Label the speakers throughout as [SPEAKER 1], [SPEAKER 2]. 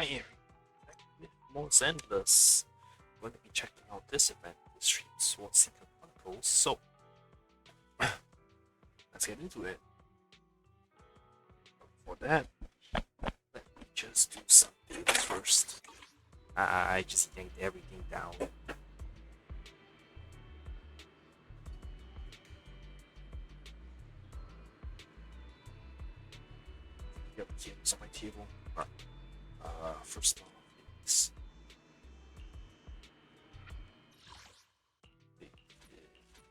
[SPEAKER 1] Hi, Aaron. More Zenless. We're going to be checking out this event in the streets towards Chronicles, so let's get into it. For that, let me just do something first. I just yanked everything down. Yep, games on my table. First off,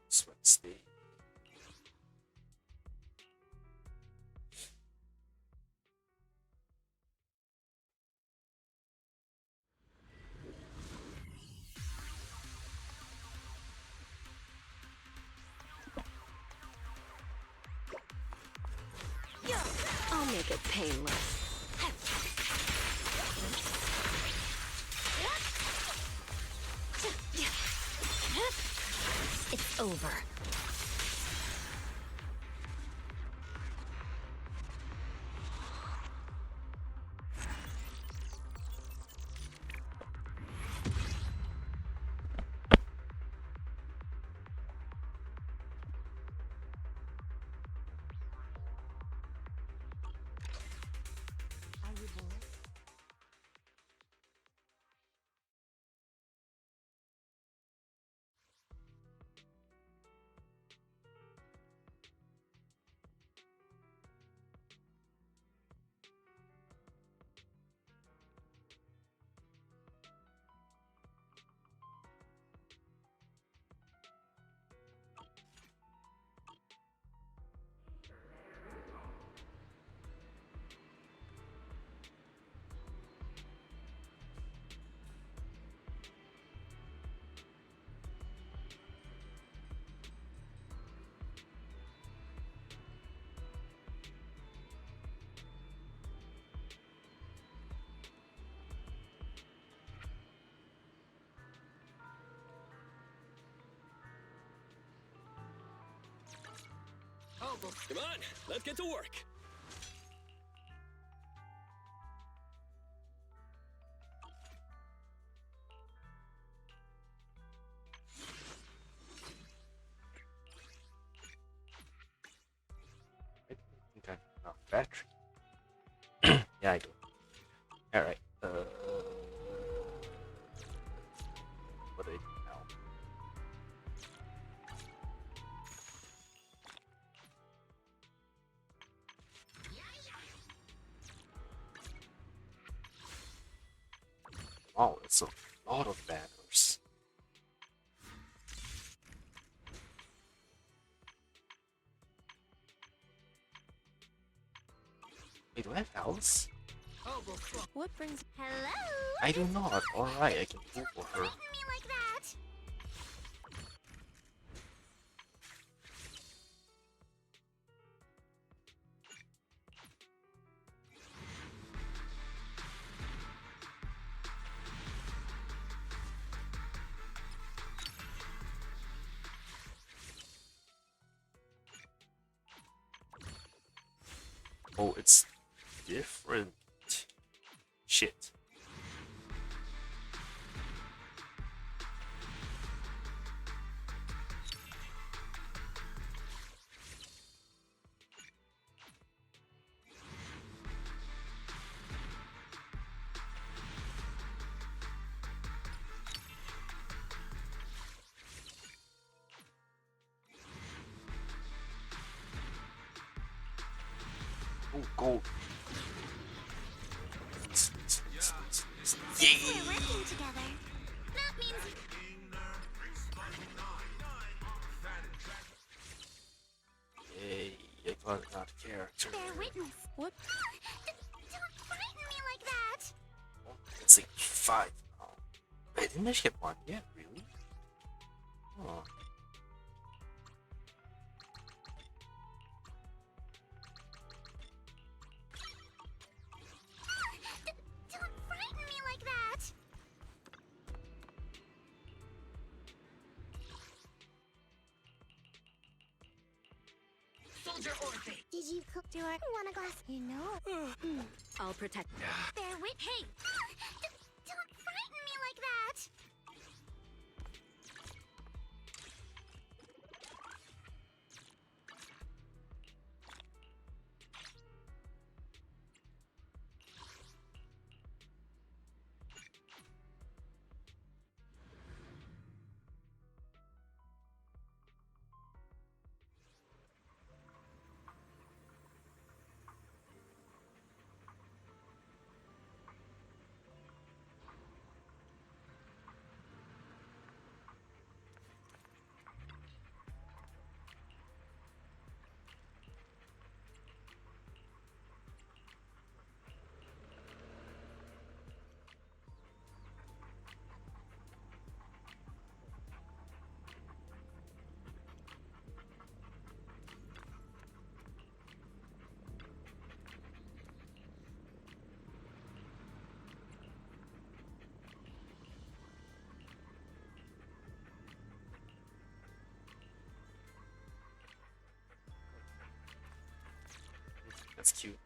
[SPEAKER 1] it's Wednesday.
[SPEAKER 2] I'll make it painless. It's over.
[SPEAKER 3] Come on, let's get to work.
[SPEAKER 1] I think I have enough battery. Yeah, I do. Alright, what do I do now? Wow, it's a lot of banners. Wait, do I have owls?
[SPEAKER 2] What brings...
[SPEAKER 4] Hello?
[SPEAKER 1] I do not. Alright, I can pull for her.
[SPEAKER 4] Threaten me like that?
[SPEAKER 1] Oh, it's different. Shit. Oh, gold.
[SPEAKER 4] We're working together. That means
[SPEAKER 1] Yay, I got another character.
[SPEAKER 4] bear witness.
[SPEAKER 2] What?
[SPEAKER 4] Don't frighten me like that.
[SPEAKER 1] Oh, it's like 5 now. I didn't actually get one yet, really? Oh.
[SPEAKER 4] Don't frighten me like that.
[SPEAKER 3] Soldier Orphan.
[SPEAKER 4] Did you cook? Do I want a glass? You know.
[SPEAKER 2] I'll protect...
[SPEAKER 4] Bear wit. Hey,
[SPEAKER 1] That's cute.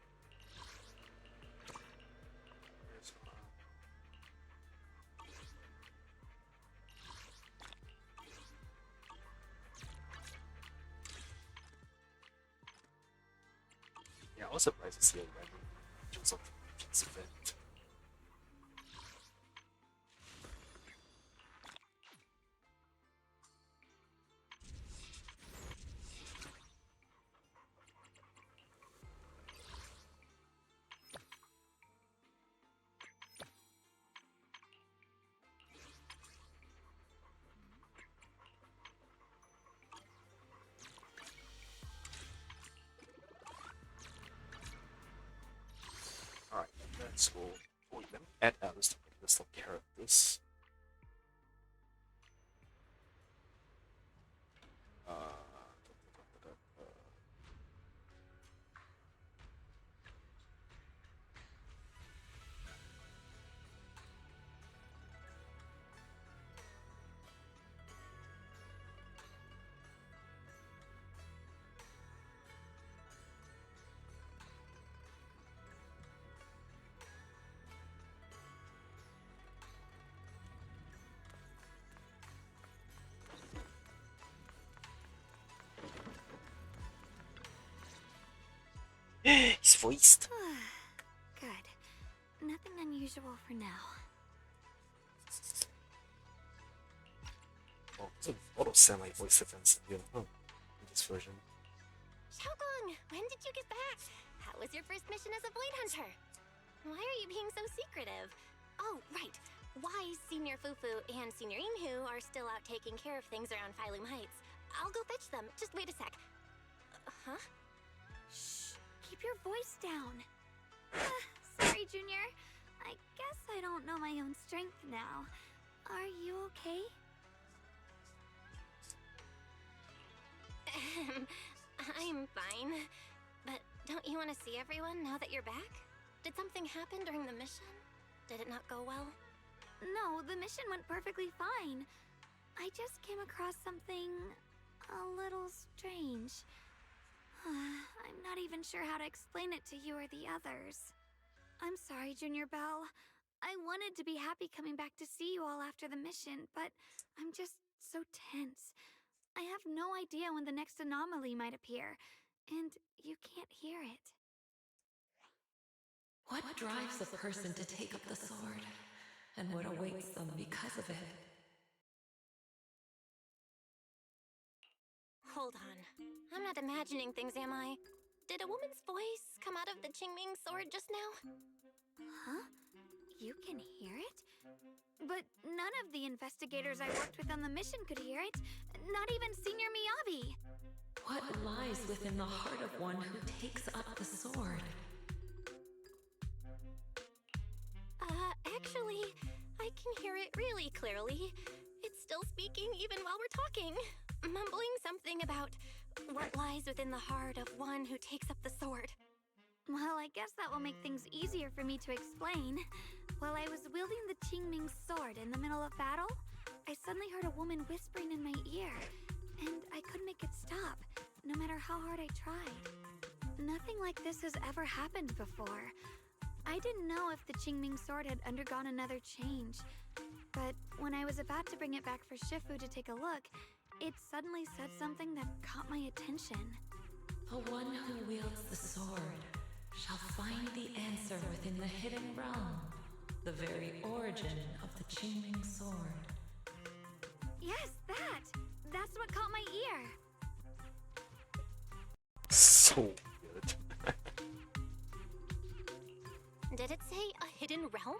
[SPEAKER 1] Yeah, I was surprised to see a random just of this event. Alright, let's go. Oh, let me add Alice to make this little characters. He's voiced.
[SPEAKER 4] Good. Nothing unusual for now.
[SPEAKER 1] Oh, there's a lot of semi-voice events here, huh? In this version.
[SPEAKER 4] Xiaogong, when did you get back? How was your first mission as a Void Hunter? Why are you being so secretive? Oh, right. Wise Senior Fufu and Senior Inhu are still out taking care of things around Phylum Heights. I'll go fetch them. Just wait a sec. Huh? Shh. Keep your voice down. Sorry, Junior. I guess I don't know my own strength now. Are you okay? I'm fine. But don't you want to see everyone now that you're back? Did something happen during the mission? Did it not go well? No, the mission went perfectly fine. I just came across something a little strange. I'm not even sure how to explain it to you or the others. I'm sorry, Junior Belle. I wanted to be happy coming back to see you all after the mission, but I'm just so tense. I have no idea when the next anomaly might appear, and you can't hear it.
[SPEAKER 5] What drives a person to take up the sword, and what awaits them because of it?
[SPEAKER 4] Hold on. I'm not imagining things, am I? Did a woman's voice come out of the Qingming sword just now? Huh? You can hear it? But none of the investigators I worked with on the mission could hear it. Not even Senior Miyabi.
[SPEAKER 5] What lies within the heart of one who takes up the sword?
[SPEAKER 4] Actually, I can hear it really clearly. It's still speaking even while we're talking. Mumbling something about what lies within the heart of one who takes up the sword. Well, I guess that will make things easier for me to explain. While I was wielding the Qingming sword in the middle of battle, I suddenly heard a woman whispering in my ear, and I couldn't make it stop, no matter how hard I tried. Nothing like this has ever happened before. I didn't know if the Qingming sword had undergone another change, but when I was about to bring it back for Shifu to take a look, it suddenly said something that caught my attention.
[SPEAKER 5] The one who wields the sword shall find the answer within the hidden realm, the very origin of the Qingming sword.
[SPEAKER 4] Yes, that! That's what caught my ear!
[SPEAKER 1] So good.
[SPEAKER 4] Did it say a hidden realm?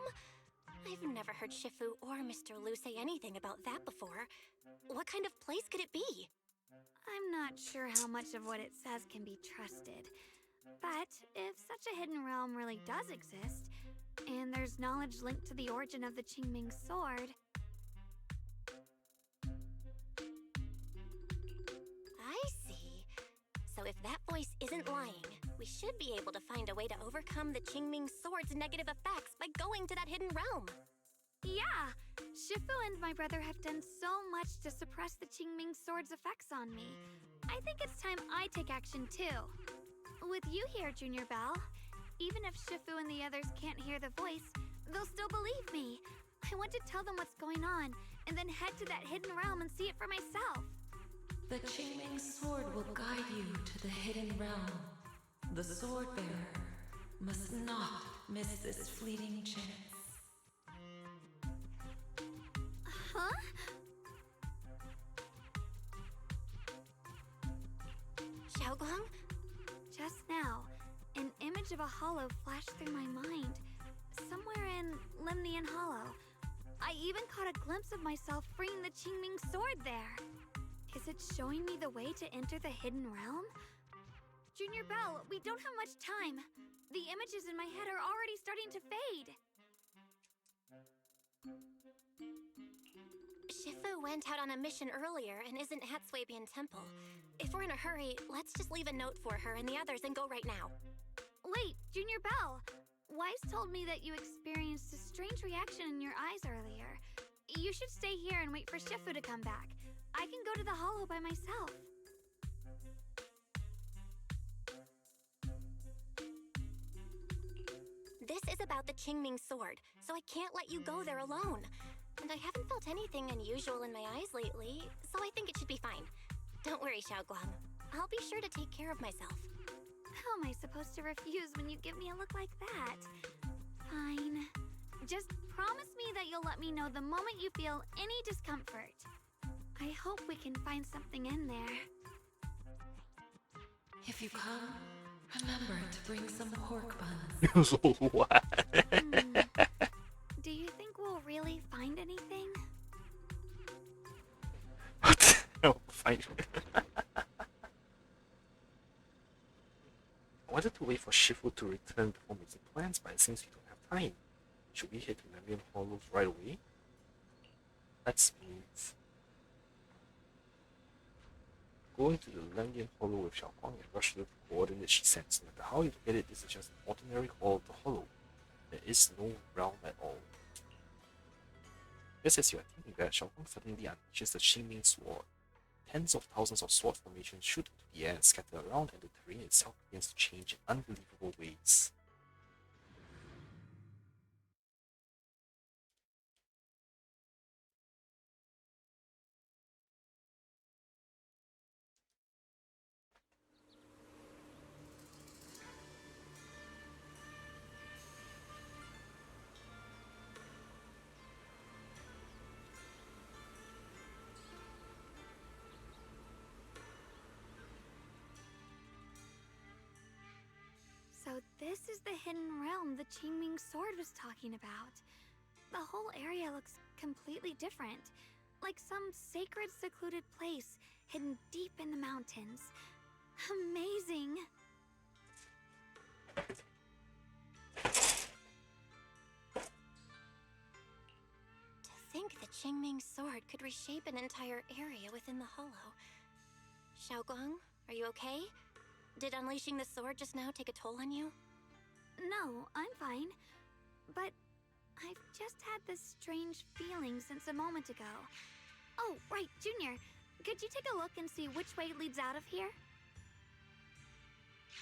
[SPEAKER 4] I've never heard Shifu or Mr. Lu say anything about that before. What kind of place could it be? I'm not sure how much of what it says can be trusted. But if such a hidden realm really does exist, and there's knowledge linked to the origin of the Qingming sword... I see. So if that voice isn't lying, we should be able to find a way to overcome the Qingming sword's negative effects by going to that hidden realm. Yeah! Shifu and my brother have done so much to suppress the Qingming sword's effects on me. I think it's time I take action too.
[SPEAKER 6] with you here, Junior Belle. Even if Shifu and the others can't hear the voice, they'll still believe me. I want to tell them what's going on, and then head to that hidden realm and see it for myself.
[SPEAKER 5] The Qingming sword will guide you to the hidden realm. The sword bearer must not miss this fleeting chance.
[SPEAKER 6] Huh?
[SPEAKER 4] Xiaoguang?
[SPEAKER 6] Just now, an image of a hollow flashed through my mind. Somewhere in Limnian Hollow. I even caught a glimpse of myself freeing the Qingming sword there. Is it showing me the way to enter the hidden realm? Junior Belle, we don't have much time. The images in my head are already starting to fade.
[SPEAKER 4] Shifu went out on a mission earlier and isn't at Swabian Temple. If we're in a hurry, let's just leave a note for her and the others and go right now.
[SPEAKER 6] Wait, Junior Belle. Wise told me that you experienced a strange reaction in your eyes earlier. You should stay here and wait for Shifu to come back. I can go to the hollow by myself.
[SPEAKER 4] This is about the Qingming sword, so I can't let you go there alone. And I haven't felt anything unusual in my eyes lately, so I think it should be fine. Don't worry, Xiaoguang. I'll be sure to take care of myself.
[SPEAKER 6] How am I supposed to refuse when you give me a look like that? Fine. Just promise me that you'll let me know the moment you feel any discomfort. I hope we can find something in there.
[SPEAKER 5] If you come, remember to bring some pork buns.
[SPEAKER 1] What?
[SPEAKER 6] Do you think we'll really find anything?
[SPEAKER 1] What? No, fine. I wanted to wait for Shifu to return before making plans, but it seems we don't have time. Should we head to Lemnian Hollows right away? Let's move. Going to the Lemnian Hollow with Xiaoguang and rush through the coordinates she sends. No matter how you get it, this is just an ordinary hall of the Hollow. There is no realm at all. Just as you are thinking that, Xiaoguang suddenly unleashes the Qingming sword. Tens of thousands of sword formations shoot into the air and scatter around, and the terrain itself begins to change in unbelievable ways.
[SPEAKER 6] So this is the hidden realm the Qingming sword was talking about. The whole area looks completely different. Like some sacred, secluded place hidden deep in the mountains. Amazing!
[SPEAKER 4] To think the Qingming sword could reshape an entire area within the hollow. Xiaoguang, are you okay? Did unleashing the sword just now take a toll on you?
[SPEAKER 6] No, I'm fine. But I've just had this strange feeling since a moment ago. Oh, right, Junior. Could you take a look and see which way leads out of here?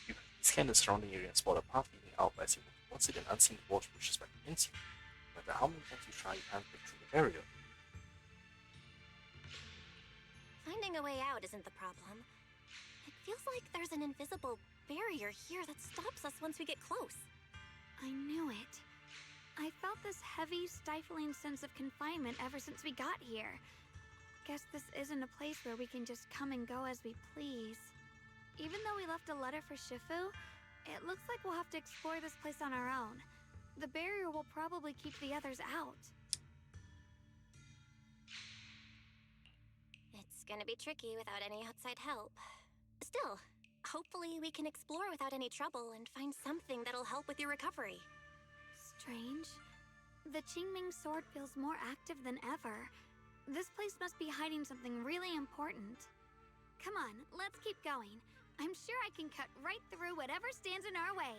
[SPEAKER 1] You scan the surrounding area and spot a path leading out, but as you once again unseen force pushes back against you. No matter how many times you try, you can't break through the barrier.
[SPEAKER 4] Finding a way out isn't the problem. It feels like there's an invisible barrier here that stops us once we get close.
[SPEAKER 6] I knew it. I felt this heavy, stifling sense of confinement ever since we got here. Guess this isn't a place where we can just come and go as we please. Even though we left a letter for Shifu, it looks like we'll have to explore this place on our own. The barrier will probably keep the others out.
[SPEAKER 4] It's gonna be tricky without any outside help. Still, hopefully we can explore without any trouble and find something that'll help with your recovery.
[SPEAKER 6] Strange. The Qingming sword feels more active than ever. This place must be hiding something really important. Come on, let's keep going. I'm sure I can cut right through whatever stands in our way.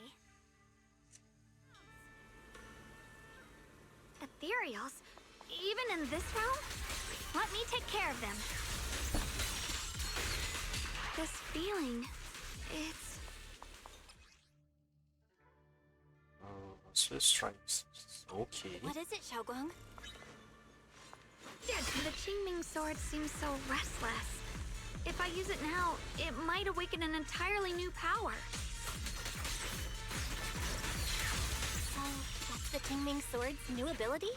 [SPEAKER 6] Ethereals? Even in this realm? Let me take care of them. This feeling,
[SPEAKER 1] Swift strikes. Okay.
[SPEAKER 4] What is it, Xiaoguang?
[SPEAKER 6] The Qingming sword seems so restless. If I use it now, it might awaken an entirely new power.
[SPEAKER 4] So, that's the Qingming sword's new ability?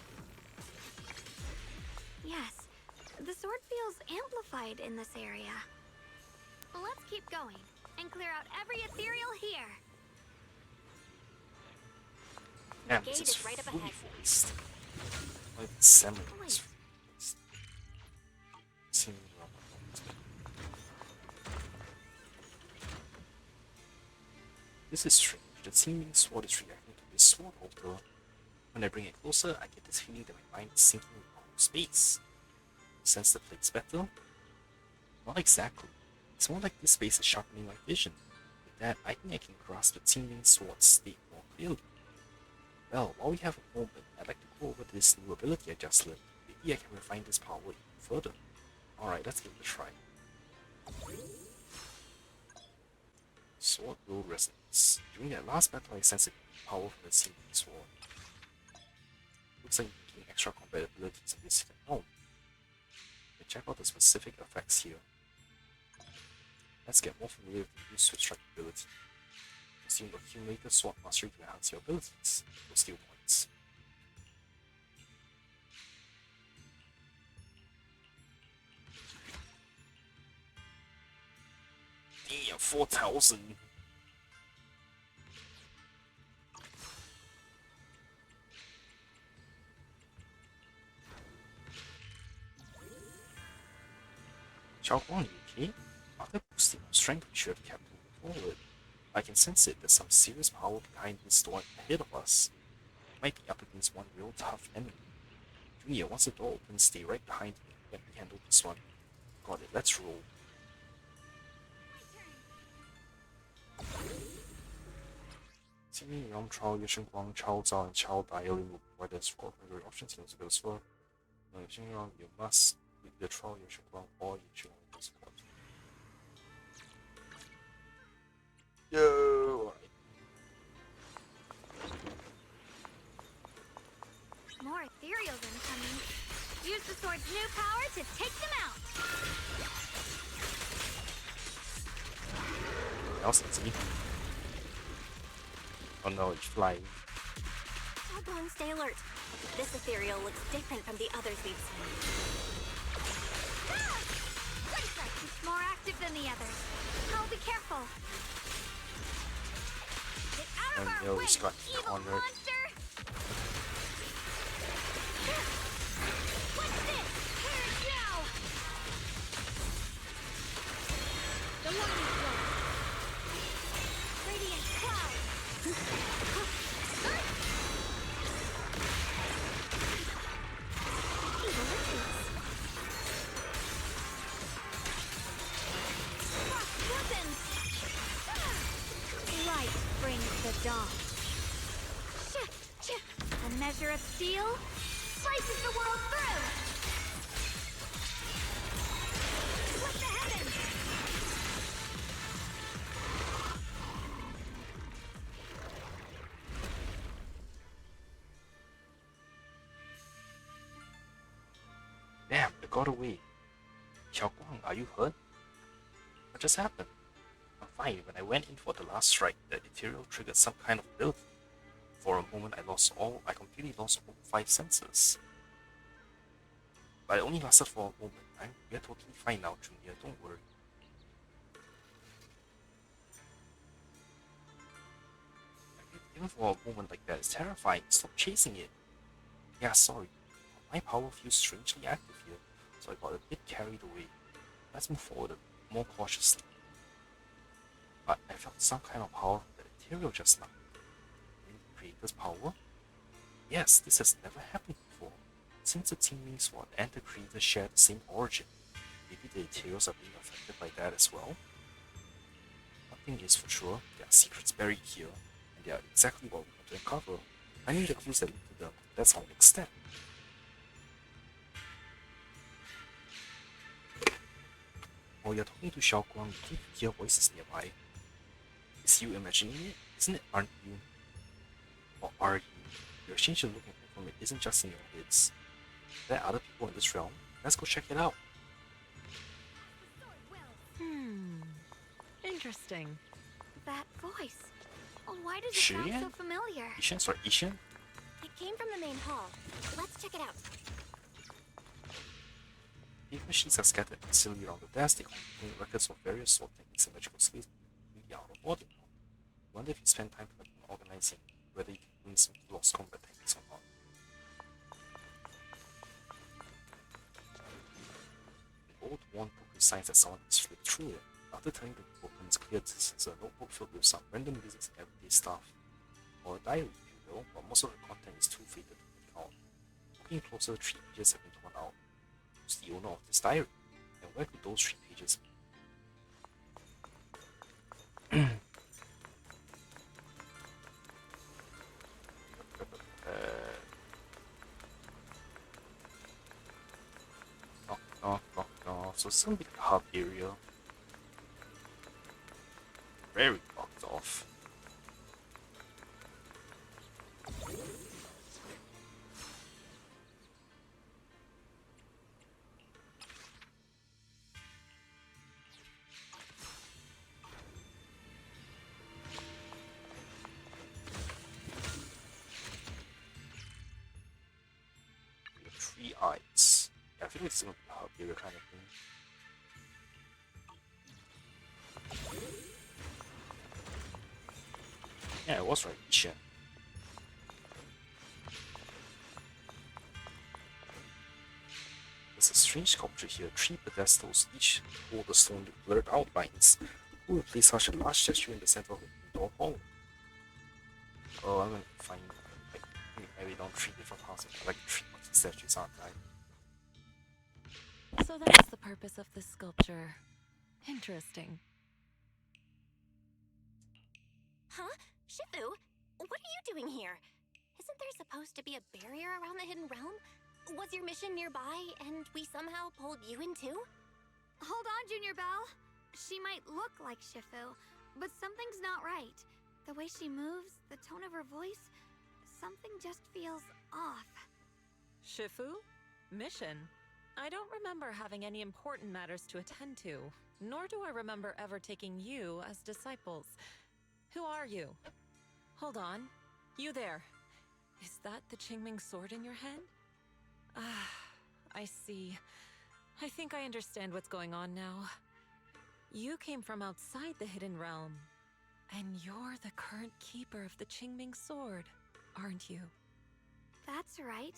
[SPEAKER 6] Yes, the sword feels amplified in this area. Let's keep going and clear out every ethereal here.
[SPEAKER 1] Damn,
[SPEAKER 4] Gate
[SPEAKER 1] this is
[SPEAKER 4] is right up
[SPEAKER 1] fully
[SPEAKER 4] ahead.
[SPEAKER 1] voiced. Like Zenless.
[SPEAKER 6] Wait.
[SPEAKER 1] This is strange. The seeming sword is reacting to this sword holder. When I bring it closer, I get this feeling that my mind is sinking in outer space. Sense the plates better? Not exactly. It's more like this space is sharpening my vision. With that, I think I can grasp the seeming sword's state more clearly. Well, while we have a moment, I'd like to go over this new ability I just learned. Maybe I can refine this power even further. Alright, let's give it a try. Sword Will Resonance. During that last battle, I sensed a power from the seeming sword. Looks like gaining extra combat abilities in this hidden realm. Let me check out the specific effects here. Let's get more familiar with the new Swift Strike ability. Consume the accumulated sword mastery to enhance your abilities. No skill points. Damn, 4,000! Xiaoguang, you okay? After boosting our strength, we should have kept moving forward. I can sense it. There's some serious power behind this door ahead of us. We might be up against one real tough enemy. Junior, once the door opens, stay right behind me. Let me handle this one. Got it, let's roll. Seeming Realm Trial, Yushin Guang, Chao Zhao, and Chao Dai will provide us for primary options in the sword. No, Yushin Realm, you must either trial Yushin Guang or Yushin Guang support. Yo!
[SPEAKER 6] More ethereals incoming. Use the sword's new power to take them out.
[SPEAKER 1] That was easy. Oh no, it's flying.
[SPEAKER 4] Xiaoguang, stay alert. This ethereal looks different from the others we've seen.
[SPEAKER 6] It's more active than the others. I'll be careful. Get out of
[SPEAKER 1] Oh
[SPEAKER 6] our
[SPEAKER 1] no,
[SPEAKER 6] way,
[SPEAKER 1] it's got
[SPEAKER 6] evil
[SPEAKER 1] cornered.
[SPEAKER 6] monster! What's this? Here it now! The lightning strike. Radiant cloud. Evil witches. Weapons! Light brings the dawn. Shift! A measure of steel slices the world through! Split the heavens!
[SPEAKER 1] Damn, it got away. Xiaoguang, are you hurt? What just happened? I'm fine. When I went in for the last strike, the ethereal triggered some kind of ability. For a moment, I completely lost all 5 senses. But it only lasted for a moment. We're totally fine now, Junior. Don't worry. Even for a moment like that, it's terrifying. Stop chasing it. Yeah, sorry. My power feels strangely active here, so I got a bit carried away. Let's move forward more cautiously. But I felt some kind of power from the ethereal just now. Creator's power? Yes, this has never happened before. Since the Teaming Sword and the Creator share the same origin, maybe the ethereals are being affected by that as well? One thing is for sure, there are secrets buried here, and they are exactly what we want to uncover. I need the clues that lead to them. That's our next step. While you're talking to Xiaoguang, you think you hear voices nearby. Is you imagining it? Isn't it, aren't you? or argue. The exchange you're looking for from it isn't just in your heads. There are other people in this realm. Let's go check it out.
[SPEAKER 5] Interesting.
[SPEAKER 6] That voice. Oh, why does it sound so
[SPEAKER 1] Shiyan?
[SPEAKER 6] familiar?
[SPEAKER 1] Ishan? Sorry, Ishan?
[SPEAKER 4] It came from the main hall. Let's check it out.
[SPEAKER 1] These machines are scattered concealed around the desk. They contain records of various sword techniques and magical skills. Really out of order. I wonder if you spend time organizing whether you can bring some lost combat techniques or not. The old worn book with signs that someone has flipped through it. After turning the book open, it's clear this is a notebook filled with some random visits and everyday stuff. Or a diary, if you will, but most of the content is too faded to make out. Looking closer, 3 pages have been torn out. Who's the owner of this diary? And where could those 3 pages be? Knock. So some big hub area. Very blocked off. The 3 eyes. Yeah, I feel like it's gonna be a hub area kind of thing. Yeah, it was right, Ishan. There's a strange sculpture here, 3 pedestals, each hold a stone with blurred outlines. Who would place such a large statue in the center of an indoor hall? Oh, I'm gonna find, like, maybe down 3 different houses, like 3 monkey statues, aren't I?
[SPEAKER 5] So that's the purpose of this sculpture. Interesting.
[SPEAKER 4] Huh? Shifu? What are you doing here? Isn't there supposed to be a barrier around the hidden realm? Was your mission nearby and we somehow pulled you in too?
[SPEAKER 6] Hold on, Junior Belle. She might look like Shifu, but something's not right. The way she moves, the tone of her voice, something just feels off.
[SPEAKER 5] Shifu? Mission? I don't remember having any important matters to attend to, nor do I remember ever taking you as disciples. Who are you? Hold on. You there. Is that the Qingming sword in your hand? Ah, I see. I think I understand what's going on now. You came from outside the Hidden Realm, and you're the current keeper of the Qingming sword, aren't you?
[SPEAKER 6] That's right.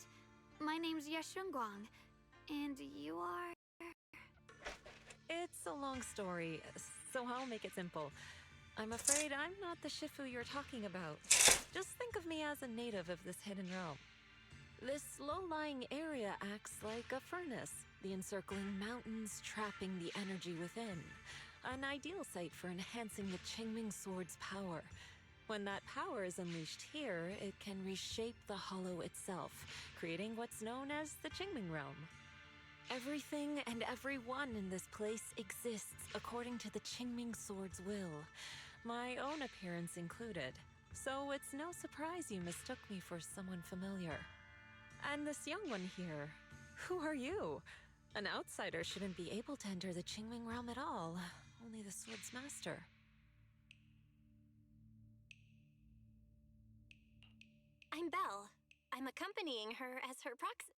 [SPEAKER 6] My name's Yashunguang, and you are...
[SPEAKER 5] It's a long story, so I'll make it simple. I'm afraid I'm not the Shifu you're talking about. Just think of me as a native of this hidden realm. This low-lying area acts like a furnace, the encircling mountains trapping the energy within. An ideal site for enhancing the Qingming sword's power. When that power is unleashed here, it can reshape the hollow itself, creating what's known as the Qingming realm. Everything and everyone in this place exists according to the Qingming sword's will, my own appearance included. So it's no surprise you mistook me for someone familiar. And this young one here, who are you? An outsider shouldn't be able to enter the Qingming realm at all, only the sword's master.
[SPEAKER 4] I'm Belle. I'm accompanying her as her proxy.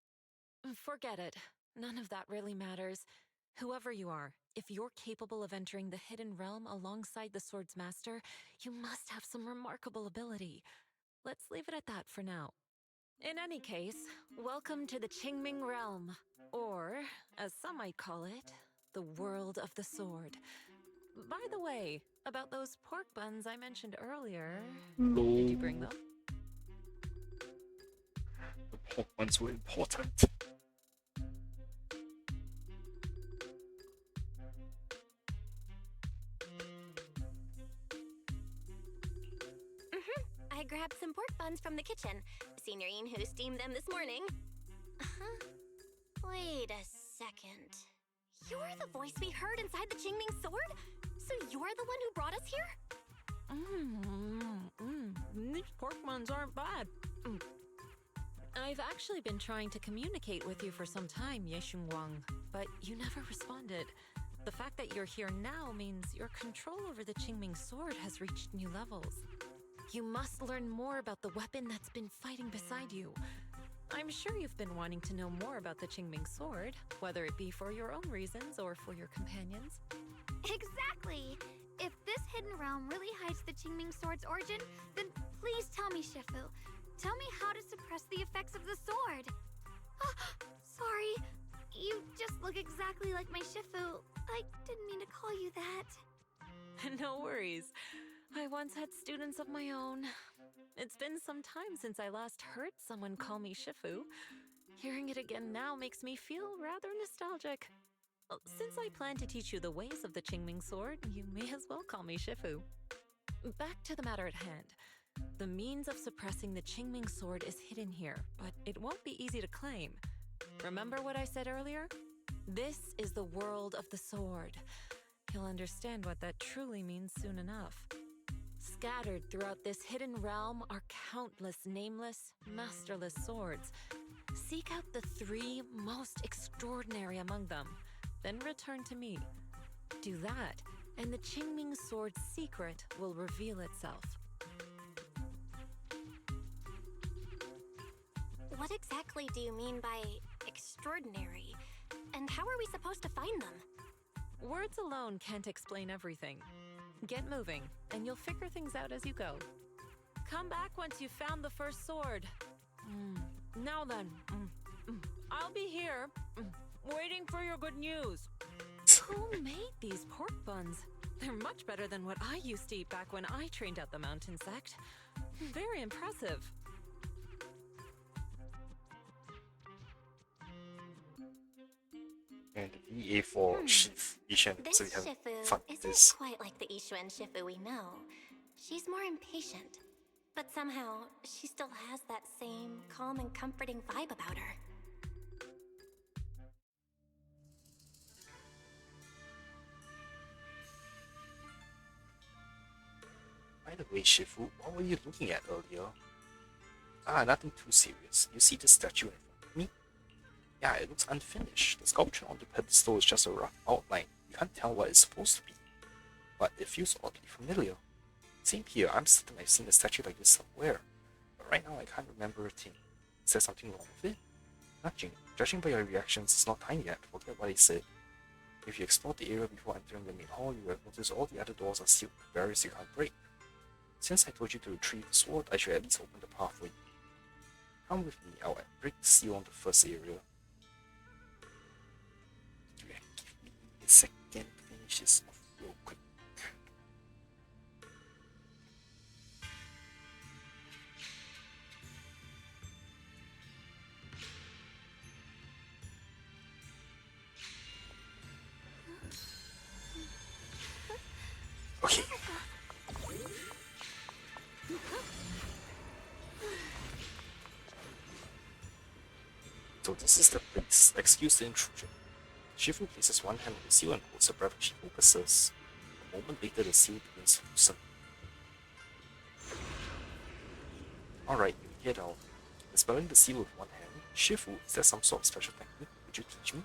[SPEAKER 5] Forget it. None of that really matters. Whoever you are, if you're capable of entering the hidden realm alongside the sword's master, you must have some remarkable ability. Let's leave it at that for now. In any case, welcome to the Qingming realm, or, as some might call it, the world of the sword. By the way, about those pork buns I mentioned earlier, did you bring them?
[SPEAKER 1] The pork ones were important.
[SPEAKER 4] I grabbed some pork buns from the kitchen. Signorine who steamed them this morning. Wait a second. You're the voice we heard inside the Qingming sword? So you're the one who brought us here?
[SPEAKER 5] pork buns aren't bad. I've actually been trying to communicate with you for some time, Ye Wang, but you never responded. The fact that you're here now means your control over the Qingming sword has reached new levels. You must learn more about the weapon that's been fighting beside you. I'm sure you've been wanting to know more about the Qingming sword, whether it be for your own reasons or for your companions.
[SPEAKER 6] Exactly! If this hidden realm really hides the Qingming sword's origin, then please tell me, Shifu. Tell me how to suppress the effects of the sword. Sorry. You just look exactly like my Shifu. I didn't mean to call you that.
[SPEAKER 5] No worries. I once had students of my own. It's been some time since I last heard someone call me Shifu. Hearing it again now makes me feel rather nostalgic. Since I plan to teach you the ways of the Qingming sword, you may as well call me Shifu. Back to the matter at hand. The means of suppressing the Qingming sword is hidden here, but it won't be easy to claim. Remember what I said earlier? This is the world of the sword. You'll understand what that truly means soon enough. Scattered throughout this hidden realm are countless nameless, masterless swords. Seek out the 3 most extraordinary among them, then return to me. Do that, and the Qingming sword's secret will reveal itself.
[SPEAKER 4] What exactly do you mean by extraordinary? And how are we supposed to find them?
[SPEAKER 5] Words alone can't explain everything. Get moving, and you'll figure things out as you go. Come back once you've found the first sword. Now then, I'll be here, waiting for your good news. Who made these pork buns? They're much better than what I used to eat back when I trained at the mountain sect. Very impressive.
[SPEAKER 1] And the VA for Ishan,
[SPEAKER 4] This
[SPEAKER 1] so we have
[SPEAKER 4] Shifu
[SPEAKER 1] fun with
[SPEAKER 4] isn't
[SPEAKER 1] this.
[SPEAKER 4] quite like the Ishuan Shifu we know. She's more impatient. But somehow, she still has that same calm and comforting vibe about her.
[SPEAKER 1] By the way, Shifu, what were you looking at earlier? Ah, nothing too serious. You see the statue in front of me? Yeah, it looks unfinished. The sculpture on the pedestal is just a rough outline. You can't tell what it's supposed to be. But it feels oddly familiar. Same here, I'm certain I've seen a statue like this somewhere. But right now I can't remember a thing. Is there something wrong with it? Nothing. Judging by your reactions, it's not time yet. Forget what I said. If you explored the area before entering the main hall, you have noticed all the other doors are sealed with barriers you can't break. Since I told you to retrieve the sword, I should at least open the path for you. Come with me, I'll break the seal on the first area. Give me a second to finish this off real quick. Okay. So this is the place. Excuse the intrusion. Shifu places one hand on the seal and holds her breath as she focuses. A moment later, the seal begins to loosen. Alright, you get out. Dispelling the seal with one hand. Shifu, is there some sort of special technique? Would you teach me?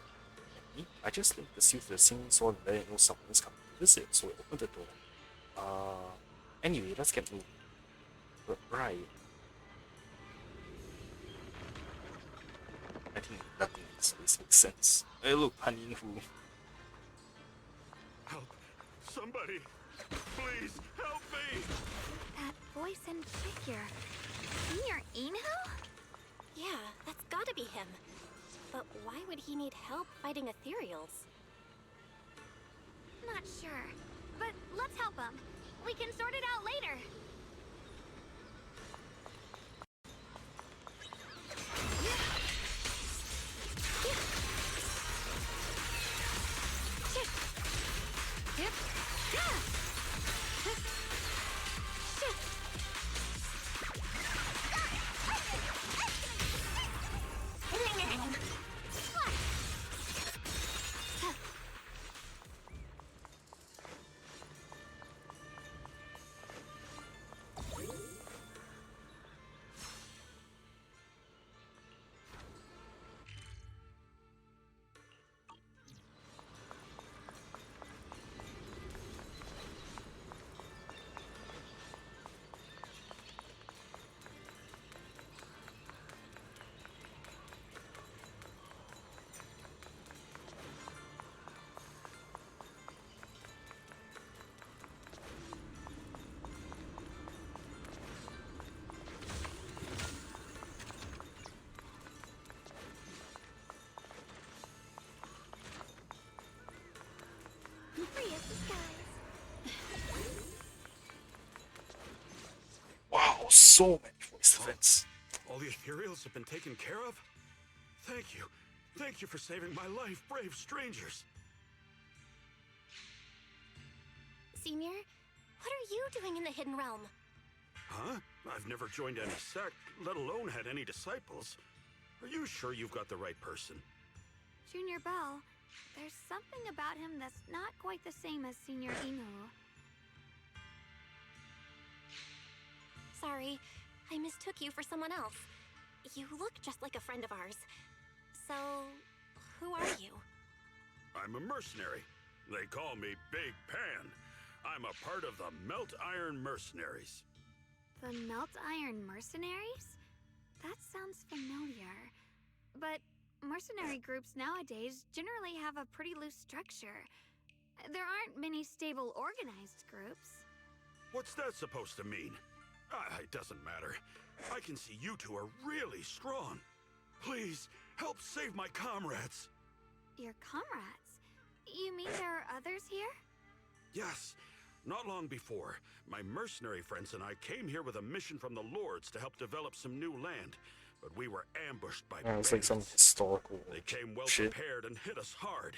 [SPEAKER 1] And me? I just linked the seal to the singing sword and let it know someone is coming to visit, so it opened the door. Anyway, let's get moving. Right. I think nothing in this place makes sense. Hey look, Hanin Hu.
[SPEAKER 7] Help! Somebody! Please, help me!
[SPEAKER 6] That voice and figure. Senior Inhu?
[SPEAKER 4] Yeah, that's gotta be him. But why would he need help fighting ethereals?
[SPEAKER 6] Not sure. But let's help him. We can sort it out later.
[SPEAKER 1] cost so much for his defense.
[SPEAKER 7] All the ethereals have been taken care of? Thank you. Thank you for saving my life, brave strangers.
[SPEAKER 4] Senior, what are you doing in the Hidden Realm?
[SPEAKER 7] Huh? I've never joined any sect, let alone had any disciples. Are you sure you've got the right person?
[SPEAKER 6] Junior Bell, there's something about him that's not quite the same as Senior Inu.
[SPEAKER 4] Sorry, I mistook you for someone else. You look just like a friend of ours. So, who are you?
[SPEAKER 7] I'm a mercenary. They call me Big Pan. I'm a part of the Melt Iron Mercenaries.
[SPEAKER 6] The Melt Iron Mercenaries? That sounds familiar. But mercenary groups nowadays generally have a pretty loose structure. There aren't many stable organized groups.
[SPEAKER 7] What's that supposed to mean? It doesn't matter. I can see you two are really strong. Please, help save my comrades.
[SPEAKER 6] Your comrades? You mean there are others here?
[SPEAKER 7] Yes. Not long before, my mercenary friends and I came here with a mission from the Lords to help develop some new land. But we were ambushed by
[SPEAKER 1] It's like some
[SPEAKER 7] bandits.
[SPEAKER 1] historical
[SPEAKER 7] They came well
[SPEAKER 1] shit.
[SPEAKER 7] prepared and hit us hard.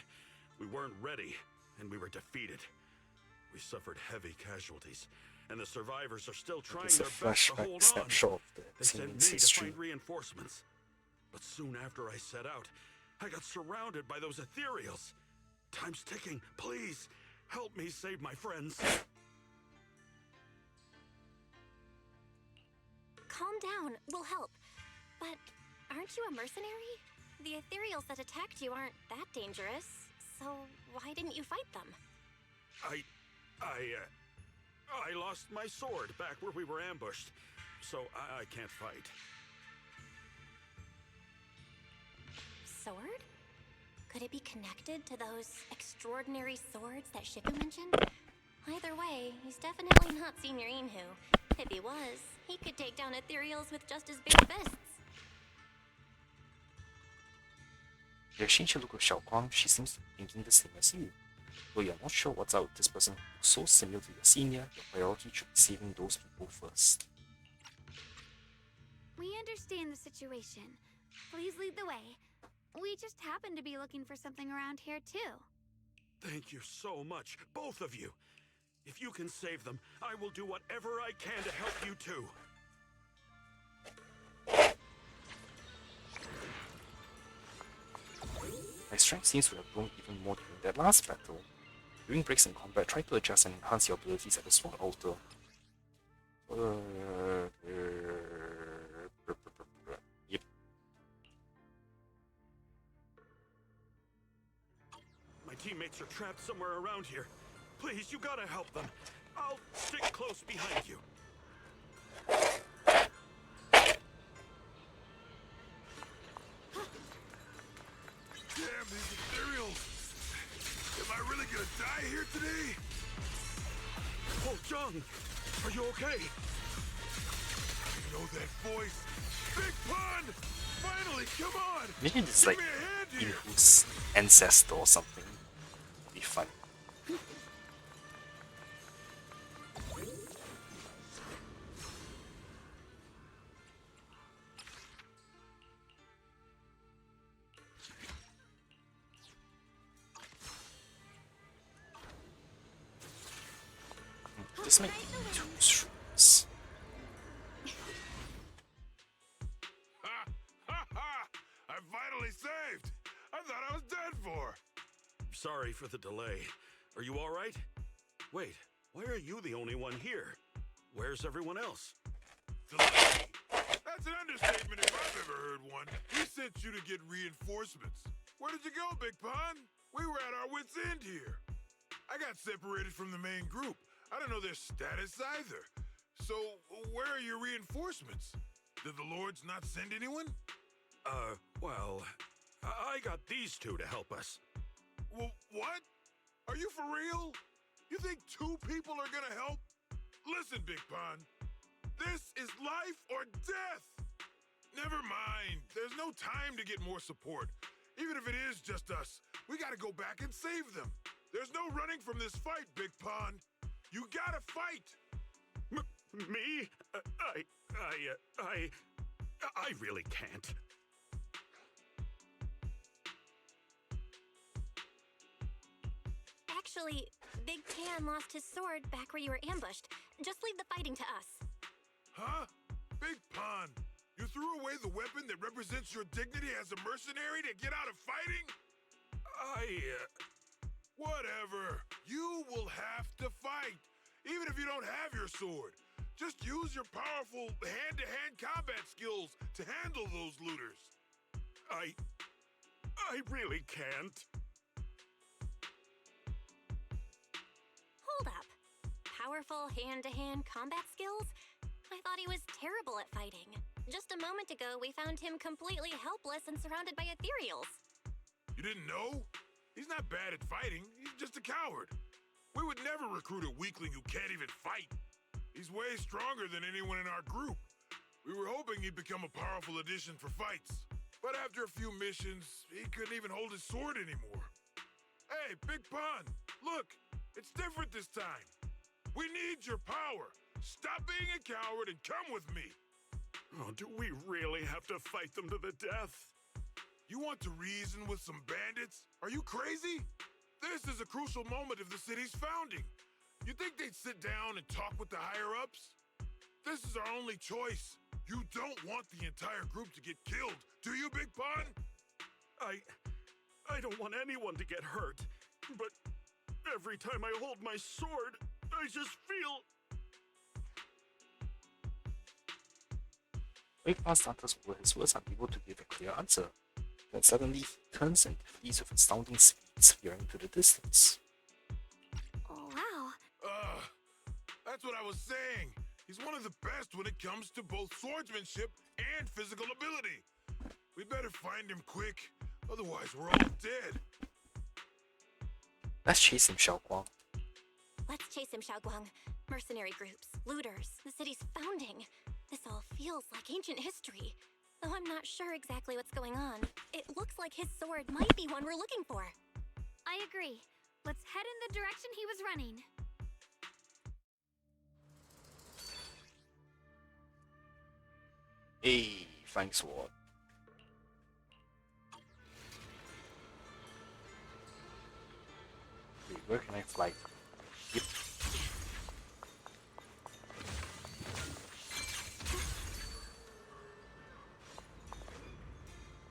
[SPEAKER 7] We weren't ready, and we were defeated. We suffered heavy casualties, and the survivors are still trying
[SPEAKER 1] It's a
[SPEAKER 7] their best to
[SPEAKER 1] flashback
[SPEAKER 7] hold on.
[SPEAKER 1] snapshot of the
[SPEAKER 7] They sent
[SPEAKER 1] team's
[SPEAKER 7] me
[SPEAKER 1] history.
[SPEAKER 7] to find reinforcements. But soon after I set out, I got surrounded by those ethereals. Time's ticking. Please, help me save my friends.
[SPEAKER 4] Calm down, we'll help. But aren't you a mercenary? The ethereals that attacked you aren't that dangerous, so why didn't you fight them?
[SPEAKER 7] I lost my sword back where we were ambushed, so I can't fight.
[SPEAKER 4] Sword? Could it be connected to those extraordinary swords that Shifu mentioned? Either way, he's definitely not Senior Inhu. If he was, he could take down ethereals with just his big fists.
[SPEAKER 1] 你 exchange a look with Xiaoguang, she seems to be thinking the same as you. Though you're not sure what's out with this person who looks so similar to your senior, your priority should be saving those people first.
[SPEAKER 6] We understand the situation. Please lead the way. We just happen to be looking for something around here, too.
[SPEAKER 7] Thank you so much, both of you. If you can save them, I will do whatever I can to help you too.
[SPEAKER 1] My strength seems to have grown even more during that last battle. During breaks in combat, try to adjust and enhance your abilities at the sword altar. Yep.
[SPEAKER 7] My teammates are trapped somewhere around here. Please, you gotta help them. I'll stick close behind you.
[SPEAKER 8] Damn, these ethereals! Am I really gonna die here today?
[SPEAKER 7] Oh, Jung, are you okay?
[SPEAKER 8] I know that voice. Big Pun! Finally, come on!
[SPEAKER 1] Maybe it's
[SPEAKER 8] Give
[SPEAKER 1] like
[SPEAKER 8] me a hand here!
[SPEAKER 1] Inhu's ancestor or something. It'd be fun. This might be two shrooms.
[SPEAKER 8] Ha! Ha ha! I'm finally saved! I thought I was dead for!
[SPEAKER 7] Sorry for the delay. Are you all right? Wait, why are you the only one here? Where's everyone else?
[SPEAKER 8] Delay? That's an understatement if I've ever heard one. We sent you to get reinforcements. Where did you go, Big Pun? We were at our wits' end here. I got separated from the main group. I don't know their status either. So, where are your reinforcements? Did the Lords not send anyone?
[SPEAKER 7] Well, I got these two to help us.
[SPEAKER 8] Well, what? Are you for real? You think two people are gonna help? Listen, Big Pun. This is life or death. Never mind. There's no time to get more support. Even if it is just us, we gotta go back and save them. There's no running from this fight, Big Pun. You gotta fight.
[SPEAKER 7] Me? I really can't.
[SPEAKER 4] Actually, Big Pan lost his sword back where you were ambushed. Just leave the fighting to us.
[SPEAKER 8] Huh? Big Pun, you threw away the weapon that represents your dignity as a mercenary to get out of fighting? Whatever. You will have to fight, even if you don't have your sword. Just use your powerful hand-to-hand combat skills to handle those looters.
[SPEAKER 7] I really can't.
[SPEAKER 4] Hold up. Powerful hand-to-hand combat skills? I thought he was terrible at fighting. Just a moment ago, we found him completely helpless and surrounded by ethereals.
[SPEAKER 8] You didn't know? He's not bad at fighting. He's just a coward. We would never recruit a weakling who can't even fight. He's way stronger than anyone in our group. We were hoping he'd become a powerful addition for fights. But after a few missions, he couldn't even hold his sword anymore. Hey, Big Pun, look, it's different this time. We need your power. Stop being a coward and come with me.
[SPEAKER 7] Oh, do we really have to fight them to the death?
[SPEAKER 8] You want to reason with some bandits? Are you crazy? This is a crucial moment of the city's founding. You think they'd sit down and talk with the higher-ups? This is our only choice. You don't want the entire group to get killed, do you, Big Pun?
[SPEAKER 7] I don't want anyone to get hurt, but every time I hold my sword, I just feel...
[SPEAKER 1] Big Pan stutters over his words, unable to give a clear answer. Then suddenly he turns and flees with astounding speed, disappearing into the distance.
[SPEAKER 6] Oh, wow.
[SPEAKER 8] That's what I was saying. He's one of the best when it comes to both swordsmanship and physical ability. We better find him quick, otherwise we're all dead.
[SPEAKER 1] Let's chase him, Xiaoguang.
[SPEAKER 4] Let's chase him, Xiaoguang. Mercenary groups, looters, the city's founding. This all feels like ancient history. Though I'm not sure exactly what's going on. It looks like his sword might be one we're looking for.
[SPEAKER 6] I agree. Let's head in the direction he was running.
[SPEAKER 1] Hey, flying sword. Wait, where can I fly? Yep.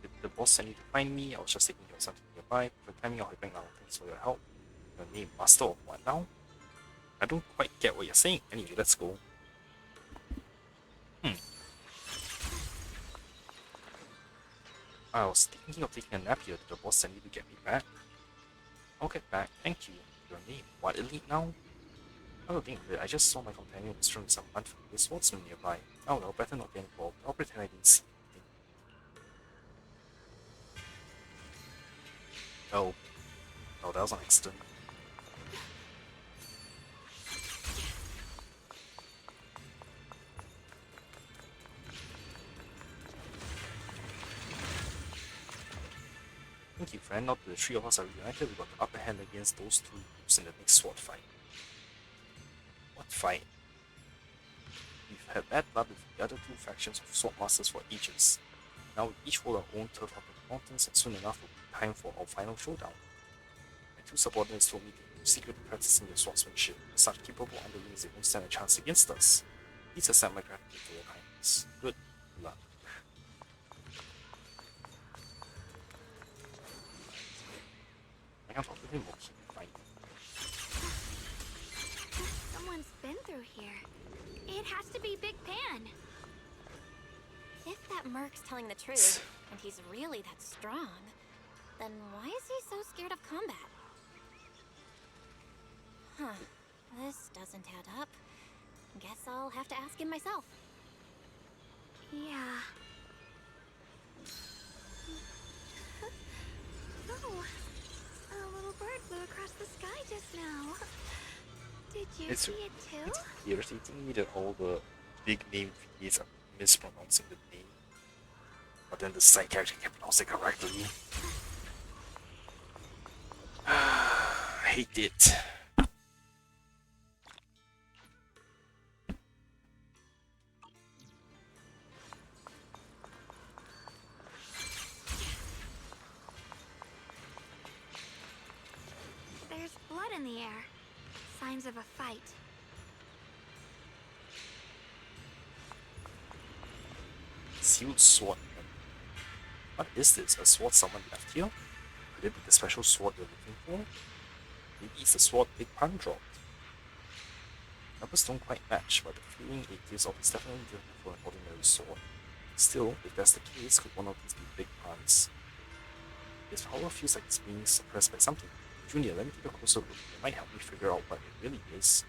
[SPEAKER 1] Did the boss send you to find me? I was just taking care of something nearby. For the timing, I'll bring out. Thanks for your help. Your name, Master of what now? I don't quite get what you're saying. Anyway, let's go. I was thinking of taking a nap here. Did the boss send you to get me back? I'll get back, thank you. Your name, what elite now? I don't think of it. I just saw my companion destroying some unfamiliar swordsman nearby. Oh well, better not get involved. I'll pretend I didn't see anything. Oh, that was an accident. Thank you, friend. Now that the three of us are reunited, we got the upper hand against those two groups in the next sword fight. What fight? We've had bad blood with the other two factions of swordmasters for ages. Now we each hold our own turf up in the mountains, and soon enough will be time for our final showdown. My two subordinates told me to secretly practicing their swordsmanship. With such capable underlings, they won't stand a chance against us. Please accept my gratitude for your kindness. Good luck. I can't talk to him or keep fighting.
[SPEAKER 6] Someone's been through here. It has to be Big Pan.
[SPEAKER 4] If that merc's telling the truth, and he's really that strong, then why is he so scared of combat? Huh. This doesn't add up. Guess I'll have to ask him myself.
[SPEAKER 6] Yeah. Oh, a little bird flew across the sky just now. Did you see it too?
[SPEAKER 1] It's irritating me that all the big name VAs are mispronouncing the name, but then the side character can pronounce it correctly. I hate it.
[SPEAKER 6] in the air. Signs of a fight.
[SPEAKER 1] Sealed sword. What is this? A sword someone left here? Could it be the special sword we're looking for? Maybe it's the sword Big Pun dropped. Numbers don't quite match, but the feeling it gives off is definitely different for an ordinary sword. Still, if that's the case, could one of these be Big Pun's? His power feels like it's being suppressed by something. Junior, let me take a closer look. It might help me figure out what it really is.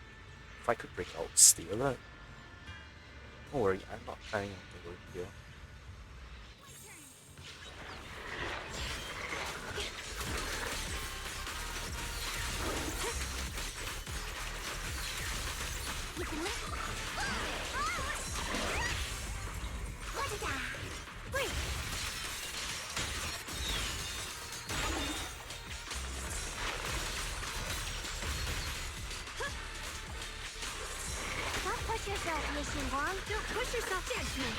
[SPEAKER 1] If I could break out, stay alert. Don't worry, I'm not planning on going here.
[SPEAKER 6] Don't push yourself, Mission Wong. Don't push yourself, judgment.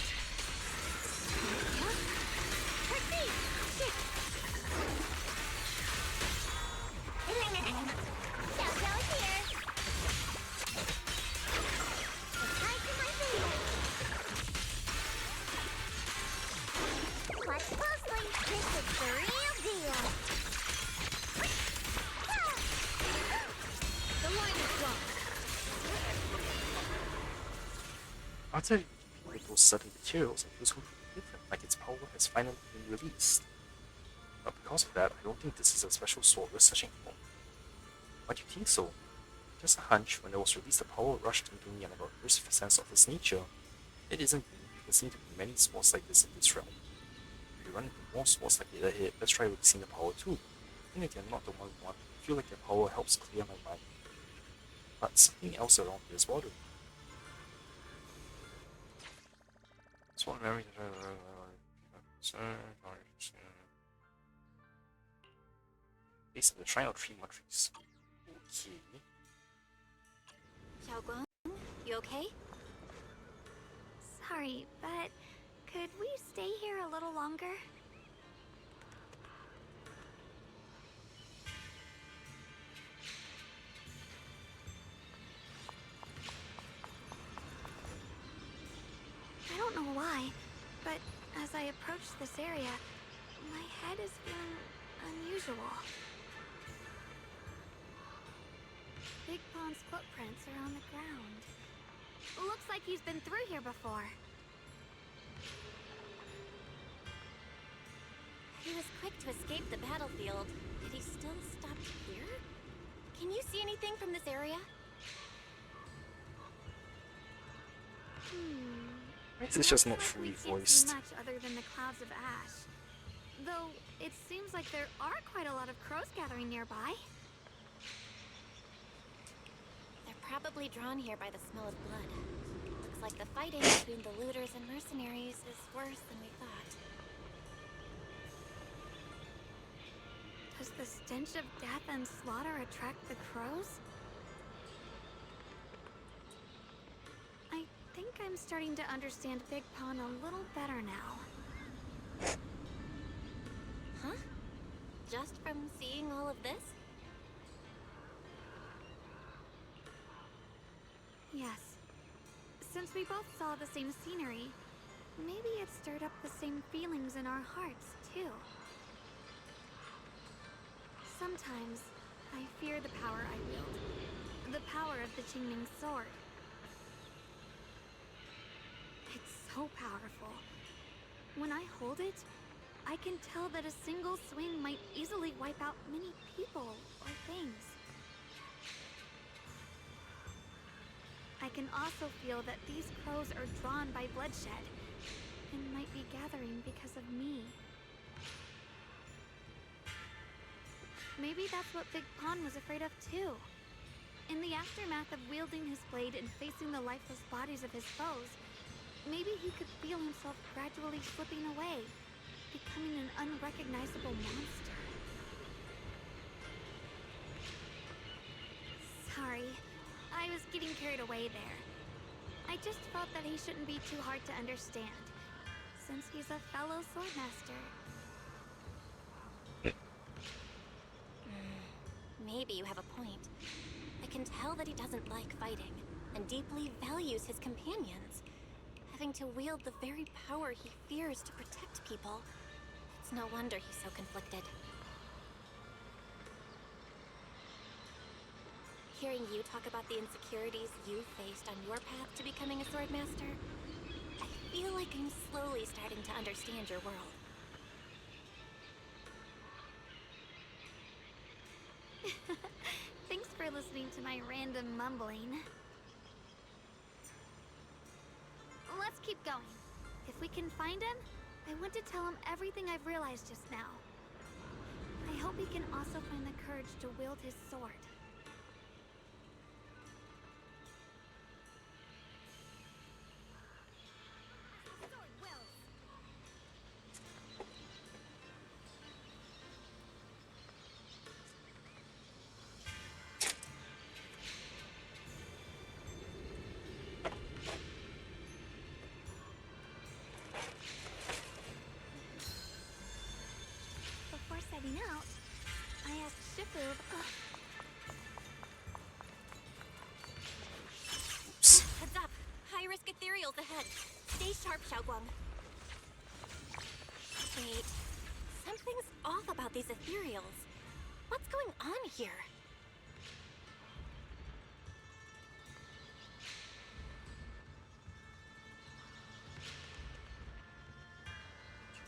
[SPEAKER 6] Proceed. Shit. Down here. Tied to my finger. Watch closely. This is the real deal. The line is blocked.
[SPEAKER 1] After looking at those certain materials, it feels completely different, like its power has finally been released. But because of that, I don't think this is a special sword we're searching for. Why do you think so? Just a hunch. When it was released, the power rushed into me and I got a first sense of its nature. It isn't unique. There seem to be many swords like this in this realm. If we run into more swords like it ahead, let's try releasing the power too. Even if they're not the one we want, I feel like their power helps clear my mind. But something else around here is bothering me. Sword memory. Base of the Shrine of Tree Matrix. Okay.
[SPEAKER 4] Xiaoguang, you okay?
[SPEAKER 6] Sorry, but could we stay here a little longer? I don't know why, but as I approach this area, my head is feeling unusual. Big Pond's footprints are on the ground. Looks like he's been through here before.
[SPEAKER 4] He was quick to escape the battlefield. Did he still stop here? Can you see anything from this area?
[SPEAKER 1] This is just not
[SPEAKER 6] Looks like
[SPEAKER 1] fully
[SPEAKER 6] we can't
[SPEAKER 1] voiced.
[SPEAKER 6] see much other than the clouds of ash. Though it seems like there are quite a lot of crows gathering nearby.
[SPEAKER 4] They're probably drawn here by the smell of blood. Looks like the fighting between the looters and mercenaries is worse than we thought.
[SPEAKER 6] Does the stench of death and slaughter attract the crows? I think I'm starting to understand Big Pond a little better now.
[SPEAKER 4] Huh? Just from seeing all of this?
[SPEAKER 6] Yes. Since we both saw the same scenery, maybe it stirred up the same feelings in our hearts, too. Sometimes, I fear the power I wield. The power of the Qingming sword. It's so powerful. When I hold it, I can tell that a single swing might easily wipe out many people or things. I can also feel that these crows are drawn by bloodshed and might be gathering because of me. Maybe that's what Big Pond was afraid of too. In the aftermath of wielding his blade and facing the lifeless bodies of his foes, maybe he could feel himself gradually slipping away, becoming an unrecognizable monster. Sorry, I was getting carried away there. I just felt that he shouldn't be too hard to understand, since he's a fellow swordmaster.
[SPEAKER 4] maybe you have a point. I can tell that he doesn't like fighting, and deeply values his companions. Having to wield the very power he fears to protect people. It's no wonder he's so conflicted. Hearing you talk about the insecurities you faced on your path to becoming a swordmaster, I feel like I'm slowly starting to understand your world.
[SPEAKER 6] Thanks for listening to my random mumbling. Let's keep going. If we can find him, I want to tell him everything I've realized just now. I hope he can also find the courage to wield his sword. Before setting out, I asked Shifu.
[SPEAKER 1] Oops.
[SPEAKER 4] Heads up! High-risk ethereals ahead. Stay sharp, Xiaoguang. Wait, something's off about these ethereals. What's going on here?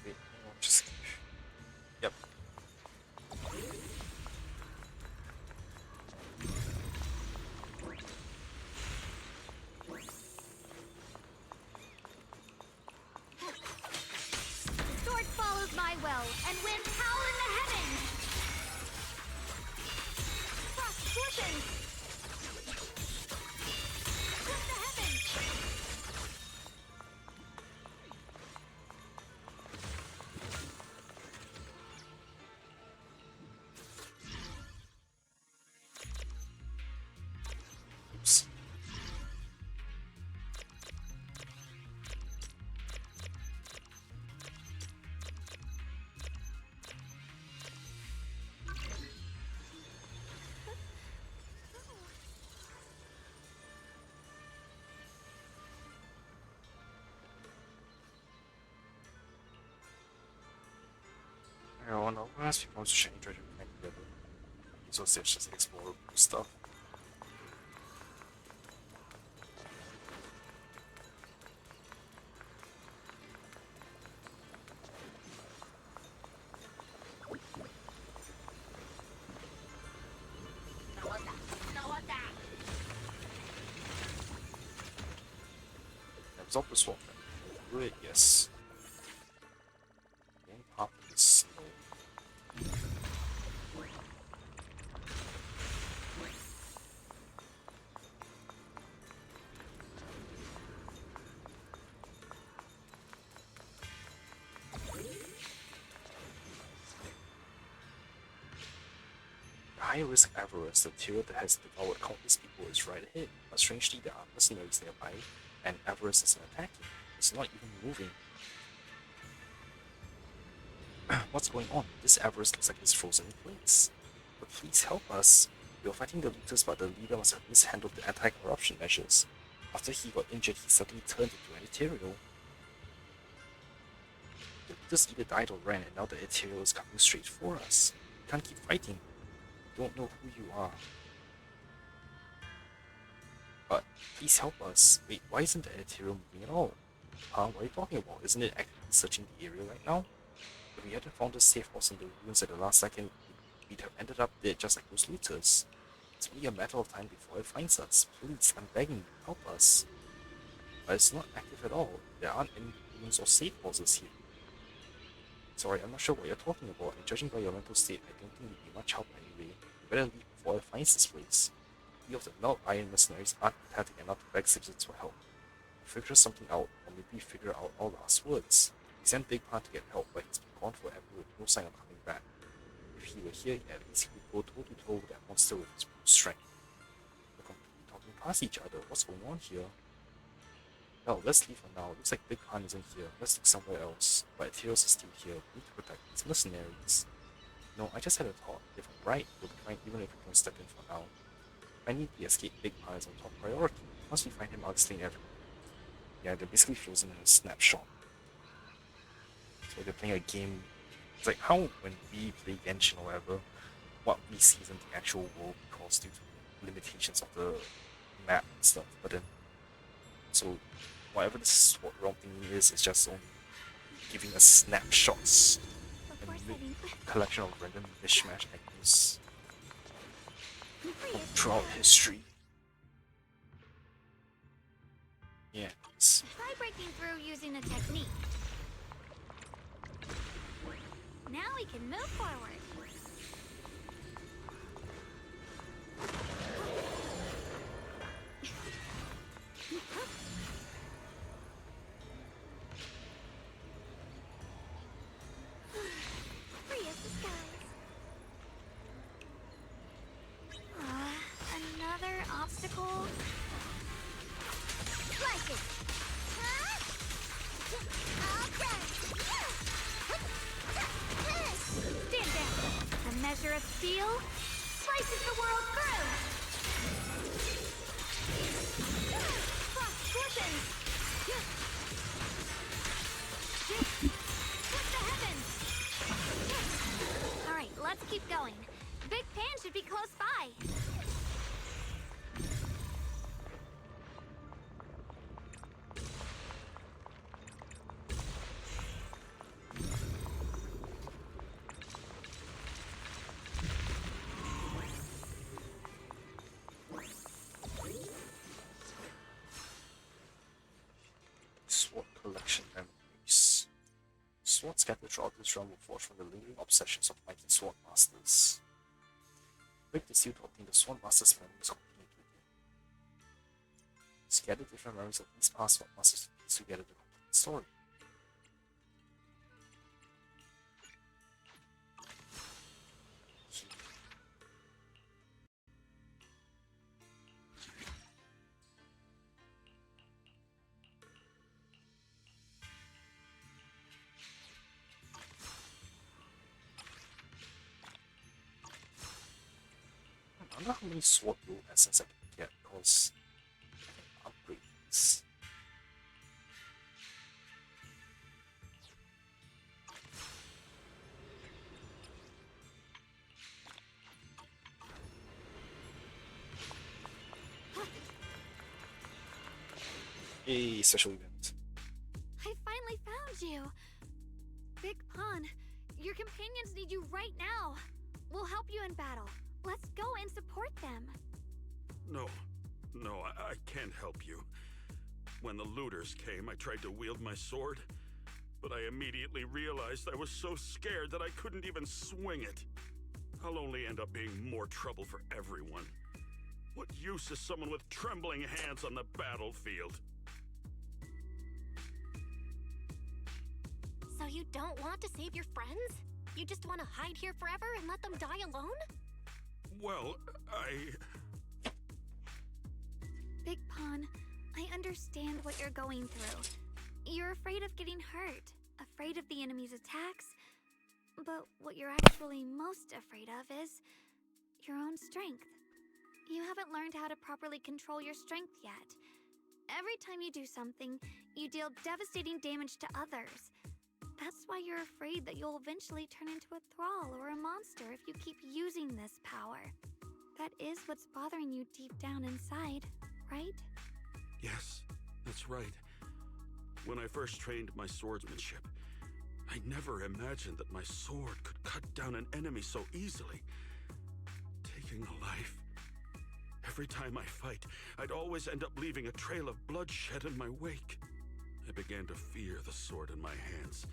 [SPEAKER 1] Wait, hang on, just... Yep.
[SPEAKER 6] Sword follows my will, and winds howl in the heavens! Frost glistens! Split the heavens!
[SPEAKER 1] Oops. I don't know, what else people to change or connect together. So it's just explore cool stuff. Absorb the swamp. Good, yes. Getting popped in the snow. The high-risk avarice, the terror that has devoured countless people, is right ahead, but strangely there are mercenaries nearby, and avarice isn't attacking. It's not even moving. What's going on? This avarice looks like it's frozen in place. But please help us. We are fighting the leaders, but the leader must have mishandled the anti-corruption measures. After he got injured, he suddenly turned into an ethereal. The leaders either died or ran, and now the ethereal is coming straight for us. We can't keep fighting. We don't know who you are. But please help us. Wait, why isn't the ethereal moving at all? Huh? What are you talking about? Isn't it actively searching the area right now? If we hadn't found the safe house in the ruins at the last second, we'd have ended up there just like those looters. It's only a matter of time before it finds us. Please, I'm begging you, help us. But it's not active at all. There aren't any ruins or safe houses here. Sorry, I'm not sure what you're talking about, and judging by your mental state, I don't think you'd be much help anyway. You better leave before it finds this place. We of the Melt Iron mercenaries aren't pathetic enough to beg citizens for help. Figure something out, or maybe figure out our last words. We sent Big Pan to get help, but he's been gone forever with no sign of coming back. If he were here, at least he would go toe-to-toe with that monster with his brute strength. We're completely talking past each other. What's going on here? Well, let's leave for now. Looks like Big Pan isn't here. Let's look somewhere else. But Ethereals is still here. We need to protect these mercenaries. No, I just had a thought. If I'm right, we'll be fine even if we don't step in for now. I need the escape Big Pie as our top priority. Once we find him, I'll explain everything. Yeah, they're basically frozen in a snapshot. So they're playing a game. It's like how when we play Genshin or whatever, what we see isn't the actual world because due to limitations of the map and stuff. But then, so whatever this sword realm thing is, it's just only giving us snapshots
[SPEAKER 6] Before
[SPEAKER 1] and
[SPEAKER 6] setting
[SPEAKER 1] collection of random mishmash items
[SPEAKER 6] free
[SPEAKER 1] from
[SPEAKER 6] is
[SPEAKER 1] throughout history. Yeah, it's
[SPEAKER 6] Try breaking through using a technique. Now we can move forward. Free as the skies. Another obstacle. Like it. Huh? Alright. Stand down. A measure of steel slices the world through. Frost glistens. Split the heavens. All right, let's keep going. Big Pan should be close by.
[SPEAKER 1] sword collection memories. Swords scattered throughout this realm were forged from the lingering obsessions of mighty sword masters. Break the seal to obtain the sword master's memories contained within. Scatter different memories of these past sword masters to piece together the complete story. I wonder how many sword roll essence I can get because I can upgrade these. A special event.
[SPEAKER 6] I finally found you. Big Pun, your companions need you right now. We'll help you in battle. Let's go and support them.
[SPEAKER 7] No, I can't help you. When the looters came, I tried to wield my sword, but I immediately realized I was so scared that I couldn't even swing it. I'll only end up being more trouble for everyone. What use is someone with trembling hands on the battlefield?
[SPEAKER 4] So you don't want to save your friends? You just want to hide here forever and let them die alone?
[SPEAKER 7] Well,
[SPEAKER 6] Big Pun, I understand what you're going through. You're afraid of getting hurt, afraid of the enemy's attacks. But what you're actually most afraid of is your own strength. You haven't learned how to properly control your strength yet. Every time you do something, you deal devastating damage to others. That's why you're afraid that you'll eventually turn into a thrall or a monster if you keep using this power. That is what's bothering you deep down inside, right?
[SPEAKER 7] yes, that's right. When I first trained my swordsmanship, I never imagined that my sword could cut down an enemy so easily, taking a life. Every time I fight, I'd always end up leaving a trail of bloodshed in my wake. I began to fear the sword in my hands,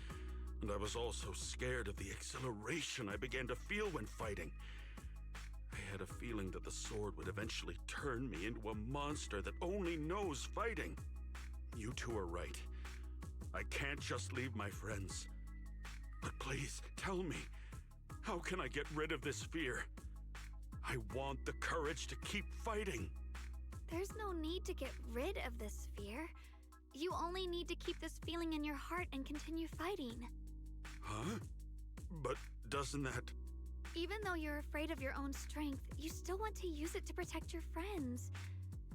[SPEAKER 7] and I was also scared of the exhilaration I began to feel when fighting. I had a feeling that the sword would eventually turn me into a monster that only knows fighting. You two are right. I can't just leave my friends. But please, tell me, how can I get rid of this fear? I want the courage to keep fighting.
[SPEAKER 6] There's no need to get rid of this fear. You only need to keep this feeling in your heart and continue fighting.
[SPEAKER 7] Huh? But doesn't that...
[SPEAKER 6] Even though you're afraid of your own strength, you still want to use it to protect your friends.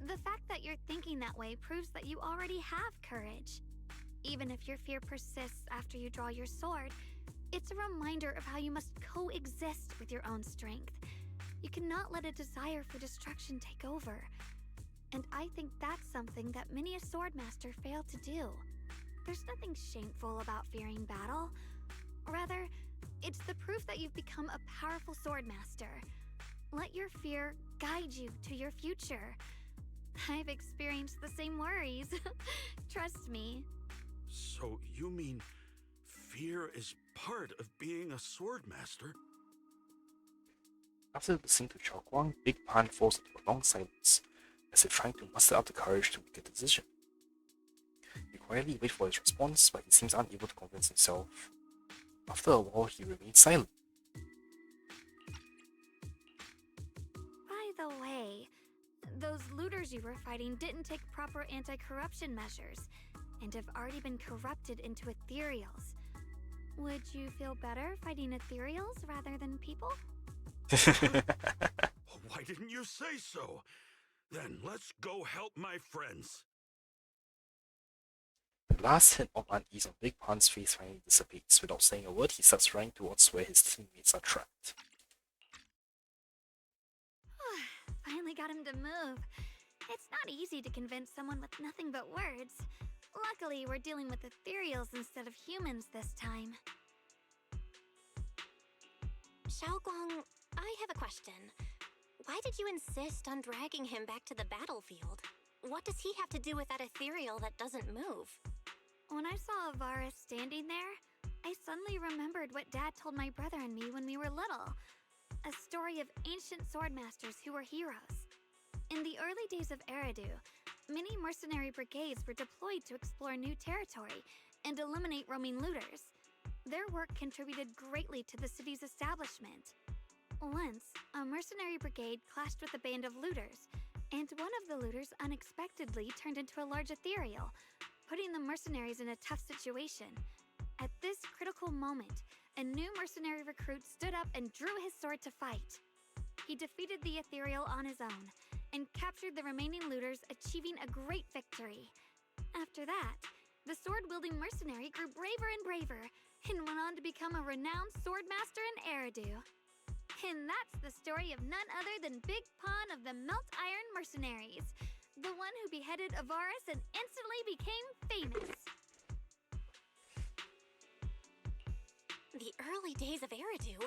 [SPEAKER 6] The fact that you're thinking that way proves that you already have courage. Even if your fear persists after you draw your sword, it's a reminder of how you must coexist with your own strength. You cannot let a desire for destruction take over. And I think that's something that many a swordmaster fail to do. There's nothing shameful about fearing battle. Rather, it's the proof that you've become a powerful swordmaster. Let your fear guide you to your future. I've experienced the same worries. Trust me.
[SPEAKER 7] So you mean fear is part of being a swordmaster?
[SPEAKER 1] After listening to Chao Guang, Big Pan falls into a long silence, as if trying to muster up the courage to make a decision. He quietly waits for his response, but he seems unable to convince himself. After a while, he remains silent.
[SPEAKER 6] By the way, those looters you were fighting didn't take proper anti-corruption measures, and have already been corrupted into ethereals. Would you feel better fighting ethereals rather than people?
[SPEAKER 7] Why didn't you say so? Then let's go help my friends.
[SPEAKER 1] The last hint of unease on Big Pan's face finally dissipates. Without saying a word, he starts running towards where his teammates are trapped.
[SPEAKER 6] Finally got him to move. It's not easy to convince someone with nothing but words. Luckily, we're dealing with ethereals instead of humans this time.
[SPEAKER 4] Xiaoguang, I have a question. Why did you insist on dragging him back to the battlefield? What does he have to do with that ethereal that doesn't move?
[SPEAKER 6] When I saw Avaris standing there, I suddenly remembered what Dad told my brother and me when we were little. A story of ancient swordmasters who were heroes. In the early days of Eridu, many mercenary brigades were deployed to explore new territory and eliminate roaming looters. Their work contributed greatly to the city's establishment. Once, a mercenary brigade clashed with a band of looters, and one of the looters unexpectedly turned into a large ethereal, putting the mercenaries in a tough situation. At this critical moment, a new mercenary recruit stood up and drew his sword to fight. He defeated the ethereal on his own, and captured the remaining looters, achieving a great victory. After that, the sword-wielding mercenary grew braver and braver, and went on to become a renowned swordmaster in Eridu. And that's the story of none other than Big Pan of the Melt Iron Mercenaries, the one who beheaded Avaris and instantly became famous.
[SPEAKER 4] The early days of Eridu?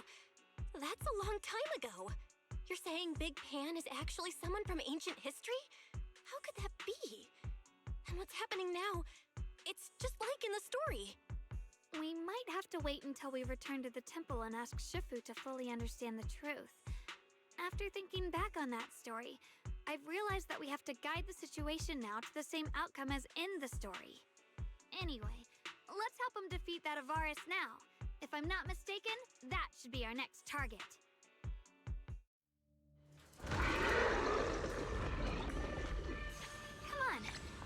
[SPEAKER 4] That's a long time ago. You're saying Big Pan is actually someone from ancient history? How could that be? And what's happening now? It's just like in the story.
[SPEAKER 6] We might have to wait until we return to the temple and ask Shifu to fully understand the truth. After thinking back on that story, I've realized that we have to guide the situation now to the same outcome as in the story. Anyway, let's help him defeat that Avaris now. If I'm not mistaken, that should be our next target. Come on,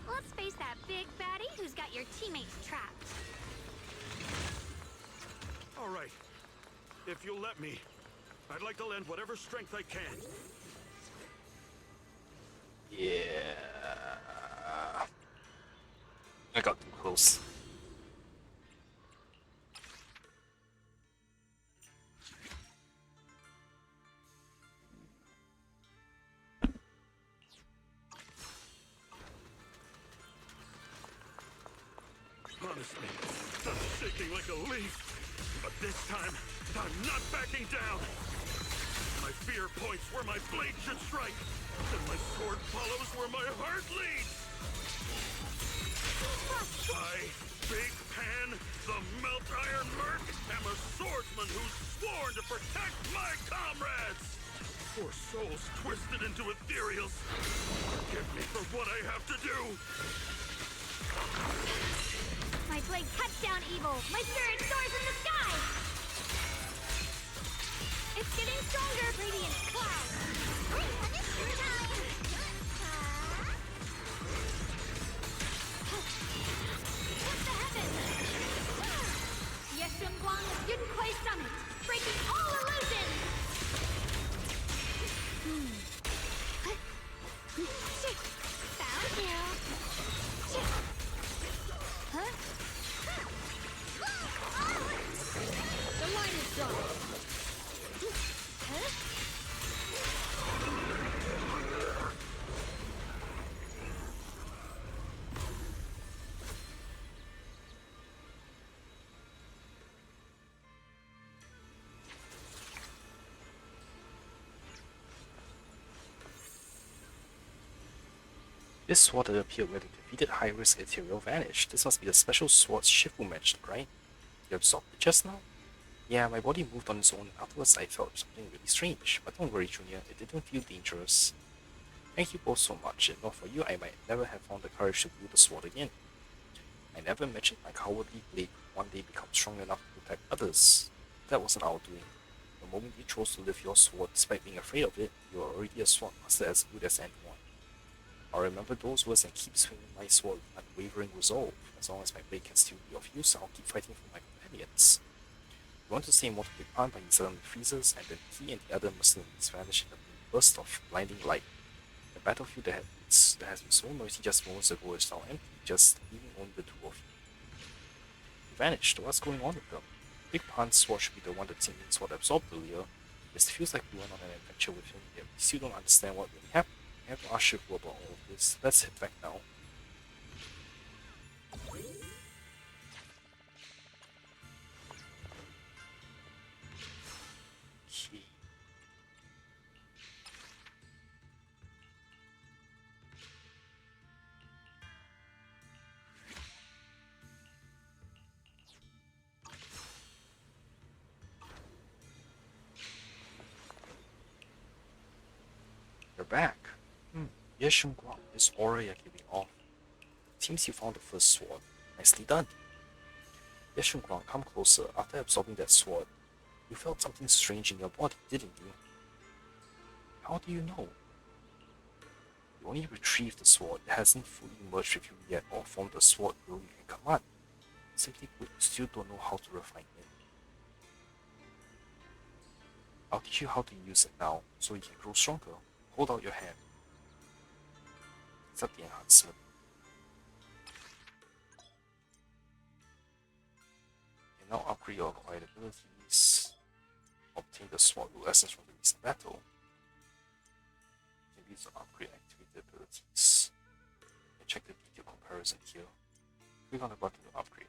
[SPEAKER 6] let's face that big baddie who's got your teammates trapped.
[SPEAKER 7] All right. If you'll let me, I'd like to lend whatever strength I can.
[SPEAKER 1] Yeah. I got too close.
[SPEAKER 7] Honestly, I'm shaking like a leaf. But this time, I'm not backing down. My fear points where my blade should strike, and my sword follows where my heart leads. I, Big Pan, the Melt Iron Merc, am a swordsman who's sworn to protect my comrades. For souls twisted into ethereals, forgive me for what I have to do.
[SPEAKER 6] My blade cuts down evil. My spirit soars in the sky. It's getting stronger, Radiant Cloud. Premonition time. What's the heavens? Yeshun Guang Yun Kuei Summit, breaking all illusions.
[SPEAKER 1] This sword that appeared when the defeated high-risk Ethereal vanished. This must be the special sword Shifu mentioned, right? You absorbed it just now? Yeah, my body moved on its own, and afterwards I felt something really strange. But don't worry, Junior, it didn't feel dangerous. Thank you both so much. If not for you, I might never have found the courage to wield the sword again. I never imagined my cowardly blade would one day become strong enough to protect others. That wasn't our doing. The moment you chose to lift your sword despite being afraid of it, you were already a sword master as good as anyone. I'll remember those words and keep swinging my sword with unwavering resolve. As long as my blade can still be of use, I'll keep fighting for my companions. You want to say more to Big Pan, but he suddenly freezes, and then he and the other mercenaries vanish in a burst of blinding light. The battlefield that has been so noisy just moments ago is now empty, just leaving only the two of you. You vanished. What's going on with them? Big Pan's sword should be the one that Tingling sword absorbed earlier. It feels like we went on an adventure with him, yet we still don't understand what really happened. I have to ask Shifu about all of this. Let's head back now. Okay. You're back. Yes, Shunguang, this aura you're giving off. Seems you found the first sword. Nicely done. Yes, Shunguang, come closer. After absorbing that sword, you felt something strange in your body, didn't you? How do you know? You only retrieved the sword. It hasn't fully merged with you yet or formed a sword will you can command. Simply put, you still don't know how to refine it. I'll teach you how to use it now, so you can grow stronger. Hold out your hand. Accept the enhancement. You can now upgrade your acquired abilities. Obtain the sword rule essence from the recent battle. You can use to upgrade activated abilities. You can check the detailed comparison here. Click on the button to upgrade.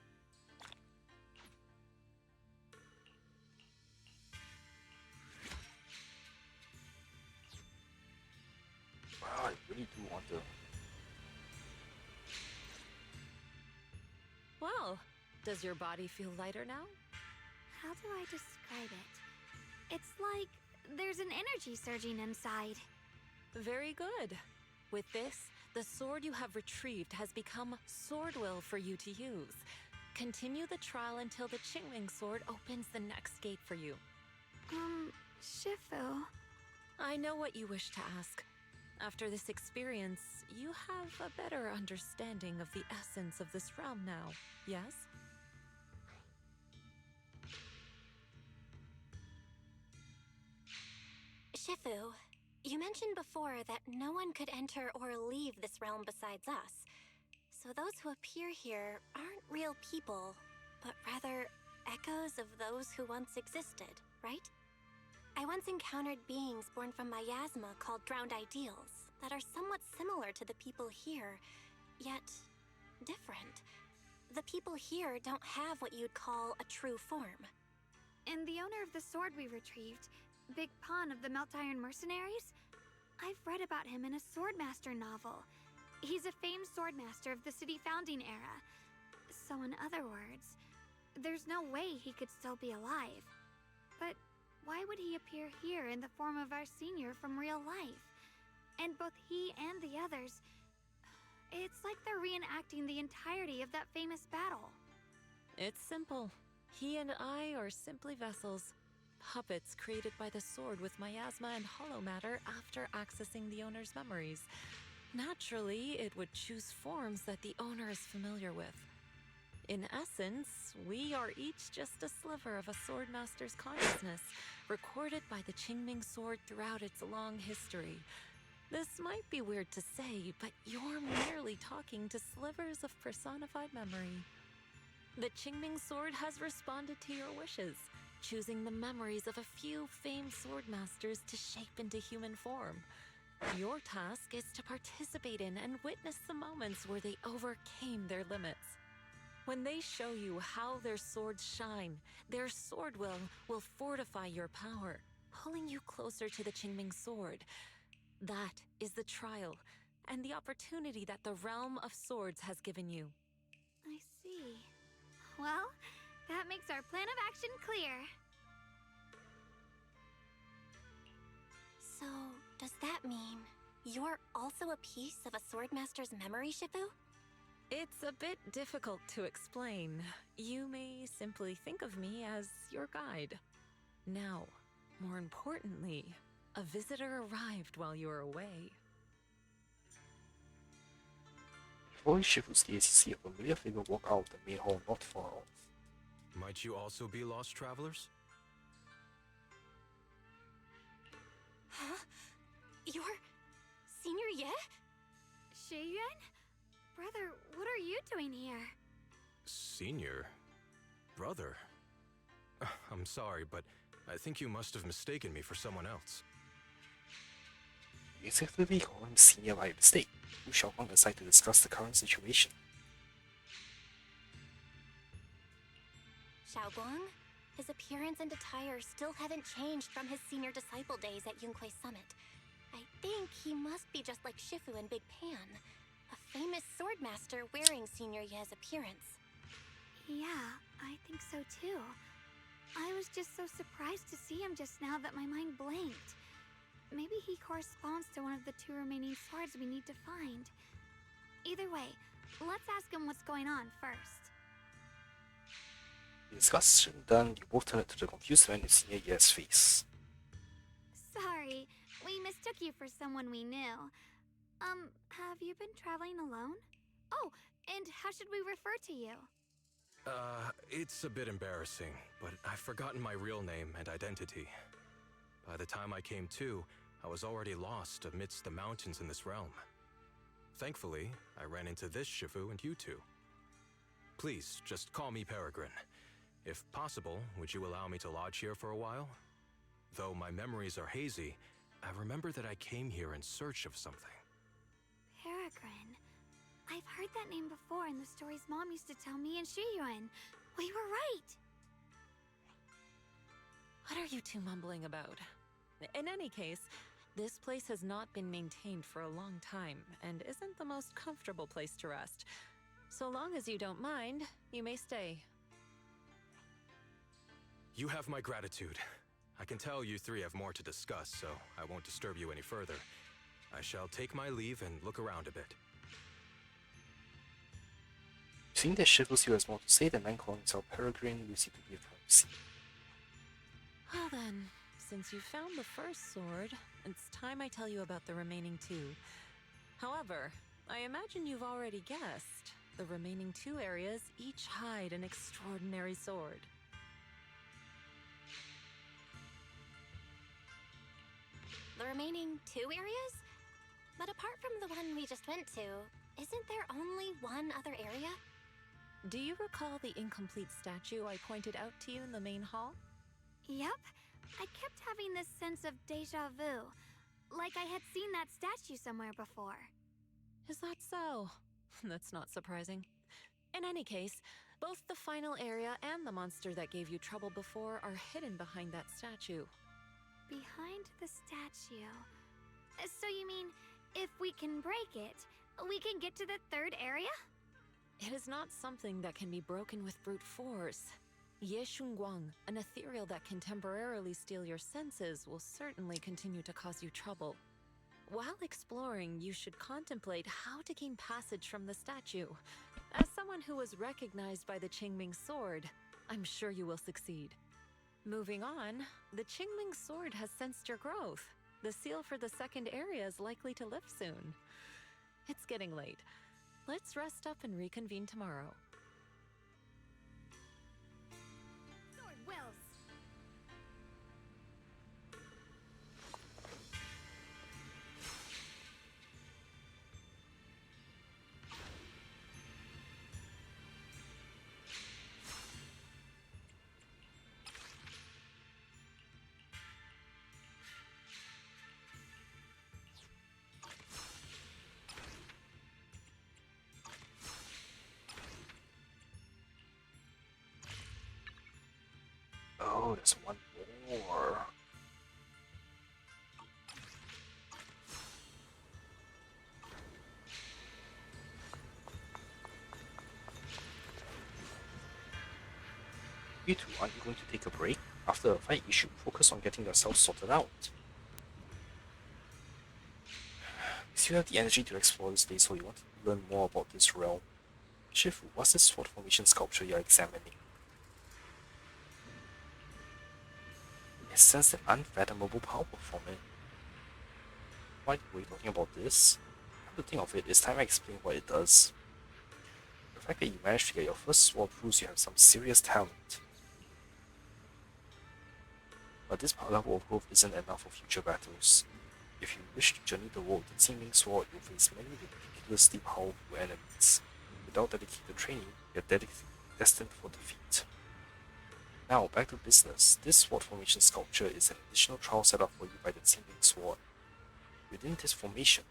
[SPEAKER 1] Wow, I really do wonder.
[SPEAKER 5] Well, does your body feel lighter now?
[SPEAKER 6] How do I describe it? It's like there's an energy surging inside.
[SPEAKER 5] Very good. With this, the sword you have retrieved has become sword will for you to use. Continue the trial until the Qingming sword opens the next gate for you.
[SPEAKER 6] Shifu.
[SPEAKER 5] I know what you wish to ask. After this experience, you have a better understanding of the essence of this realm now, yes?
[SPEAKER 4] Shifu, you mentioned before that no one could enter or leave this realm besides us. So those who appear here aren't real people, but rather echoes of those who once existed, right? I once encountered beings born from miasma called drowned ideals that are somewhat similar to the people here, yet different. The people here don't have what you'd call a true form.
[SPEAKER 6] And the owner of the sword we retrieved, Big Pan of the Melt Iron Mercenaries? I've read about him in a Swordmaster novel. He's a famed swordmaster of the city founding era. So in other words, there's no way he could still be alive. But why would he appear here in the form of our senior from real life? And both he and the others, it's like they're reenacting the entirety of that famous battle.
[SPEAKER 5] It's simple. He and I are simply vessels. Puppets created by the sword with miasma and hollow matter after accessing the owner's memories. Naturally, it would choose forms that the owner is familiar with. In essence, we are each just a sliver of a swordmaster's consciousness, recorded by the Qingming sword throughout its long history. This might be weird to say, but you're merely talking to slivers of personified memory. The Qingming sword has responded to your wishes, choosing the memories of a few famed swordmasters to shape into human form. Your task is to participate in and witness the moments where they overcame their limits. When they show you how their swords shine, their sword will fortify your power, pulling you closer to the Qingming sword. That is the trial, and the opportunity that the Realm of Swords has given you.
[SPEAKER 6] I see. Well, that makes our plan of action clear.
[SPEAKER 4] So, does that mean you're also a piece of a Swordmaster's memory, Shifu?
[SPEAKER 5] It's a bit difficult to explain. You may simply think of me as your guide. Now, more importantly, a visitor arrived while you were away.
[SPEAKER 1] Before Shifu's gaze, you see a familiar figure walk out the main hall not far off.
[SPEAKER 9] Might you also be lost travelers?
[SPEAKER 4] Huh? You're Senior Ye?
[SPEAKER 6] Shiyuan? Brother, what are you doing here?
[SPEAKER 9] Senior? Brother? I'm sorry, but I think you must have mistaken me for someone else.
[SPEAKER 1] You effectively call him Senior by mistake. Wu Xiaoguang decided to discuss the current situation.
[SPEAKER 4] Xiaoguang? His appearance and attire still haven't changed from his senior disciple days at Yunkwei Summit. I think he must be just like Shifu and Big Pan, a famous swordmaster wearing Senior Ye's appearance.
[SPEAKER 6] Yeah, I think so too. I was just so surprised to see him just now that my mind blanked. Maybe he corresponds to one of the 2 remaining swords we need to find. Either way, let's ask him what's going on first.
[SPEAKER 1] The discussion done, you both turned to the confused man in Senior Ye's face.
[SPEAKER 6] Sorry, we mistook you for someone we knew. Have you been traveling alone? Oh, and how should we refer to you?
[SPEAKER 9] It's a bit embarrassing, but I've forgotten my real name and identity. By the time I came to, I was already lost amidst the mountains in this realm. Thankfully, I ran into this Shifu and you two. Please, just call me Peregrine. If possible, would you allow me to lodge here for a while? Though my memories are hazy, I remember that I came here in search of something.
[SPEAKER 6] Peregrine. I've heard that name before in the stories Mom used to tell me and Shiyuan. We were right!
[SPEAKER 5] What are you two mumbling about? In any case, this place has not been maintained for a long time and isn't the most comfortable place to rest. So long as you don't mind, you may stay.
[SPEAKER 9] You have my gratitude. I can tell you three have more to discuss, so I won't disturb you any further. I shall take my leave and look around a bit.
[SPEAKER 1] Seeing that Shifu still has more to say, the man calling himself Peregrine will seem to give privacy.
[SPEAKER 5] Well then, since you found the first sword, it's time I tell you about the remaining 2. However, I imagine you've already guessed. The remaining 2 areas each hide an extraordinary sword.
[SPEAKER 4] The remaining 2 areas? But apart from the one we just went to, isn't there only one other area?
[SPEAKER 5] Do you recall the incomplete statue I pointed out to you in the main hall?
[SPEAKER 6] Yep. I kept having this sense of deja vu. Like I had seen that statue somewhere before.
[SPEAKER 5] Is that so? That's not surprising. In any case, both the final area and the monster that gave you trouble before are hidden behind that statue.
[SPEAKER 6] Behind the statue. So you mean, if we can break it, we can get to the 3rd area?
[SPEAKER 5] It is not something that can be broken with brute force. Ye Shunguang, an ethereal that can temporarily steal your senses, will certainly continue to cause you trouble. While exploring, you should contemplate how to gain passage from the statue. As someone who was recognized by the Qingming sword, I'm sure you will succeed. Moving on, the Qingming sword has sensed your growth. The seal for the 2nd area is likely to lift soon. It's getting late. Let's rest up and reconvene tomorrow.
[SPEAKER 6] Sword Wells!
[SPEAKER 1] Oh, there's one more. You two, aren't you going to take a break? After a fight, you should focus on getting yourself sorted out. You still have the energy to explore this place, so you want to learn more about this realm. Shifu, what's this sword formation sculpture you're examining? It sensed an unfathomable power from it. Why were you talking about this? Come to think of it, it's time I explain what it does. The fact that you managed to get your first sword proves you have some serious talent. But this level of growth isn't enough for future battles. If you wish to journey the world with the Zenless sword, you'll face many ridiculously powerful enemies. Without dedicated training, you're destined for defeat. Now, back to business. This sword formation sculpture is an additional trial set up for you by the Zenless sword. Within this formation,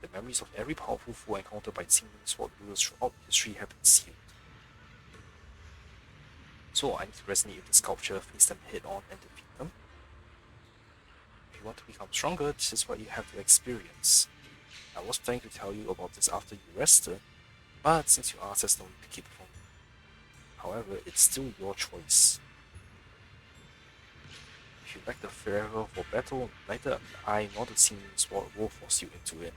[SPEAKER 1] the memories of every powerful foe encountered by Zenless sword wielders throughout history have been sealed. So I need to resonate with the sculpture, face them head on, and defeat them. If you want to become stronger, this is what you have to experience. I was planning to tell you about this after you rested, but since you asked, there's no need to keep it from me. However, it's still your choice. If you lack the fervor for battle, neither I nor the Zenless sword will force you into it.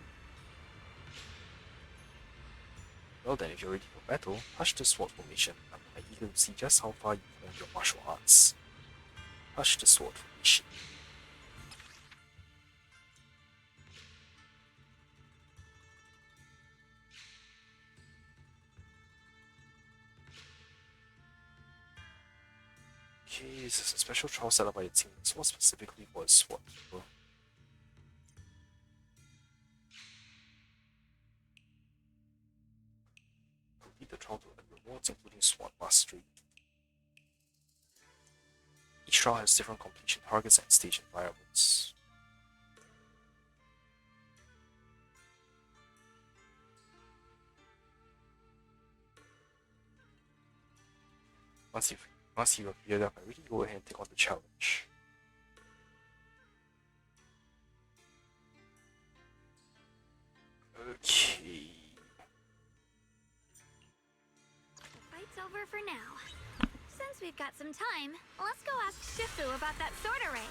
[SPEAKER 1] Well then, if you're ready for battle, touch the sword formation. I'm eager to see just how far you've learned your martial arts. Touch the sword formation. Okay, this is a special trial set up by the team, sword specifically for a sword keeper. Complete the trial to earn rewards, including sword mastery. Each trial has different completion targets and stage environments. Once you've geared up, I really go ahead and take on the challenge. Okay.
[SPEAKER 6] The fight's over for now. Since we've got some time, let's go ask Shifu about that sword array.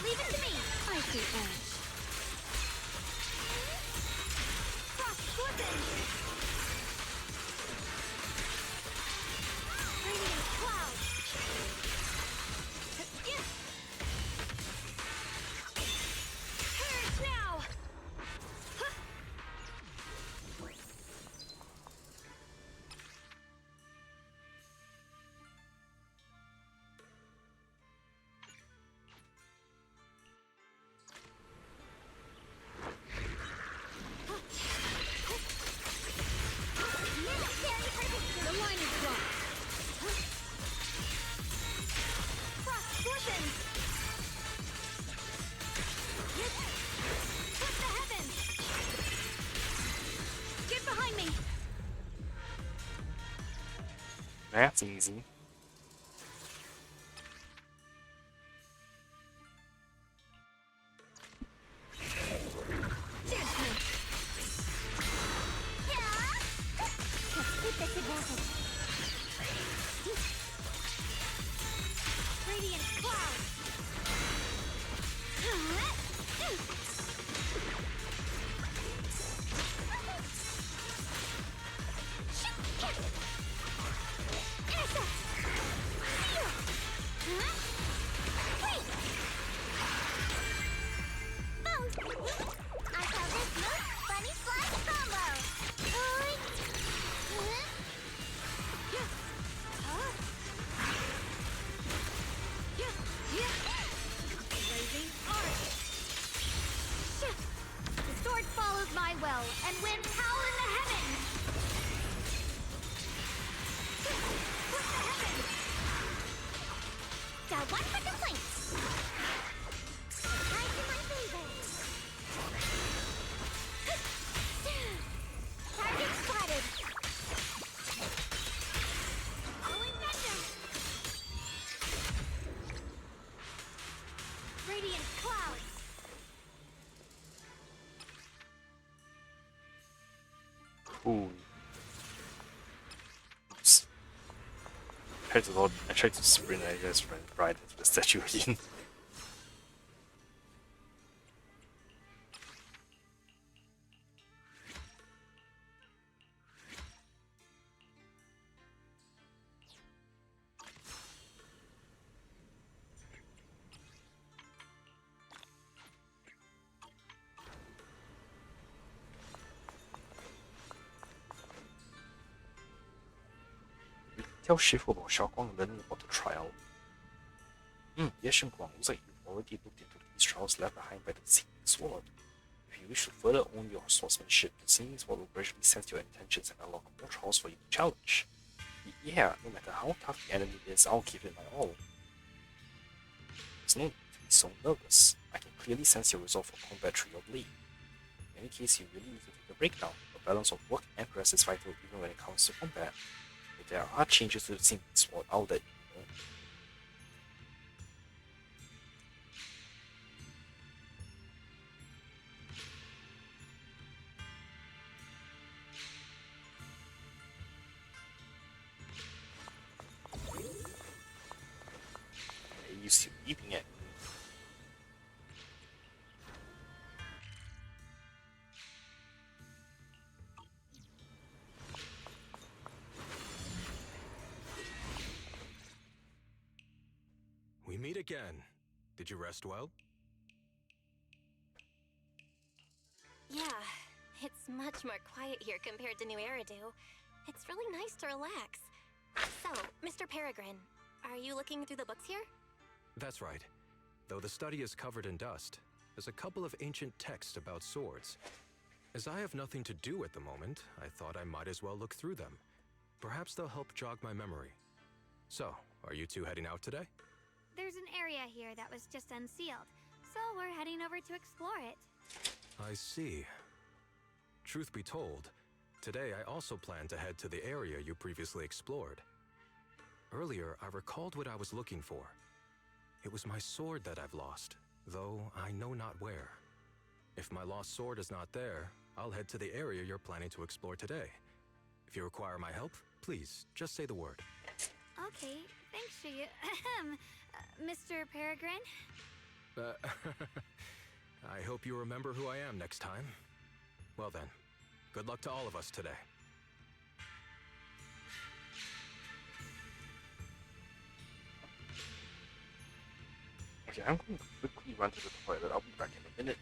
[SPEAKER 6] Leave it to me.
[SPEAKER 2] I see edge.
[SPEAKER 6] Frost flipping. Radiant cloud. Purge now.
[SPEAKER 2] The line is drawn.
[SPEAKER 6] Frost flipping. Flip the heavens. Get behind me.
[SPEAKER 1] That's easy.
[SPEAKER 6] Radiant cloud. I call this move Bunny Slide Combo. Blazing arc. The sword follows my will, and winds howl in the heavens. Flip the heavens. Got one for complaints. Tied to my favor. Target spotted. Rolling thunder. Radiant clouds.
[SPEAKER 1] Cool. Oops. I tried to sprint, I just ran right into the statue again. Tell Shifu about Xiaoguang learning about the trial. Yes, Shenguang, looks like you've already looked into these trials left behind by the Seeming Sword. If you wish to further own your swordsmanship, the Seeming Sword will gradually sense your intentions and unlock more trials for you to challenge. Yeah, no matter how tough the enemy is, I'll give it my all. There's no need to be so nervous. I can clearly sense your resolve for combat through your blade. In any case, you really need to take a break now. The balance of work and rest is vital even when it comes to combat. If there are changes to the Seeming Sword, I'll let you know. I used to leaping at me.
[SPEAKER 9] We meet again. Did you rest well?
[SPEAKER 4] Yeah, it's much more quiet here compared to New Eridu. It's really nice to relax. So, Mr. Peregrine, are you looking through the books here?
[SPEAKER 9] That's right. Though the study is covered in dust, there's a couple of ancient texts about swords. As I have nothing to do at the moment, I thought I might as well look through them. Perhaps they'll help jog my memory. So, are you two heading out today?
[SPEAKER 6] There's an area here that was just unsealed, so we're heading over to explore it.
[SPEAKER 9] I see. Truth be told, today I also plan to head to the area you previously explored. Earlier, I recalled what I was looking for. It was my sword that I've lost, though I know not where. If my lost sword is not there, I'll head to the area you're planning to explore today. If you require my help, please, just say the word.
[SPEAKER 6] Okay, thanks, Shiryu. Mr. Peregrine?
[SPEAKER 9] I hope you remember who I am next time. Well then, good luck to all of us today.
[SPEAKER 1] Okay, I'm going to quickly run to the toilet. I'll be back in a minute.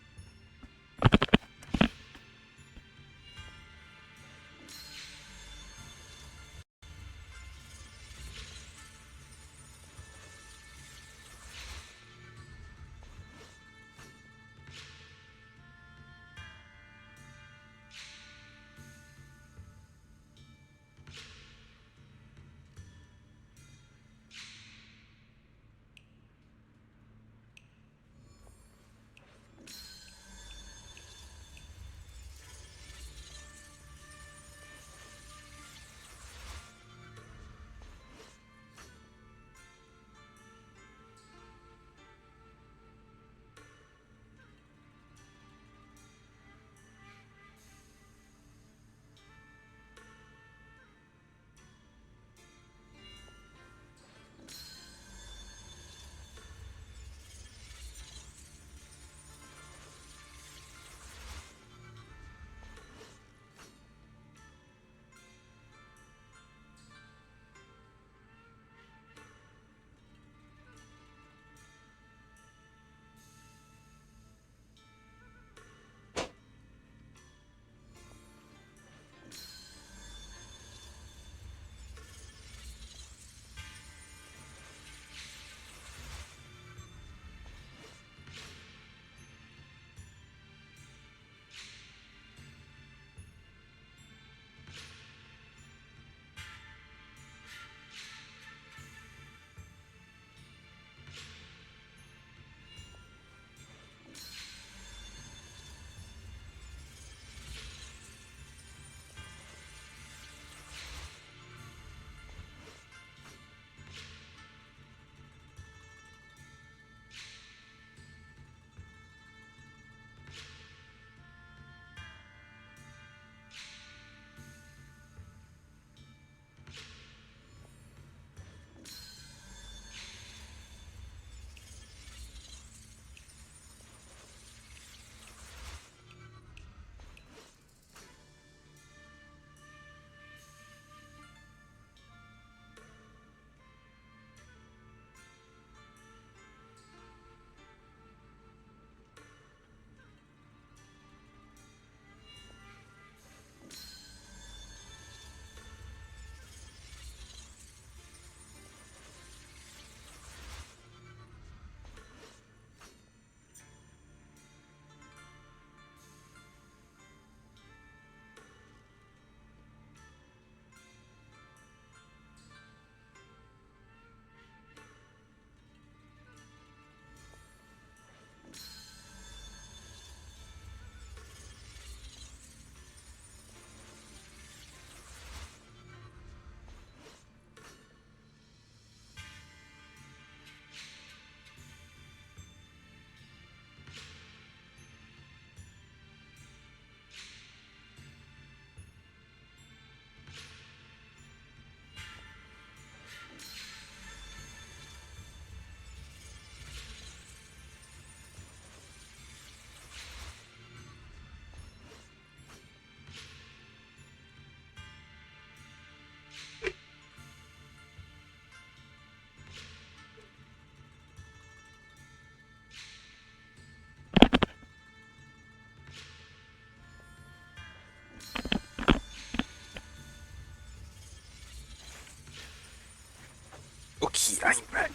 [SPEAKER 1] I'm back.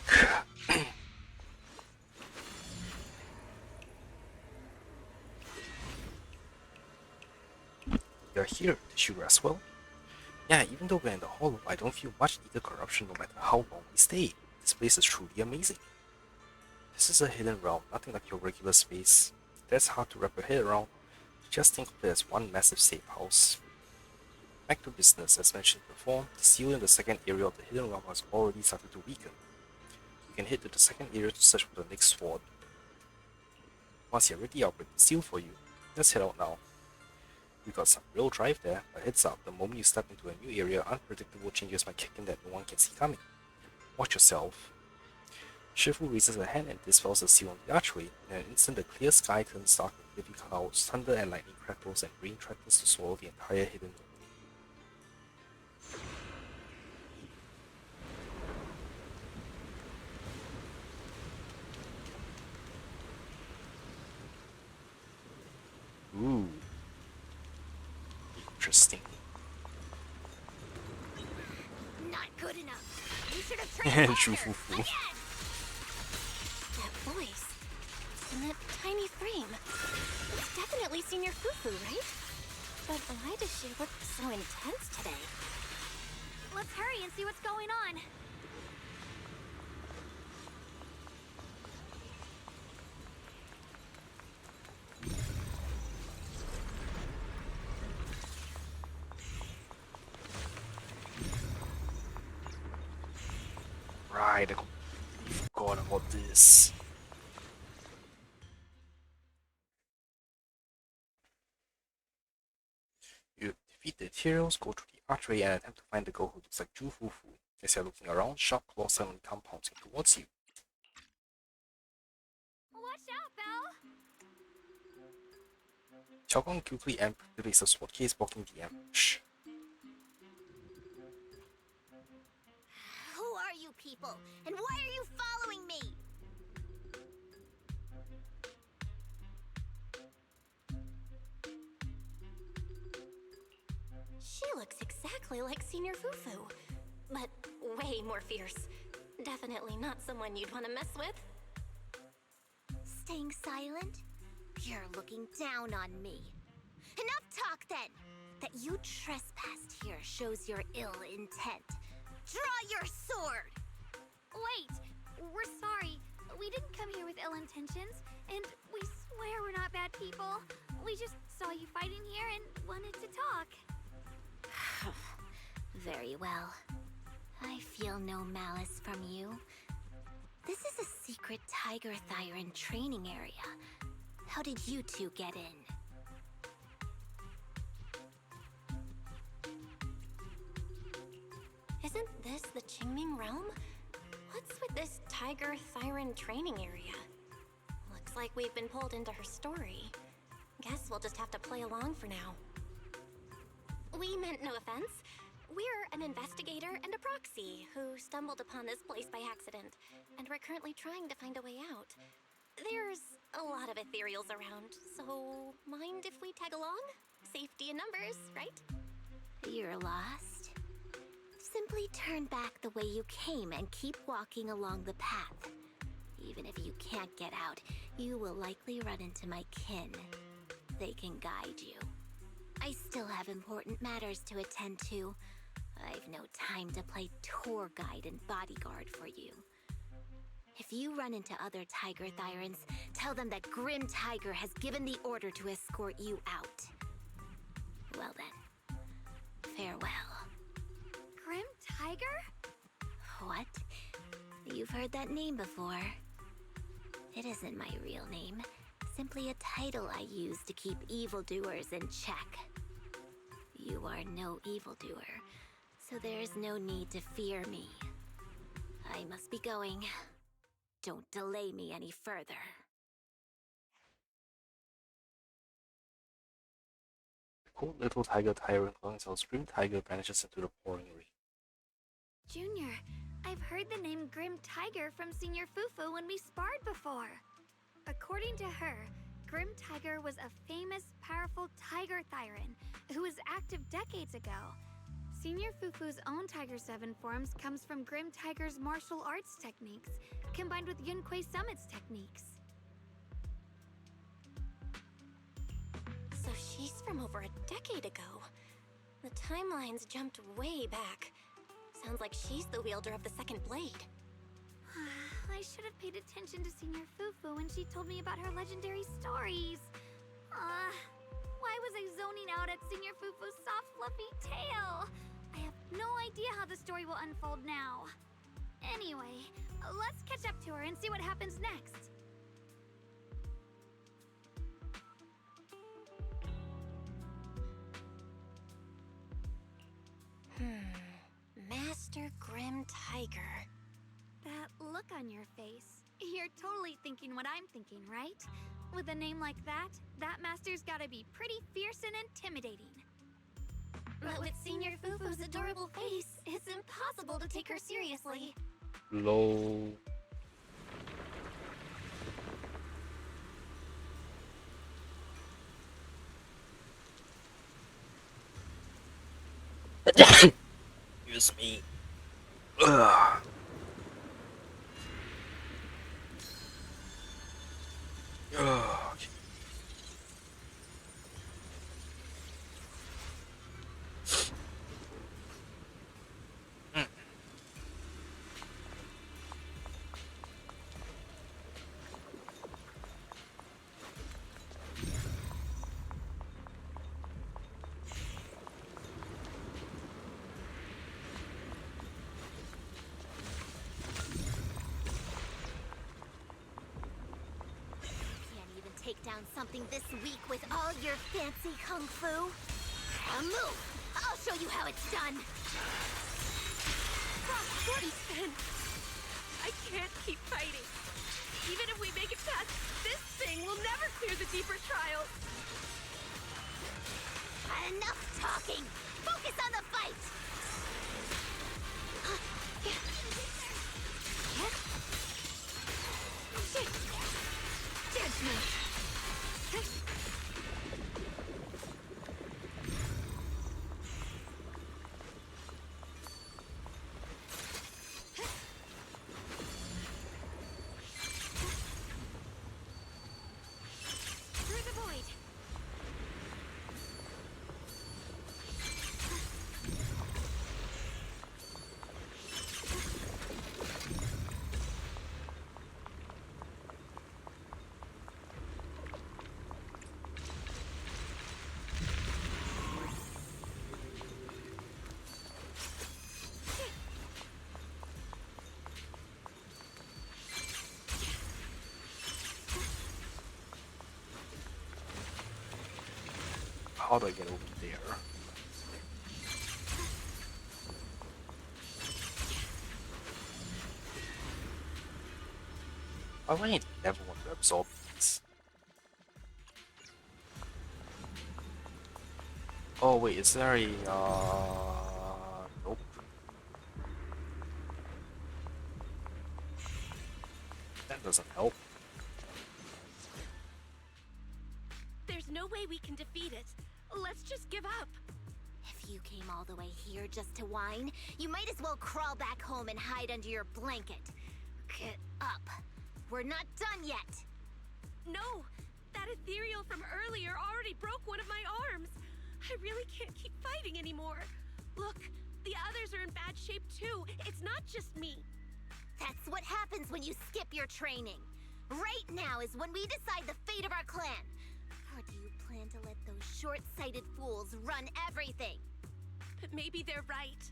[SPEAKER 1] You're here, did you rest well? Yeah, even though we're in the hollow, I don't feel much ether corruption no matter how long we stay. This place is truly amazing. This is a hidden realm, nothing like your regular space. That's hard to wrap your head around. Just think of it as one massive safe house. Back to business, as mentioned before, the seal in the second area of the hidden realm has already started to weaken. You can head to the second area to search for the next sword. Once you're ready, I'll break the seal for you. Let's head out now. We got some real drive there, but heads up, the moment you step into a new area, unpredictable changes might kick in that no one can see coming. Watch yourself. Shifu raises a hand and dispels the seal on the archway. In an instant, the clear sky turns dark with heavy clouds, thunder and lightning crackles, and rain threatens to swallow the entire hidden realm. Ooh. Interesting.
[SPEAKER 6] Not good enough. You should have trained harder.
[SPEAKER 1] Shufufu.
[SPEAKER 6] Again.
[SPEAKER 4] That voice. In that tiny frame. It's definitely Senior Fufu, right? But why does she look so intense today?
[SPEAKER 6] Let's hurry and see what's going on.
[SPEAKER 1] Right, I completely forgot about this. You defeat the Ethereals, go through the archway, and attempt to find the girl who looks like Ju Fufu. As you're looking around, sharp claws suddenly come pouncing towards you.
[SPEAKER 6] Watch out, Belle.
[SPEAKER 1] Xiaogong quickly activates a sword case blocking the ambush.
[SPEAKER 6] Who are you people? And why are you following me?
[SPEAKER 4] She looks exactly like Senior Fufu, but way more fierce. Definitely not someone you'd want to mess with.
[SPEAKER 6] Staying silent? You're looking down on me. Enough talk then! That you trespassed here shows your ill intent. Draw your sword! Wait, we're sorry. We didn't come here with ill intentions, and we swear we're not bad people. We just saw you fighting here and wanted to talk. Very well. I feel no malice from you. This is a secret Tiger Thyran training area. How did you two get in?
[SPEAKER 4] Isn't this the Qingming realm? What's with this Tiger Thyran training area? Looks like we've been pulled into her story. Guess we'll just have to play along for now. We meant no offense. We're an investigator and a proxy who stumbled upon this place by accident, and we're currently trying to find a way out. There's a lot of ethereals around, so mind if we tag along? Safety in numbers, right?
[SPEAKER 6] You're lost? Simply turn back the way you came and keep walking along the path. Even if you can't get out, you will likely run into my kin. They can guide you. I still have important matters to attend to. I've no time to play tour guide and bodyguard for you. If you run into other Tiger Thyrans, tell them that Grim Tiger has given the order to escort you out. Well then, farewell. Grim Tiger? What? You've heard that name before. It isn't my real name. Simply a title I use to keep evildoers in check. You are no evildoer, so there's no need to fear me. I must be going. Don't delay me any further.
[SPEAKER 1] The cold little tiger tyrant calling himself Scream Tiger vanishes into the pouring rain.
[SPEAKER 6] Junior, I've heard the name Grim Tiger from Senior Fufu when we sparred before. According to her, Grim Tiger was a famous, powerful Tiger Thyran who was active decades ago. Senior Fufu's own Tiger 7 forms comes from Grim Tiger's martial arts techniques, combined with Yunquei Summit's techniques.
[SPEAKER 4] So she's from over a decade ago. The timelines jumped way back. Sounds like she's the wielder of the second blade.
[SPEAKER 6] I should have paid attention to Senior Fufu when she told me about her legendary stories. Why was I zoning out at Senior Fufu's soft, fluffy tail? I have no idea how the story will unfold now. Anyway, let's catch up to her and see what happens next.
[SPEAKER 4] Master Grim Tiger.
[SPEAKER 6] That look on your face. You're totally thinking what I'm thinking, right? With a name like that, that master's gotta be pretty fierce and intimidating.
[SPEAKER 4] But with Senior Fufu's adorable face, it's impossible to take her seriously.
[SPEAKER 1] Lol. Excuse me. Ugh. Ugh.
[SPEAKER 4] Take down something this weak with all your fancy kung fu? Move! I'll show you how it's done!
[SPEAKER 5] Shorty Spin! I can't keep fighting. Even if we make it past this thing, we'll never clear the deeper trials.
[SPEAKER 4] Enough talking! Focus on the fight! Judgment!
[SPEAKER 6] Through the void.
[SPEAKER 1] How do I get over there? Why would I never want to absorb these? Oh wait, is there a nope. That doesn't help.
[SPEAKER 5] There's no way we can defeat it. Let's just give up.
[SPEAKER 4] If you came all the way here just to whine, you might as well crawl back home and hide under your blanket. Get up. We're not done yet.
[SPEAKER 5] No! That ethereal from earlier already broke one of my arms. I really can't keep fighting anymore. Look, the others are in bad shape too. It's not just me.
[SPEAKER 4] That's what happens when you skip your training. Right now is when we decide the fate of our clan. Or do you plan to let those short-sighted fools run everything?
[SPEAKER 5] But maybe they're right.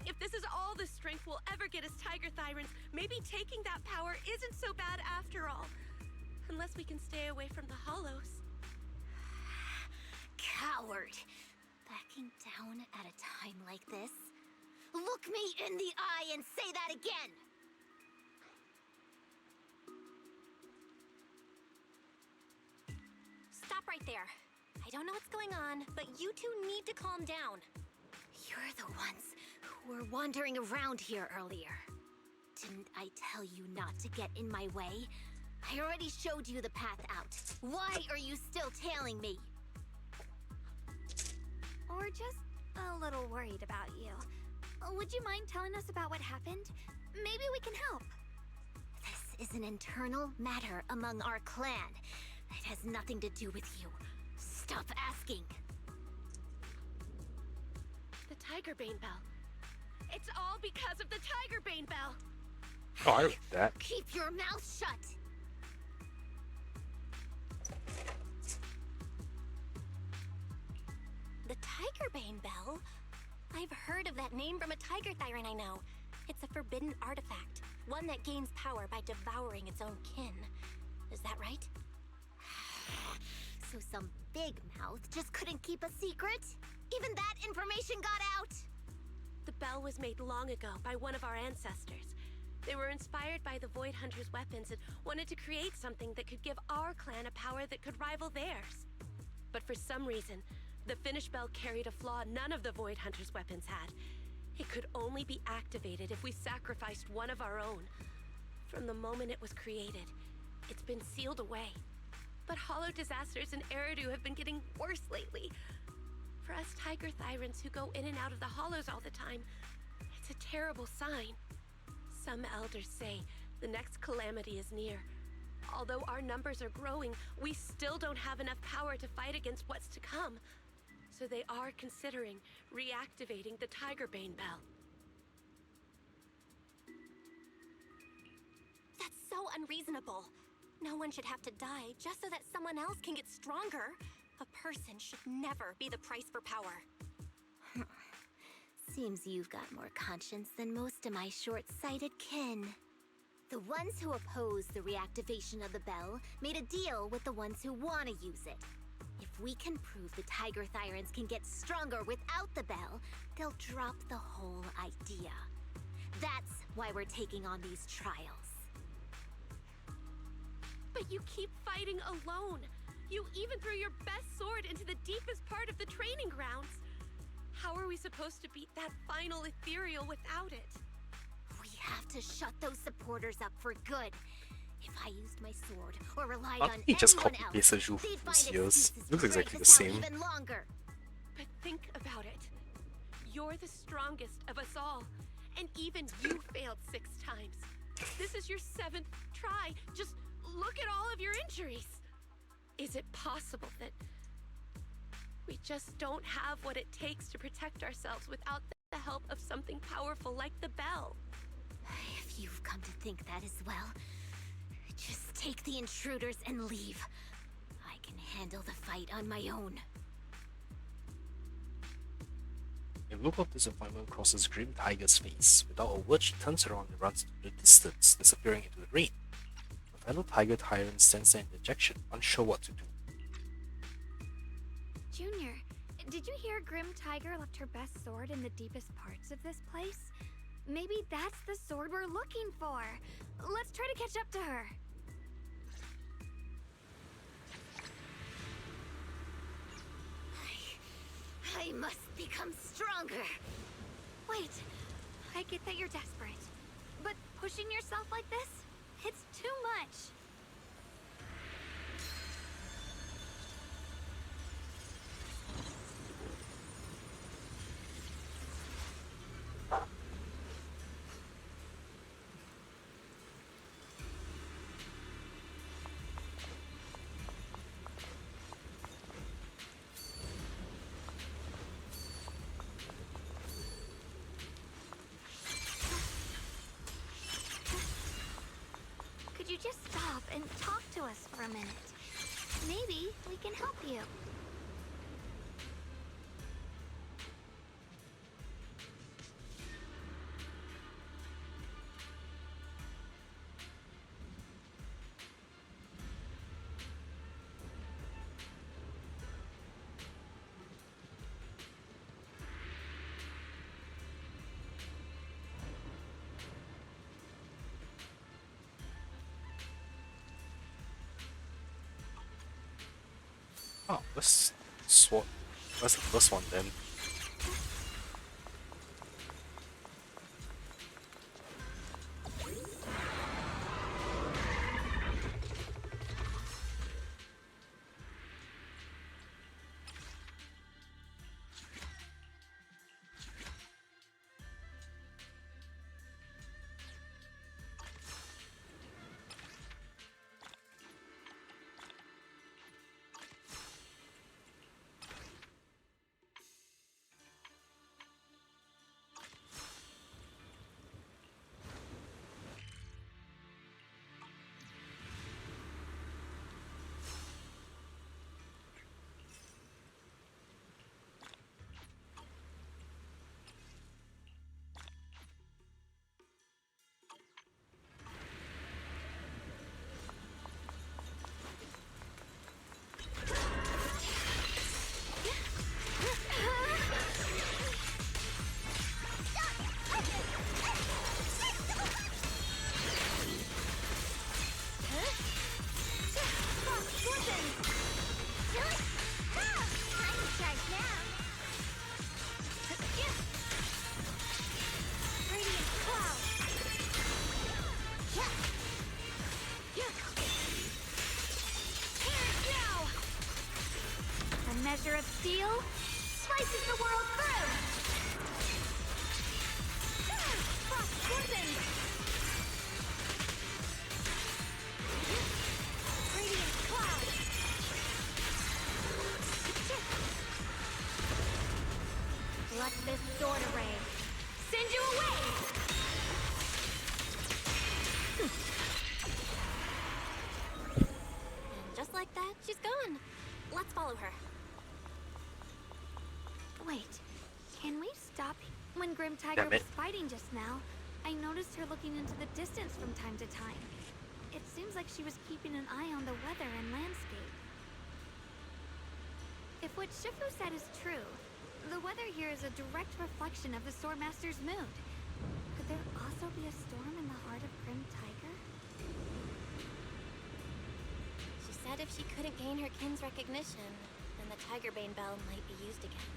[SPEAKER 5] If this is all the strength we'll ever get as Tiger Thyrans, maybe taking that power isn't so bad after all. Unless we can stay away from the Hollows.
[SPEAKER 4] Coward! Backing down at a time like this? Look me in the eye and say that again! Stop right there. I don't know what's going on, but you two need to calm down. You're the ones who were wandering around here earlier. Didn't I tell you not to get in my way? I already showed you the path out. Why are you still tailing me?
[SPEAKER 6] Or just a little worried about you. Would you mind telling us about what happened? Maybe we can help.
[SPEAKER 4] This is an internal matter among our clan. It has nothing to do with you. Stop asking.
[SPEAKER 10] The Tiger Bane Bell. It's all because of the Tiger Bane Bell.
[SPEAKER 1] Oh, I read that.
[SPEAKER 4] Keep your mouth shut. The Tiger Bane Bell? I've heard of that name from a tiger thyron I know. It's a forbidden artifact, one that gains power by devouring its own kin. Is that right? So some big mouth just couldn't keep a secret? Even that information got out?
[SPEAKER 10] The bell was made long ago by one of our ancestors. They were inspired by the Void Hunter's weapons and wanted to create something that could give our clan a power that could rival theirs. But for some reason, the finished bell carried a flaw none of the Void Hunter's weapons had. It could only be activated if we sacrificed one of our own. From the moment it was created, it's been sealed away. But hollow disasters in Eridu have been getting worse lately. For us Tiger Thyrans who go in and out of the hollows all the time, it's a terrible sign. Some elders say the next calamity is near. Although our numbers are growing, we still don't have enough power to fight against what's to come. So they are considering reactivating the Tiger Bane Bell.
[SPEAKER 4] That's so unreasonable. No one should have to die just so that someone else can get stronger. A person should never be the price for power. Seems you've got more conscience than most of my short-sighted kin. The ones who oppose the reactivation of the bell made a deal with the ones who want to use it. If we can prove the Tiger Thyrans can get stronger without the bell, they'll drop the whole idea. That's why we're taking on these trials.
[SPEAKER 10] But you keep fighting alone. You even threw your best sword into the deepest part of the training grounds. How are we supposed to beat that final ethereal without it?
[SPEAKER 4] We have to shut those supporters up for good. If I used my sword or relied
[SPEAKER 1] I
[SPEAKER 4] on
[SPEAKER 1] think he just
[SPEAKER 4] anyone
[SPEAKER 1] copy
[SPEAKER 4] else,
[SPEAKER 1] pasted Zhu
[SPEAKER 4] they'd
[SPEAKER 1] Fu's
[SPEAKER 4] find
[SPEAKER 1] ears.
[SPEAKER 4] excuses
[SPEAKER 1] Looks
[SPEAKER 4] to
[SPEAKER 1] exactly
[SPEAKER 4] drag
[SPEAKER 1] the
[SPEAKER 4] this out
[SPEAKER 1] same.
[SPEAKER 4] even longer.
[SPEAKER 10] But think about it. You're the strongest of us all, and even you failed 6 times. This is your 7th try. Just look at all of your injuries. Is it possible that we just don't have what it takes to protect ourselves without the help of something powerful like the bell?
[SPEAKER 4] If you've come to think that as well, just take the intruders and leave. I can handle the fight on my own.
[SPEAKER 1] A look of disappointment crosses Grim Tiger's face. Without a word, she turns around and runs into the distance, disappearing into the rain. The fellow Tiger Tyrant stands there in dejection, unsure what to do.
[SPEAKER 6] Junior, did you hear Grim Tiger left her best sword in the deepest parts of this place? Maybe that's the sword we're looking for. Let's try to catch up to her.
[SPEAKER 4] I must become stronger.
[SPEAKER 6] Wait, I get that you're desperate, but pushing yourself like this, it's too much. Could you just stop and talk to us for a minute? Maybe we can help you.
[SPEAKER 1] Oh, let's sword. That's the first one then.
[SPEAKER 6] measure of steel slices the world through! Frost scorpions! Radiant cloud! Let this sword array send you away!
[SPEAKER 4] And just like that, she's gone. Let's follow her.
[SPEAKER 6] Wait, can we stop? When Grim Tiger
[SPEAKER 1] Damn it.
[SPEAKER 6] was fighting just now, I noticed her looking into the distance from time to time. It seems like she was keeping an eye on the weather and landscape. If what Shifu said is true, the weather here is a direct reflection of the Swordmaster's mood. Could there also be a storm in the heart of Grim Tiger?
[SPEAKER 4] She said if she couldn't gain her kin's recognition, then the Tigerbane Bell might be used again.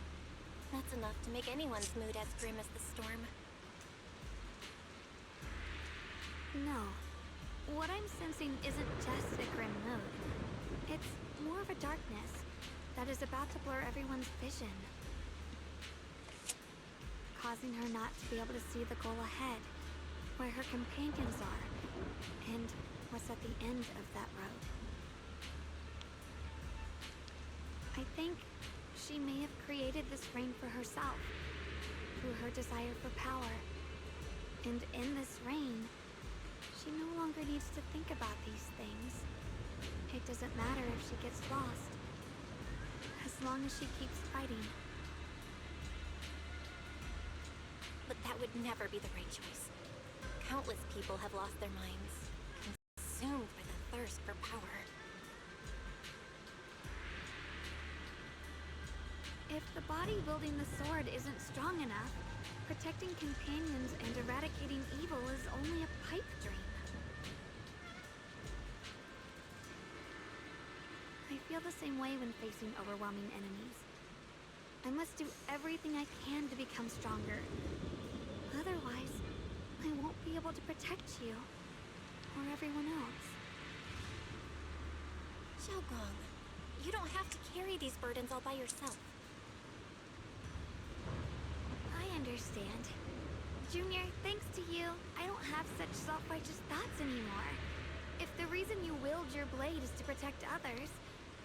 [SPEAKER 4] That's enough to make anyone's mood as grim as the storm.
[SPEAKER 6] No. What I'm sensing isn't just a grim mood. It's more of a darkness that is about to blur everyone's vision, causing her not to be able to see the goal ahead, where her companions are, and what's at the end of that road. I think she may have created this reign for herself, through her desire for power. And in this reign, she no longer needs to think about these things. It doesn't matter if she gets lost, as long as she keeps fighting.
[SPEAKER 4] But that would never be the right choice. Countless people have lost their minds, consumed by the thirst for power.
[SPEAKER 6] If the body wielding the sword isn't strong enough, protecting companions and eradicating evil is only a pipe dream. I feel the same way when facing overwhelming enemies. I must do everything I can to become stronger. Otherwise, I won't be able to protect you or everyone else.
[SPEAKER 4] Xiaogong, you don't have to carry these burdens all by yourself.
[SPEAKER 6] I understand. Junior, thanks to you, I don't have such self-righteous thoughts anymore. If the reason you wield your blade is to protect others,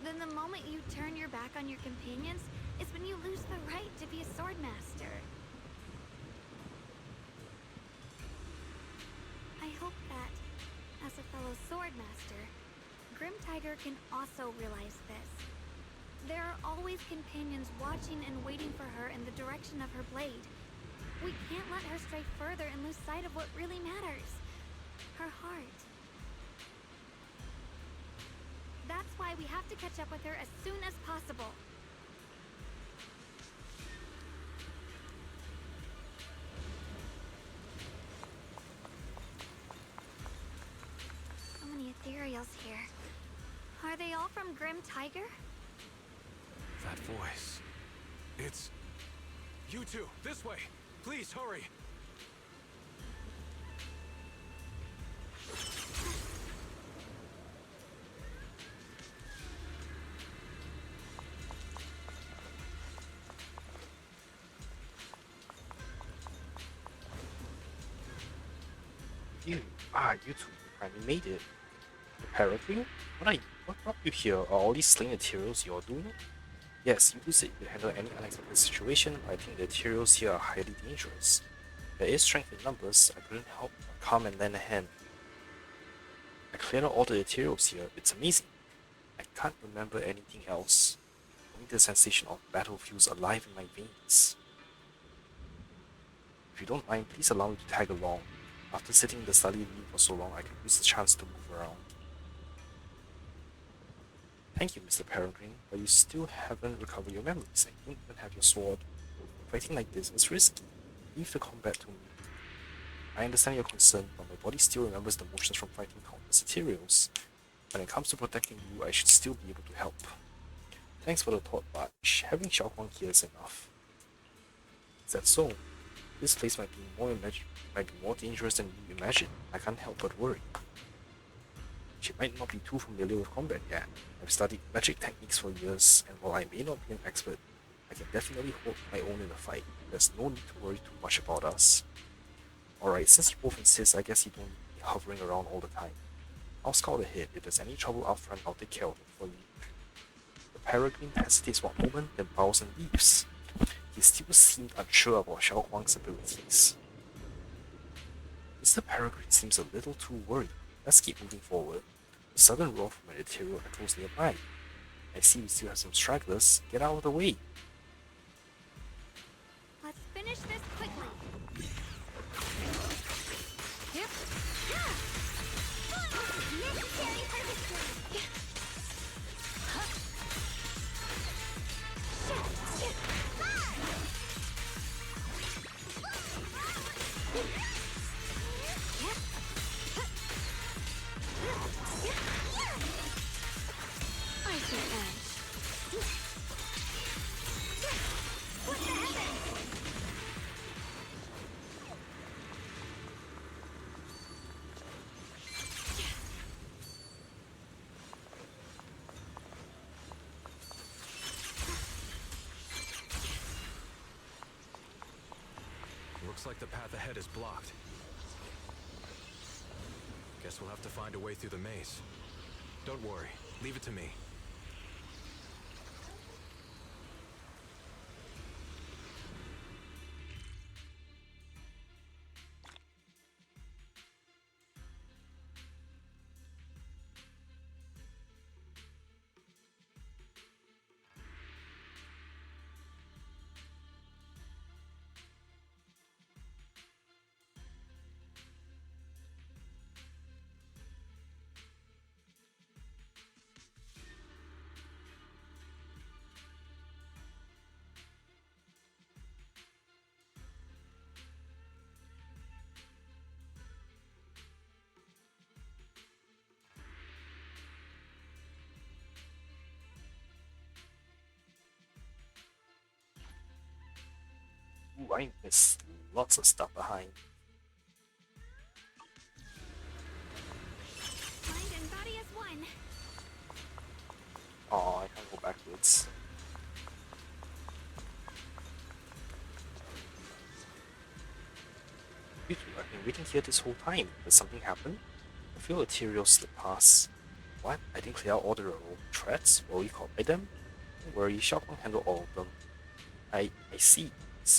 [SPEAKER 6] then the moment you turn your back on your companions is when you lose the right to be a swordmaster. I hope that, as a fellow swordmaster, Grim Tiger can also realize this. There are always companions watching and waiting for her in the direction of her blade. We can't let her stray further and lose sight of what really matters. Her heart. That's why we have to catch up with her as soon as possible. So many ethereals here. Are they all from Grim Tiger?
[SPEAKER 9] That voice. It's... You two, this way! Please, hurry!
[SPEAKER 1] You two finally made it. Apparently, what brought you here? Are all these sling materials you're doing? Yes, you do say you could handle any unexpected situation, but I think the materials here are highly dangerous. There is strength in numbers, I couldn't help but come and lend a hand. I cleared out all the materials here, it's amazing. I can't remember anything else. Only the sensation of battle feels alive in my veins. If you don't mind, please allow me to tag along. After sitting in the study room for so long, I could use the chance to move around. Thank you, Mr. Peregrine, but you still haven't recovered your memories, and you don't even have your sword. Fighting like this is risky. Leave the combat to me. I understand your concern, but my body still remembers the motions from fighting countless ethereals. When it comes to protecting you, I should still be able to help. Thanks for the thought, but having Xiaoguang here is enough. Is that so? This place might be more dangerous than you imagine. I can't help but worry. She might not be too familiar with combat yet. I've studied magic techniques for years, and while I may not be an expert, I can definitely hold my own in a fight. There's no need to worry too much about us. Alright, since you both insist, I guess you don't need to be hovering around all the time. I'll scout ahead. If there's any trouble out front, I'll take care of it for you. The Peregrine hesitates for a moment, then bows and leaves. He still seemed unsure about Xiao Huang's abilities. Mr. Peregrine seems a little too worried. Let's keep moving forward. A sudden roar from an ethereal echoes nearby. I see we still have some stragglers. Get out of the way.
[SPEAKER 6] Let's finish this quickly.
[SPEAKER 2] Yep.
[SPEAKER 6] Necessary harvesting.
[SPEAKER 2] Icy edge.
[SPEAKER 6] What the heavens?
[SPEAKER 9] Looks like the path ahead is blocked. Guess we'll have to find a way through the maze. Don't worry, leave it to me.
[SPEAKER 1] Ooh, I missed lots of stuff behind.
[SPEAKER 6] Mind and body as one.
[SPEAKER 1] Oh, I can't go backwards. You two, I've been waiting here this whole time. Did something happen? I feel ethereal slip past. What? I didn't clear out all the threats? Were we caught by them? Don't worry, Xiao Huang handle all of them. I see.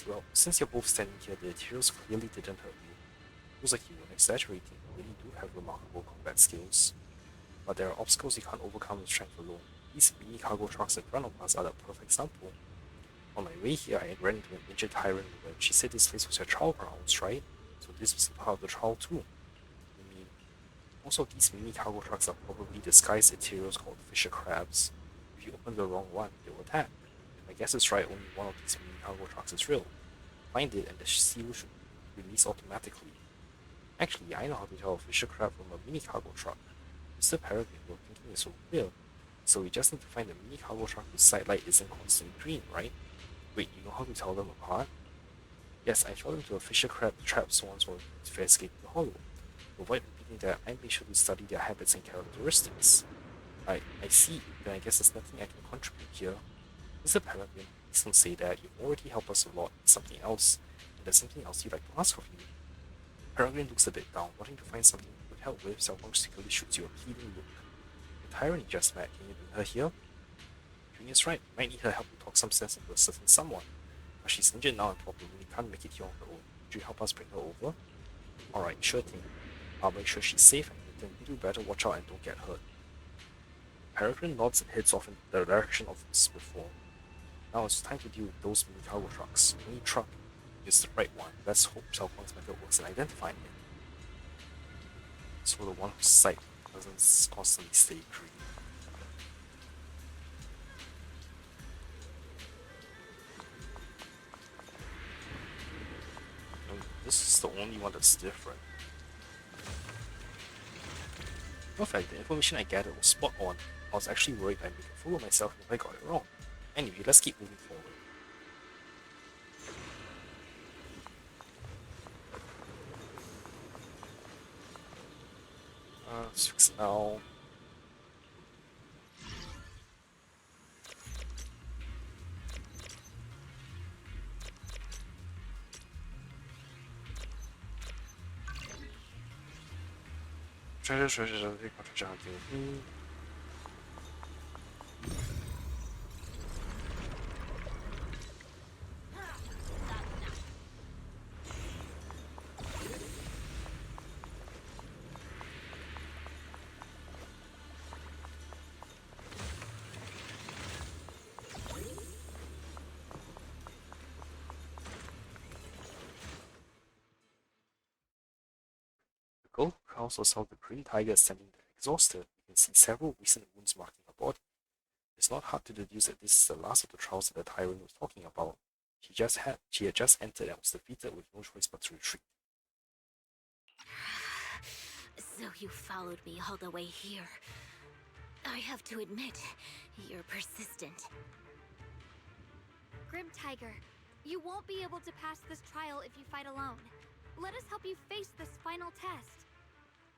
[SPEAKER 1] Well, since you're both standing here, the ethereals clearly didn't hurt you. Looks like you weren't exaggerating. You really do have remarkable combat skills. But there are obstacles you can't overcome with strength alone. These mini cargo trucks in front of us are the perfect sample. On my way here, I ran into an injured tyrant woman. She said this place was her trial grounds, right? So this was part of the trial too. I mean, also these mini cargo trucks are probably disguised ethereals called fisher crabs. If you open the wrong one, they will attack. If my guess is right, only one of these mini cargo trucks is real. Find it and the seal should release automatically. Actually, I know how to tell a fisher crab from a mini cargo truck. Mr. Peregrine, your thinking is so clear. So we just need to find a mini cargo truck whose side light isn't constantly green, right? Wait, you know how to tell them apart? Yes, I told them to a fisher crab trap swans while escaping the hollow. To avoid repeating that, I made sure to study their habits and characteristics. I see, then I guess there's nothing I can contribute here. Mr. Peregrine, please don't say that. You've already helped us a lot. Something else. And there's something else you'd like to ask of me. Peregrine looks a bit down, wanting to find something he could help with. Xiao Huang secretly shoots you a pleading look. The tyrant you just met, can you bring her here? Junior's right. You might need her help to talk some sense into a certain someone. But she's injured now and probably can't make it here on her own. Could you help us bring her over? Alright, sure thing. I'll make sure she's safe and then you better watch out and don't get hurt. Peregrine nods and heads off in the direction of his before. Now it's time to deal with those mini cargo trucks. Any truck is the right one. Let's hope Xiao Huang's method works in identifying it. So the one whose sight doesn't constantly stay green. No, this is the only one that's different. In fact, the information I gathered was spot on. I was actually worried I'd make a fool of myself if I got it wrong. Anyway, let's keep moving forward. Let's fix it now. treasure hunting. The gold also saw the green tiger standing there exhausted. You can see several recent wounds marking her body. It's not hard to deduce that this is the last of the trials that the tyrant was talking about. She had just entered and was defeated with no choice but to retreat.
[SPEAKER 10] So you followed me all the way here. I have to admit, you're persistent.
[SPEAKER 6] Grim Tiger, you won't be able to pass this trial if you fight alone. Let us help you face this final test.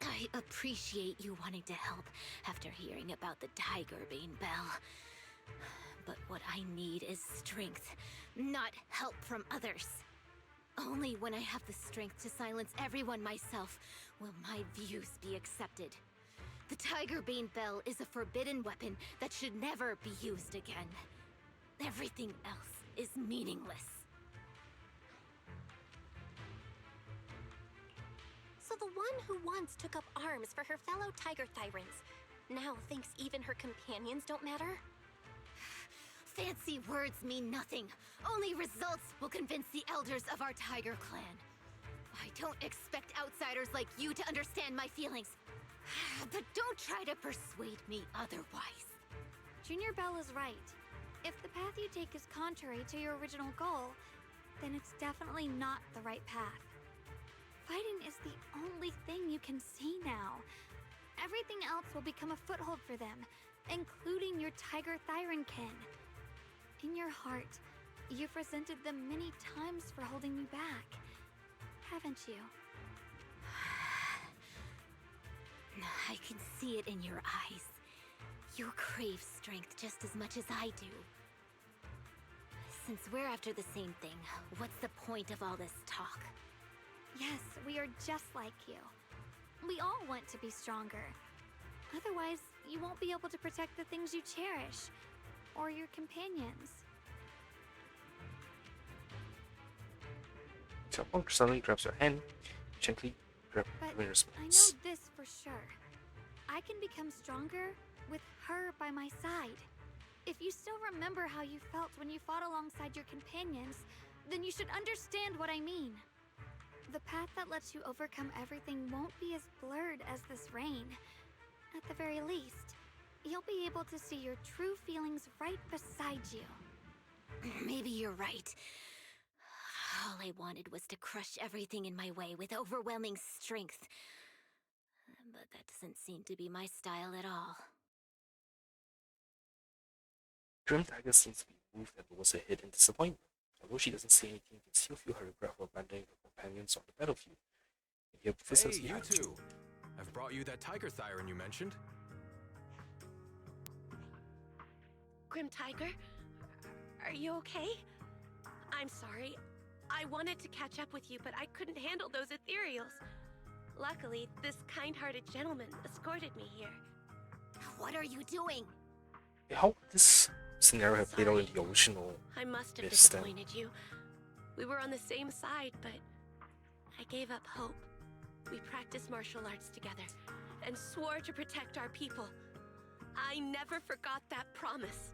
[SPEAKER 10] I appreciate you wanting to help after hearing about the Tiger Bane Bell. But what I need is strength, not help from others. Only when I have the strength to silence everyone myself will my views be accepted. The Tiger Bane Bell is a forbidden weapon that should never be used again. Everything else is meaningless.
[SPEAKER 4] So the one who once took up arms for her fellow Tiger Tyrants now thinks even her companions don't matter?
[SPEAKER 10] Fancy words mean nothing. Only results will convince the elders of our Tiger Clan. I don't expect outsiders like you to understand my feelings. But don't try to persuade me otherwise.
[SPEAKER 6] Junior Bell is right. If the path you take is contrary to your original goal, then it's definitely not the right path. Fighting is the only thing you can see now. Everything else will become a foothold for them, including your Tiger Thyran kin. In your heart, you've resented them many times for holding you back, haven't you?
[SPEAKER 10] I can see it in your eyes. You crave strength just as much as I do. Since we're after the same thing, what's the point of all this talk?
[SPEAKER 6] Yes, we are just like you. We all want to be stronger. Otherwise, you won't be able to protect the things you cherish, or your companions.
[SPEAKER 1] Someone suddenly grabs your hand, gently grab
[SPEAKER 6] But
[SPEAKER 1] in
[SPEAKER 6] I
[SPEAKER 1] response.
[SPEAKER 6] know this for sure. I can become stronger with her by my side. If you still remember how you felt when you fought alongside your companions, then you should understand what I mean. The path that lets you overcome everything won't be as blurred as this rain. At the very least, you'll be able to see your true feelings right beside you.
[SPEAKER 10] Maybe you're right. All I wanted was to crush everything in my way with overwhelming strength. But that doesn't seem to be my style at all.
[SPEAKER 1] Grim Tiger seems to be moved and lowers her head in disappointment. Although she doesn't say anything, you can still feel her regret for abandoning her companions on the battlefield. You hear
[SPEAKER 9] Hey,
[SPEAKER 1] footsteps
[SPEAKER 9] you
[SPEAKER 1] behind
[SPEAKER 9] two! I've brought you that Tiger Thyran you mentioned.
[SPEAKER 10] Grim Tiger? Are you okay? I'm sorry. I wanted to catch up with you, but I couldn't handle those ethereals. Luckily, this kind-hearted gentleman escorted me here. What are you doing?
[SPEAKER 1] How would this scenario have played out in
[SPEAKER 10] Sorry.
[SPEAKER 1] the original?
[SPEAKER 10] I must have
[SPEAKER 1] Yes, then.
[SPEAKER 10] disappointed you. We were on the same side, but I gave up hope. We practiced martial arts together and swore to protect our people. I never forgot that promise.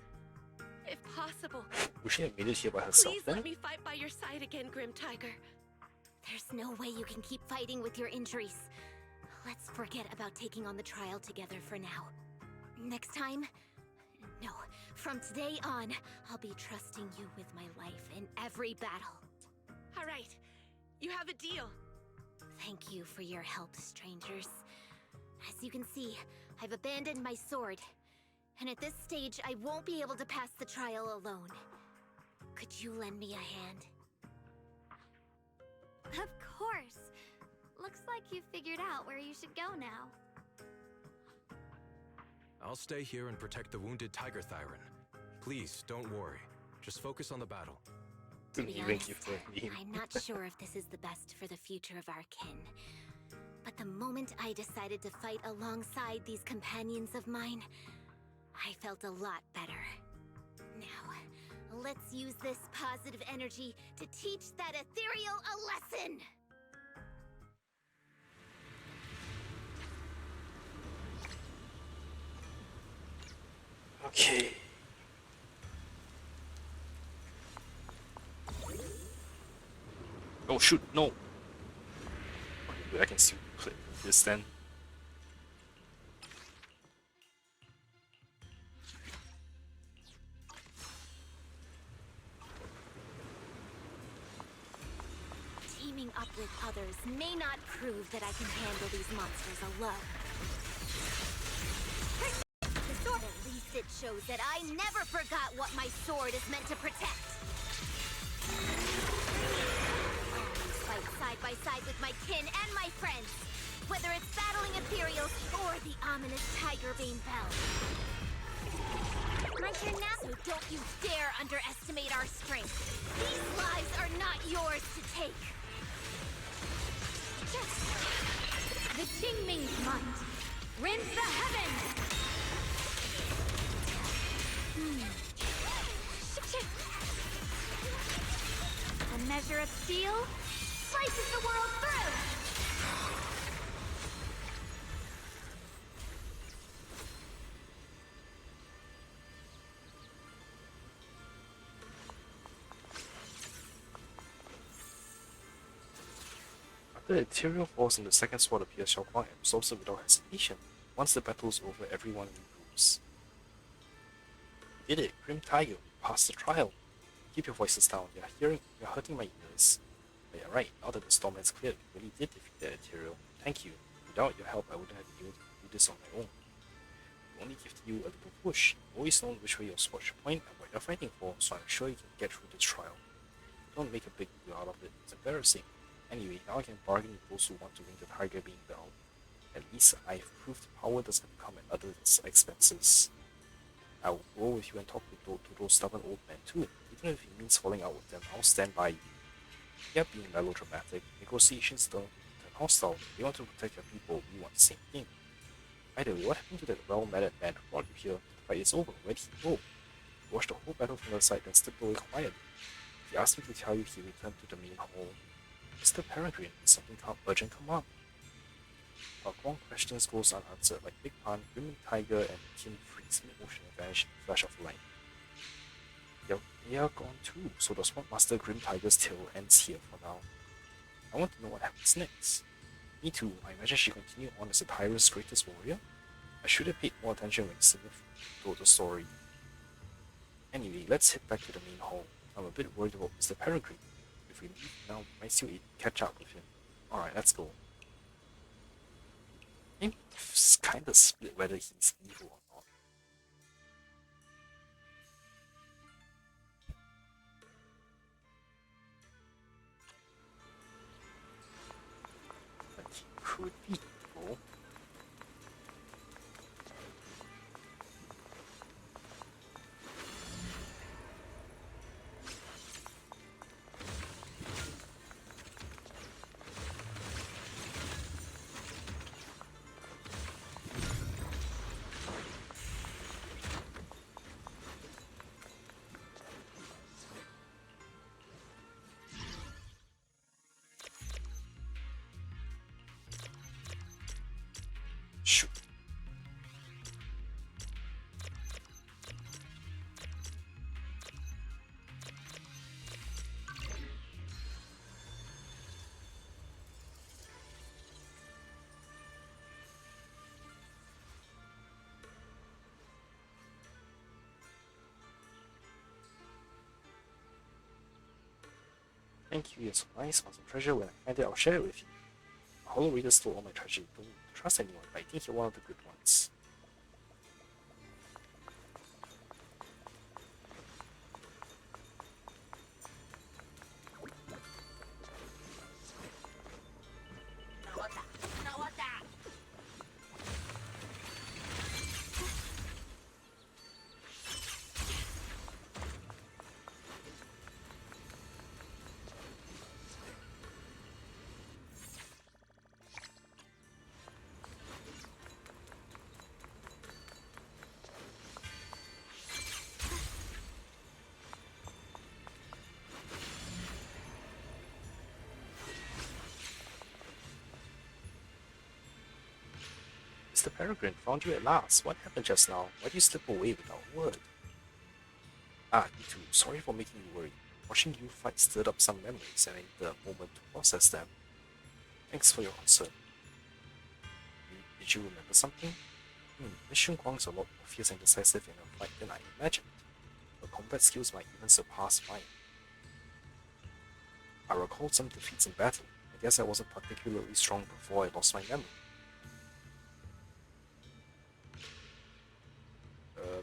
[SPEAKER 10] If possible,
[SPEAKER 1] Would she have made it here by herself
[SPEAKER 10] please
[SPEAKER 1] then?
[SPEAKER 10] let me fight by your side again, Grim Tiger. There's no way you can keep fighting with your injuries. Let's forget about taking on the trial together for now. Next time? No, from today on, I'll be trusting you with my life in every battle. All right, you have a deal. Thank you for your help, strangers. As you can see, I've abandoned my sword. And at this stage, I won't be able to pass the trial alone. Could you lend me a hand?
[SPEAKER 6] Of course. Looks like you've figured out where you should go now.
[SPEAKER 9] I'll stay here and protect the wounded Tiger Thyran. Please, don't worry. Just focus on the battle.
[SPEAKER 10] To be
[SPEAKER 1] Thank
[SPEAKER 10] honest,
[SPEAKER 1] you for me.
[SPEAKER 10] I'm not sure if this is the best for the future of our kin. But
[SPEAKER 4] The moment I decided to fight alongside these companions of mine, I felt a lot better. Now, let's use this positive energy to teach that ethereal a lesson!
[SPEAKER 1] Okay. Oh shoot, no! Okay, I can still click this then.
[SPEAKER 4] Teaming up with others may not prove that I can handle these monsters alone. At least it shows that I never forgot what my sword is meant to protect. Always fight side by side with my kin and my friends, whether it's battling Ethereals or the ominous Tiger Bane Bell. My turn now, so don't you dare underestimate our strength. These lives are not yours to take.
[SPEAKER 6] The Qingming's might rends the heavens! A measure of steel slices the world through!
[SPEAKER 1] After the Ethereal falls and the second sword appears, Xiao Guang absorbs it without hesitation. Once the battle is over, everyone regroups. You did it, Grim Tiger. You passed the trial. Keep your voices down. You're hurting my ears. But you're right. Now that the storm has cleared, you really did defeat the Ethereal. Thank you. Without your help, I wouldn't have been able to do this on my own. I only give you a little push. You've always known which way your sword should point and what you're fighting for, so I'm sure you can get through this trial. Don't make a big deal out of it. It's embarrassing. Anyway, now I can bargain with those who want to ring the Tiger Bane Bell. At least I've proved power doesn't come at other expenses. I'll go with you and talk to those stubborn old men too. Even if it means falling out with them, I'll stand by you. You're being melodramatic. Negotiations don't turn hostile. They want to protect your people. We want the same thing. By the way, what happened to that well-mannered man who brought you here? The fight is over. Where did he go? He watched the whole battle from the side and stepped away quietly. He asked me to tell you he returned to the main hall. Mr. Peregrine, something urgent come up. Our long questions goes unanswered, like Big Pan, Grim Tiger, and Kin freeze mid-motion and vanish in a flash of light. They are gone too, so the Sword Master Grim Tiger's tale ends here for now. I want to know what happens next. Me too, I imagine she continued on as the Tyrant's greatest warrior? I should have paid more attention when Zenless told the story. Anyway, let's head back to the main hall. I'm a bit worried about Mr. Peregrine. If we leave now, we might still catch up with him. Alright, let's go. It's kinda split whether he's evil or not. But he could be evil. Shoot. Thank you, you're so nice. Found some treasure. When I find it, I'll share it with you. A hollow reader stole all my treasure. Don't trust anyone, but I think you're one of the good ones. Mr. Peregrine, found you at last. What happened just now? Why did you slip away without a word? Ah, you too. Sorry for making you worry. Watching you fight stirred up some memories, and I need a moment to process them. Thanks for your concern. Did you remember something? Miss Shun Guang is a lot more fierce and decisive in a fight than I imagined. Her combat skills might even surpass mine. I recalled some defeats in battle. I guess I wasn't particularly strong before I lost my memory.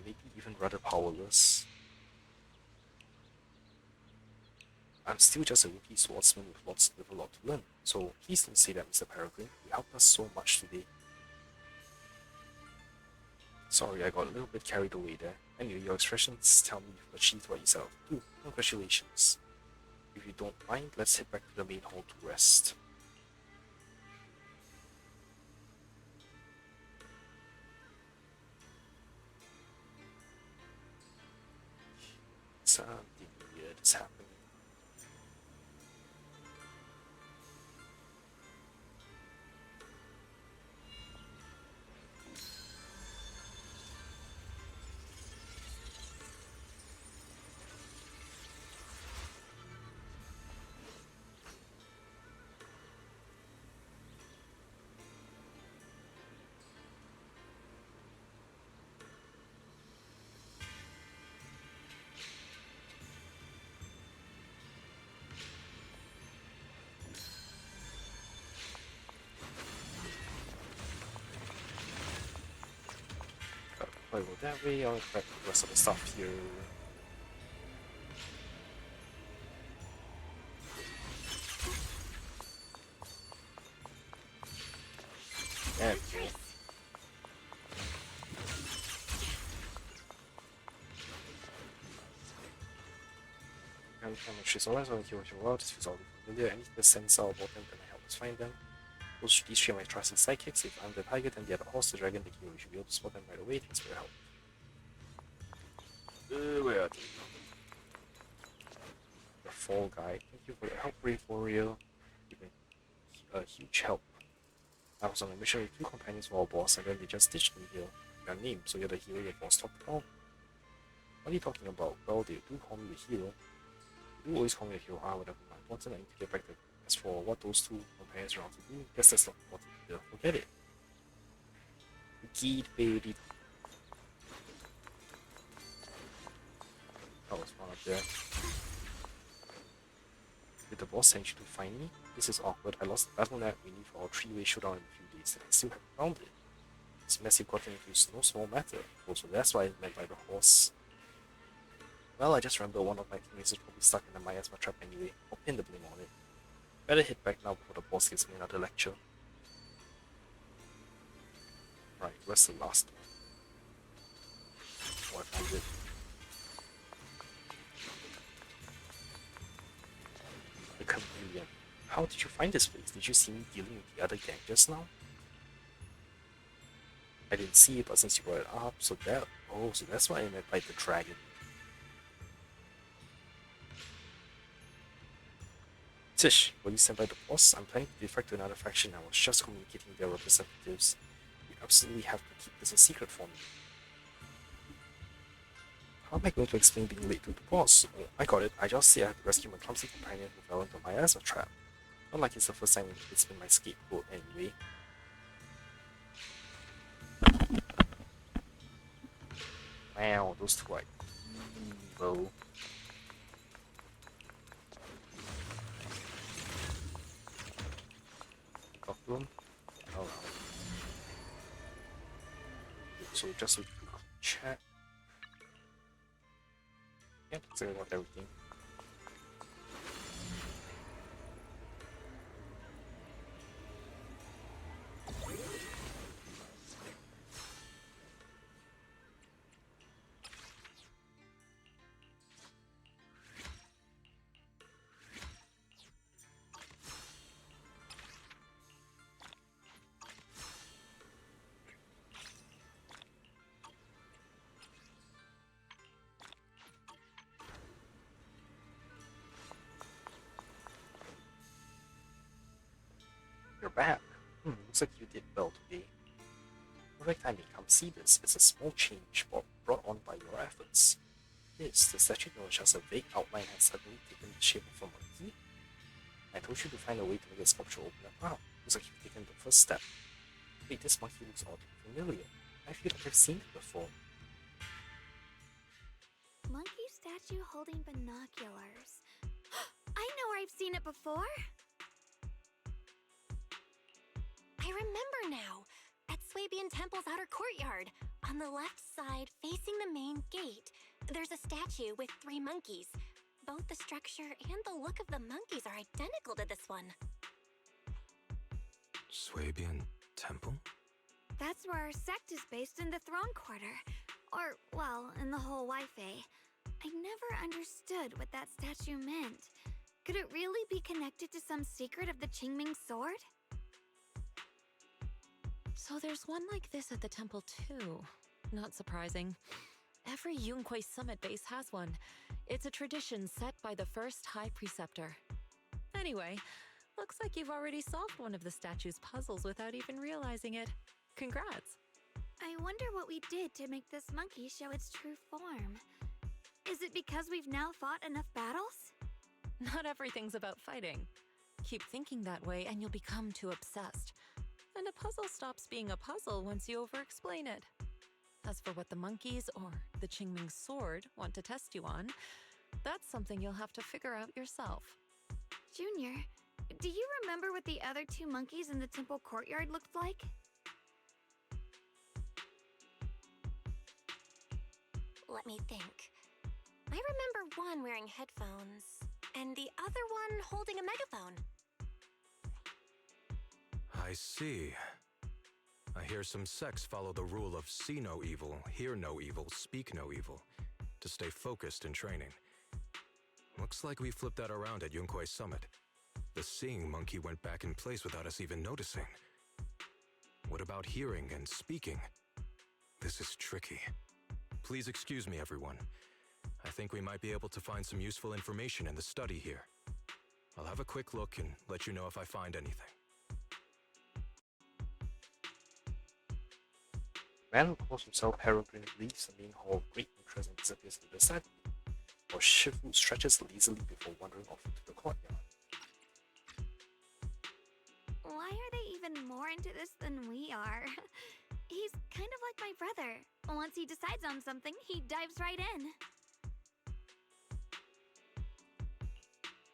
[SPEAKER 1] Maybe even rather powerless. I'm still just a rookie swordsman with a lot to learn, so please don't say that, Mr. Peregrine. You helped us so much today. Sorry, I got a little bit carried away there. Anyway, your expressions tell me you've achieved what yourself. Too. Congratulations. If you don't mind, let's head back to the main hall to rest. Something weird is happening. If I go that way, I'll grab the rest of the stuff here. There we go. She's always on here with your world, this feels already familiar. I need to sense out about them, then I help us find them. These three are my trusted sidekicks. If I'm the tiger, then the other horse, the dragon, the hero. You should be able to spot them right away. Thanks for your help. Where are they? The fall guy. Thank you for your help, brave warrior. You've been a huge help. I was on a mission with two companions for our boss, and then they just ditched me here. Your name, so you're the hero your boss talked about? What are you talking about? Well, they do call me the hero. They do always call me the hero. Whatever. Important, I need to get back to. As for what those two companions are out to do, guess that's not important either. Forget it. Geet, baby. That was one up there. Did the boss send you to find me? This is awkward. I lost the battle net we need for our three-way showdown in a few days, and I still haven't found it. This mess you've gotten into is no small matter. Also, that's what I meant by the horse. Well, I just remember one of my teammates is probably stuck in the miasma trap anyway. I'll pin the blame on it. Better head back now before the boss gives me another lecture. Right, where's the last one? Oh, I found it. The chameleon. How did you find this place? Did you see me dealing with the other gang just now? I didn't see it, but since you brought it up, so that's what I meant by the dragon. Tish, were you sent by the boss? I'm planning to defect to another faction. I was just communicating with their representatives. You absolutely have to keep this a secret for me. How am I going to explain being late to the boss? Oh, I got it. I just say I have to rescue my clumsy companion who fell into my miasma trap. Not like it's the first time it's been my scapegoat anyway. Wow, those two are evil. Talk to him? Oh well. So just a quick chat. Yep, so I got everything. You're back. Looks like you did well today. perfect timing. Come see this. It's a small change brought on by your efforts. This, the statue knows just a vague outline has suddenly taken the shape of a monkey. I told you to find a way to make the sculpture open up now. Looks like you've taken the first step. Wait, this monkey looks oddly familiar. I feel like I've seen it before.
[SPEAKER 6] Monkey statue holding binoculars. I know where I've seen it before.
[SPEAKER 4] I remember now. At Swabian Temple's outer courtyard. On the left side, facing the main gate, there's a statue with 3 monkeys. Both the structure and the look of the monkeys are identical to this one.
[SPEAKER 9] Swabian Temple?
[SPEAKER 6] That's where our sect is based in the Throne Quarter. Or, well, in the whole Wi-Fi. I never understood what that statue meant. Could it really be connected to some secret of the Qingming sword?
[SPEAKER 5] So there's one like this at the temple too. Not surprising. Every Yunquei Summit base has one. It's a tradition set by the first High Preceptor. Anyway, looks like you've already solved one of the statue's puzzles without even realizing it. Congrats!
[SPEAKER 6] I wonder what we did to make this monkey show its true form. Is it because we've now fought enough battles?
[SPEAKER 5] Not everything's about fighting. Keep thinking that way and you'll become too obsessed. And a puzzle stops being a puzzle once you over-explain it. As for what the monkeys or the Qingming sword want to test you on, that's something you'll have to figure out yourself.
[SPEAKER 6] Junior, do you remember what the other 2 monkeys in the temple courtyard looked like?
[SPEAKER 4] Let me think. I remember one wearing headphones, and the other one holding a megaphone.
[SPEAKER 9] I see. I hear some sects follow the rule of see no evil, hear no evil, speak no evil, to stay focused in training. Looks like we flipped that around at Yunquei Summit. The seeing monkey went back in place without us even noticing. What about hearing and speaking? This is tricky. Please excuse me, everyone. I think we might be able to find some useful information in the study here. I'll have a quick look and let you know if I find anything.
[SPEAKER 1] The man who calls himself Peregrine leaves the main hall of great interest and disappears into the study, while Shifu stretches lazily before wandering off into the courtyard.
[SPEAKER 6] Why are they even more into this than we are? He's kind of like my brother. Once he decides on something, he dives right in.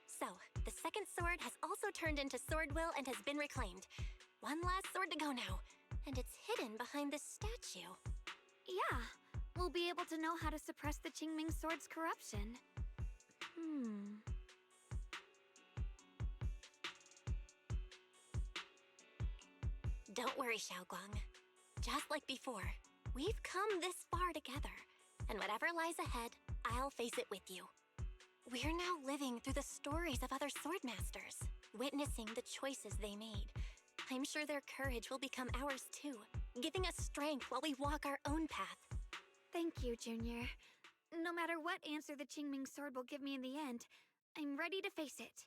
[SPEAKER 4] So, the second sword has also turned into Sword Will and has been reclaimed. One last sword to go now, and it's hidden behind this statue.
[SPEAKER 6] Yeah, we'll be able to know how to suppress the Qingming sword's corruption.
[SPEAKER 4] Don't worry, Xiaoguang. Just like before, we've come this far together, and whatever lies ahead, I'll face it with you. We're now living through the stories of other swordmasters, witnessing the choices they made. I'm sure their courage will become ours too, giving us strength while we walk our own path.
[SPEAKER 6] Thank you, Junior. No matter what answer the Qingming sword will give me in the end, I'm ready to face it.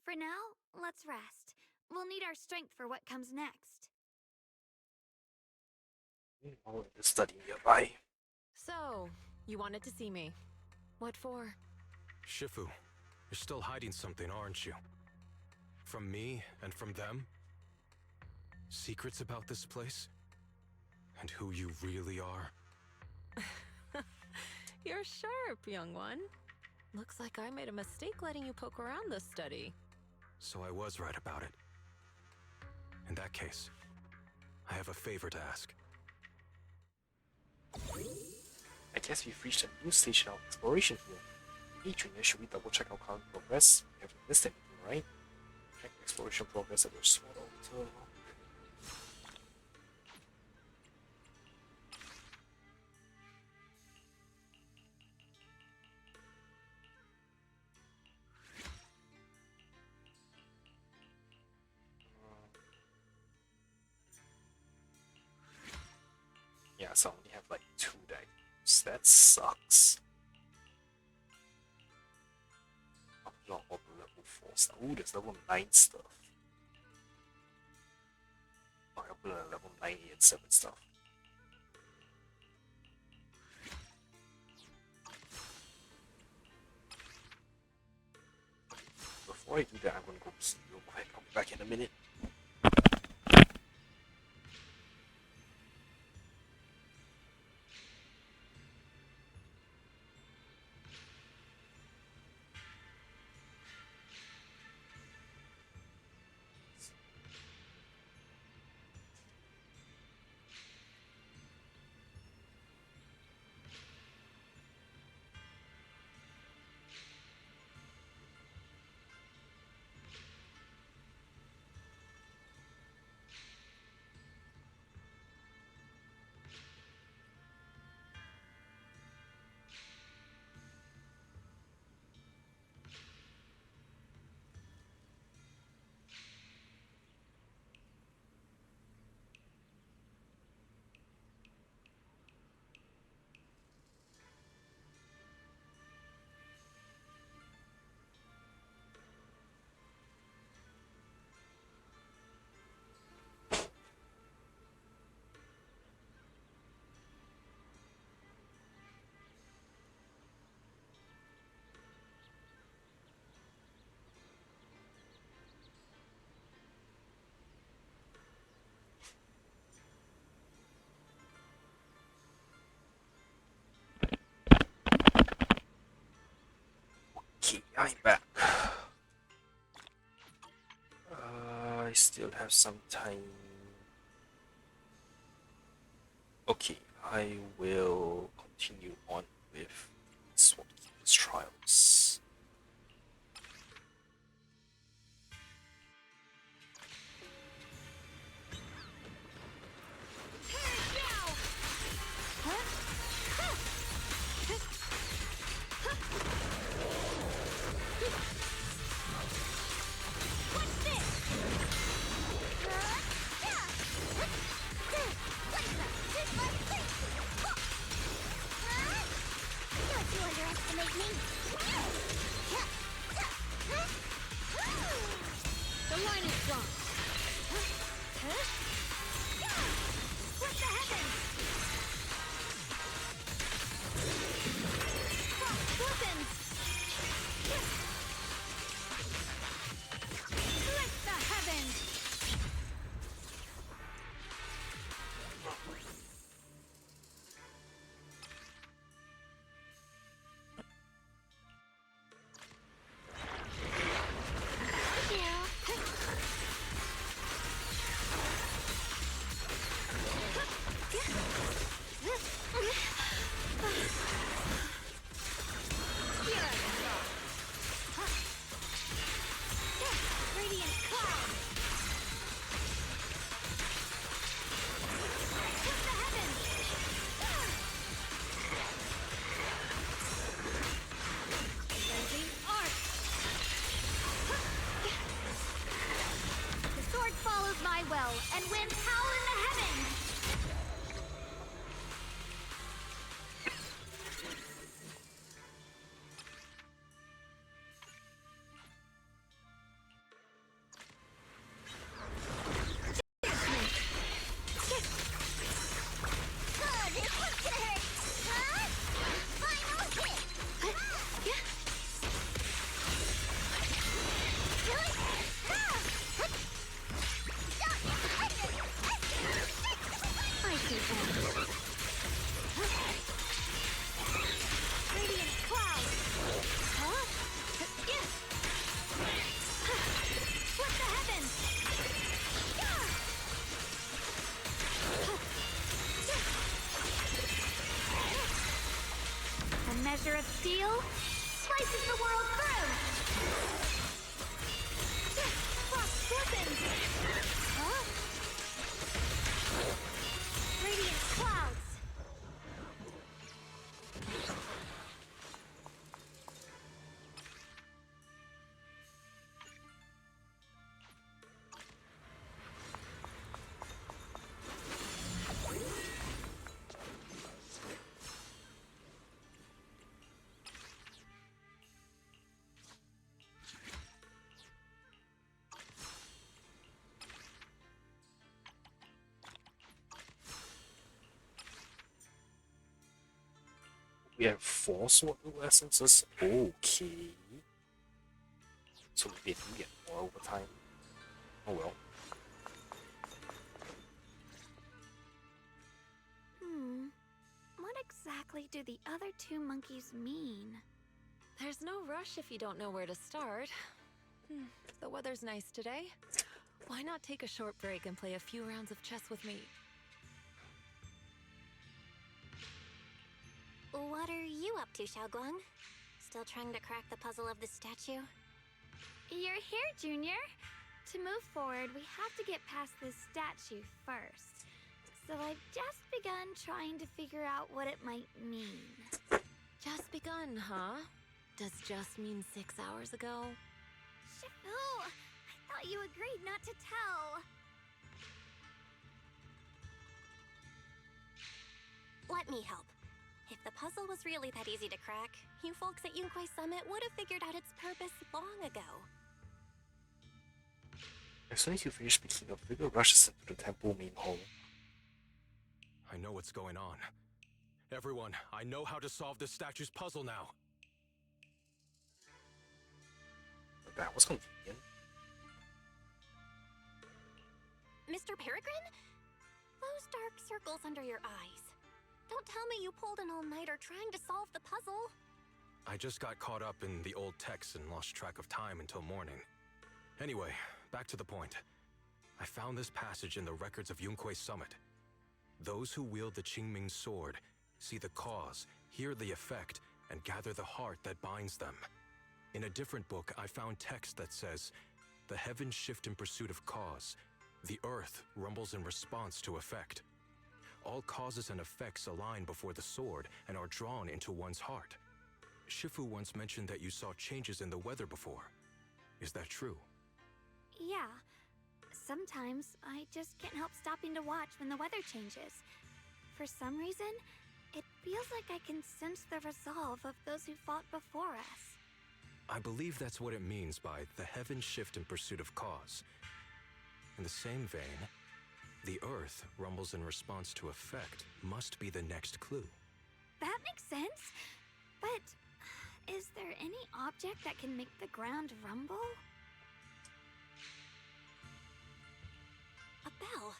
[SPEAKER 6] For now, let's rest. We'll need our strength for what comes next.
[SPEAKER 1] Meanwhile, in the study nearby.
[SPEAKER 5] So, you wanted to see me. What for?
[SPEAKER 9] Shifu, you're still hiding something, aren't you? From me and from them? Secrets about this place? And who you really are?
[SPEAKER 5] You're sharp, young one. Looks like I made a mistake letting you poke around this study.
[SPEAKER 9] So I was right about it. In that case, I have a favor to ask.
[SPEAKER 1] I guess we've reached a new stage in our exploration here. Hey Junior, should we double check our current progress? We haven't missed anything, right? Check exploration progress at the Sword Altar. Yeah, so I only have like 2 decks. That sucks. Upload level 4 stuff. Ooh, there's level 9 stuff. Oh, I uploaded level 9, 8, and 7 stuff. before I do that, I'm gonna go see real quick. I'll be back in a minute. Okay, I'm back. I still have some time. Okay, I will continue on with SWAT trials.
[SPEAKER 2] The line is drawn.
[SPEAKER 6] Split the heavens! Frost weapons! Split the heavens! Radiant cloud! Split the heavens!
[SPEAKER 2] Blazing arc.
[SPEAKER 6] The sword follows my will and wins power in the heavens! Good, this one's gonna hurt! Huh? Final hit! Really?
[SPEAKER 2] I see that.
[SPEAKER 6] Radiant cloud! Huh? Split the heavens! A measure of steel slices the world through! Frost weapons! Huh? Radiant clouds!
[SPEAKER 1] We have 4 sword essences. Okay. so maybe they do get more over time. Oh well.
[SPEAKER 6] What exactly do the other two monkeys mean?
[SPEAKER 5] There's no rush if you don't know where to start. The weather's nice today. Why not take a short break and play a few rounds of chess with me?
[SPEAKER 4] What are you up to, Xiaoguang? Still trying to crack the puzzle of the statue?
[SPEAKER 6] You're here, Junior. To move forward, we have to get past this statue first. So I've just begun trying to figure out what it might mean.
[SPEAKER 5] Just begun, huh? Does just mean 6 hours ago?
[SPEAKER 6] Shifu! I thought you agreed not to tell.
[SPEAKER 4] Let me help. If the puzzle was really that easy to crack, you folks at Yunquai Summit would have figured out its purpose long ago.
[SPEAKER 1] As soon as you finish speaking, a figure rushes into the temple main hall.
[SPEAKER 9] I know what's going on. Everyone, I know how to solve this statue's puzzle now.
[SPEAKER 1] That was convenient.
[SPEAKER 4] Mr. Peregrine? Those dark circles under your eyes. Don't tell me you pulled an all-nighter trying to solve the puzzle.
[SPEAKER 9] I just got caught up in the old texts and lost track of time until morning. Anyway, back to the point. I found this passage in the records of Yunquai Summit. Those who wield the Qingming sword see the cause, hear the effect, and gather the heart that binds them. In a different book, I found text that says, "The heavens shift in pursuit of cause. The earth rumbles in response to effect. All causes and effects align before the sword and are drawn into one's heart." Shifu once mentioned that you saw changes in the weather before. Is that true?
[SPEAKER 6] Yeah. Sometimes I just can't help stopping to watch when the weather changes. For some reason, it feels like I can sense the resolve of those who fought before us.
[SPEAKER 9] I believe that's what it means by the heavens shift in pursuit of cause. In the same vein, the earth rumbles in response to effect must be the next clue.
[SPEAKER 6] That makes sense. But is there any object that can make the ground rumble?
[SPEAKER 4] A bell.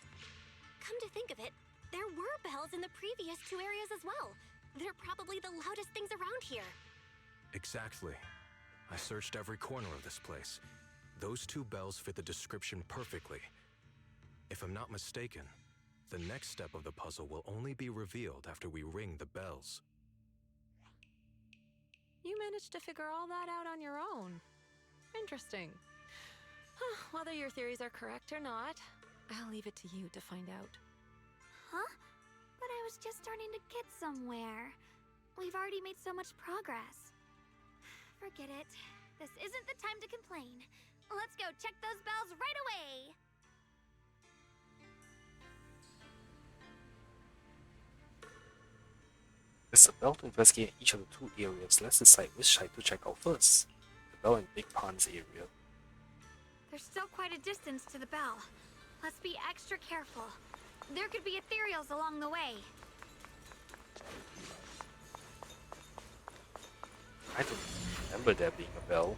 [SPEAKER 4] Come to think of it, there were bells in the previous two areas as well. They're probably the loudest things around here.
[SPEAKER 9] Exactly. I searched every corner of this place. Those two bells fit the description perfectly. If I'm not mistaken, the next step of the puzzle will only be revealed after we ring the bells.
[SPEAKER 5] You managed to figure all that out on your own. Interesting. Whether your theories are correct or not, I'll leave it to you to find out.
[SPEAKER 6] Huh? But I was just starting to get somewhere. We've already made so much progress. Forget it. This isn't the time to complain. Let's go check those bells right away!
[SPEAKER 1] There's a bell to investigate each of the two areas. Let's decide which side to check out first. The bell in Big Pond's area.
[SPEAKER 6] There's still quite a distance to the bell. Let's be extra careful. There could be ethereals along the way.
[SPEAKER 1] I don't remember there being a bell.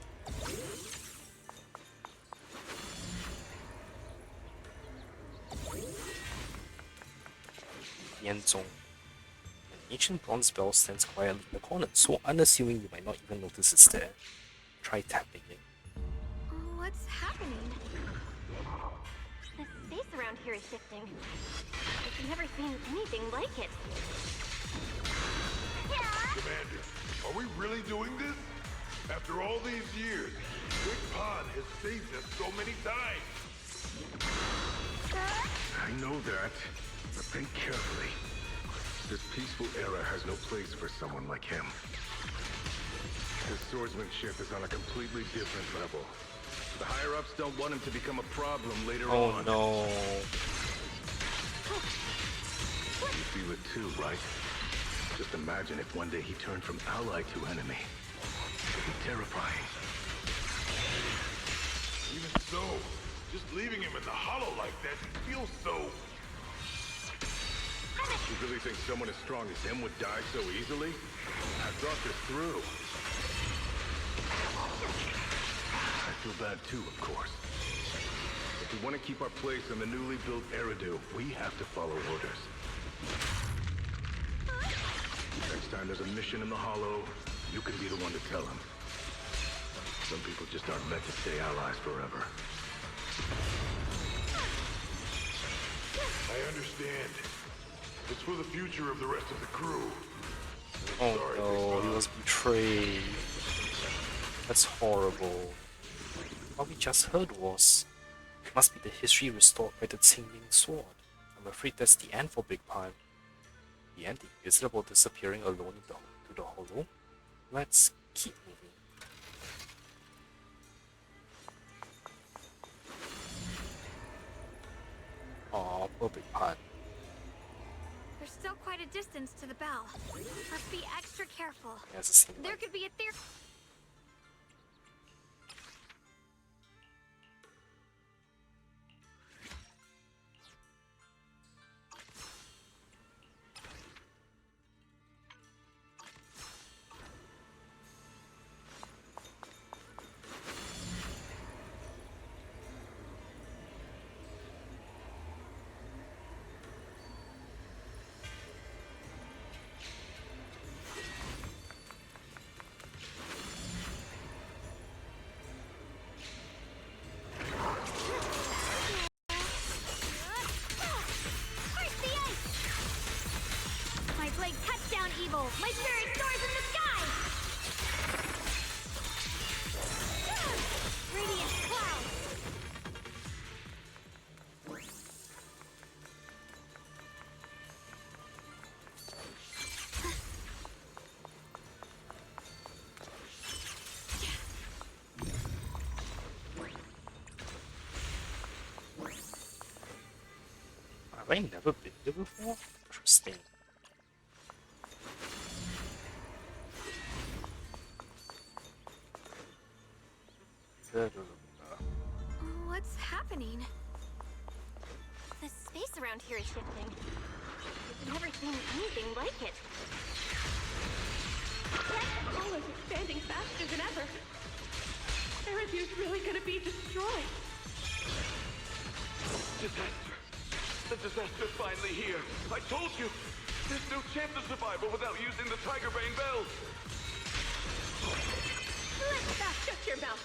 [SPEAKER 1] Yanzong. An ancient bronze bell stands quietly in the corner, so unassuming you might not even notice it's there. Try tapping it.
[SPEAKER 6] What's happening?
[SPEAKER 4] The space around here is shifting. I've never seen anything like it.
[SPEAKER 8] Commander, are we really doing this? After all these years, Big Pond has saved us so many times.
[SPEAKER 11] I know that, but think carefully. This peaceful era has no place for someone like him. His swordsmanship is on a completely different level. The higher-ups don't want him to become a problem later on.
[SPEAKER 1] Oh no.
[SPEAKER 11] You feel it too, right? Just imagine if one day he turned from ally to enemy. It'd be terrifying.
[SPEAKER 8] Even so, just leaving him in the hollow like that feels so...
[SPEAKER 11] You really think someone as strong as him would die so easily? I thought this through. I feel bad too, of course. If we want to keep our place in the newly built Eridu, we have to follow orders. Next time there's a mission in the Hollow, you can be the one to tell them. Some people just aren't meant to stay allies forever.
[SPEAKER 8] I understand. It's for the future of the rest of the crew.
[SPEAKER 1] Oh
[SPEAKER 8] Sorry,
[SPEAKER 1] no,
[SPEAKER 8] Big
[SPEAKER 1] he
[SPEAKER 8] Bob.
[SPEAKER 1] was betrayed. That's horrible. What we just heard was, it must be the history restored by the Qingming sword. I'm afraid that's the end for Big Pine. The ending. Is it about disappearing alone into the hollow? Let's keep moving. Aw, poor Big Pine.
[SPEAKER 6] There's still quite a distance to the bell. Must be extra careful.
[SPEAKER 1] He has a scene
[SPEAKER 6] There
[SPEAKER 1] like
[SPEAKER 6] could be a theory. My blade cuts down evil. My spirit soars in the sky. Radiant cloud.
[SPEAKER 1] Have I never been here before? Interesting.
[SPEAKER 6] What's happening?
[SPEAKER 4] The space around here is shifting. I've never seen anything like it.
[SPEAKER 10] That hole is expanding faster than ever. Eridu's really gonna be destroyed.
[SPEAKER 12] Disaster. The disaster's finally here. I told you. There's no chance of survival without using the Tiger Bane bells.
[SPEAKER 10] Shut your mouth.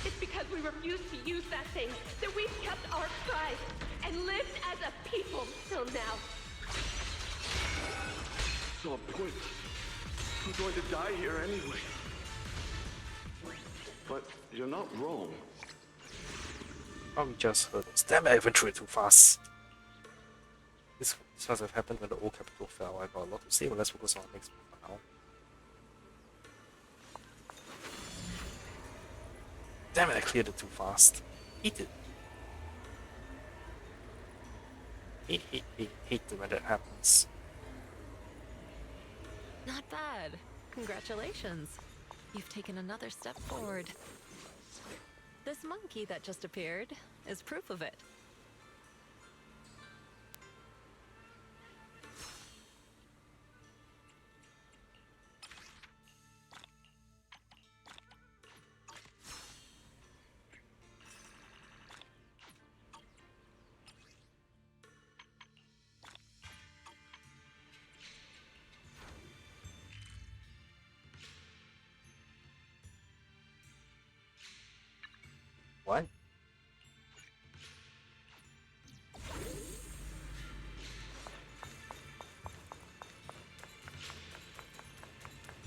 [SPEAKER 10] It's because we refused to use that thing that we've kept our pride and lived as a people till now.
[SPEAKER 12] It's all pointless. I'm going to die here anyway. But you're not wrong.
[SPEAKER 1] Oh, we just heard this. Damn it, I went through it too fast. This must have happened when the old capital fell. I got a lot to say, but let's focus on the next move for now. Damn it, I cleared it too fast. Hate it. Hate it when that happens.
[SPEAKER 5] Not bad. Congratulations. You've taken another step forward. This monkey that just appeared is proof of it.
[SPEAKER 1] What?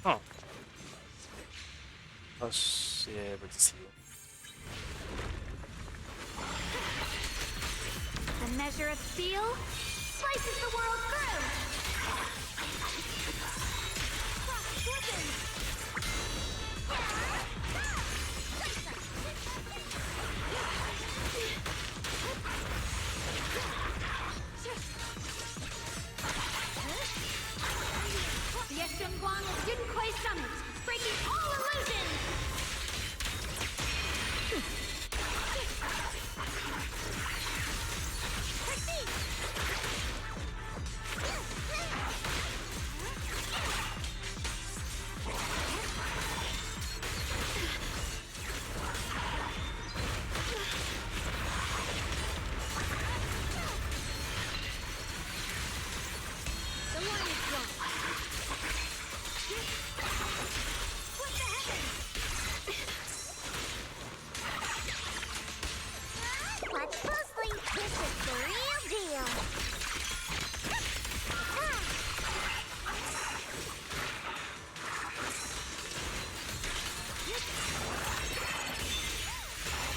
[SPEAKER 1] Huh. Oh, yeah, good to see you.
[SPEAKER 6] A measure of steel slices the world through. Cross weapons. The Eshunguang is Yunquai Summit, breaking all illusions! Technique!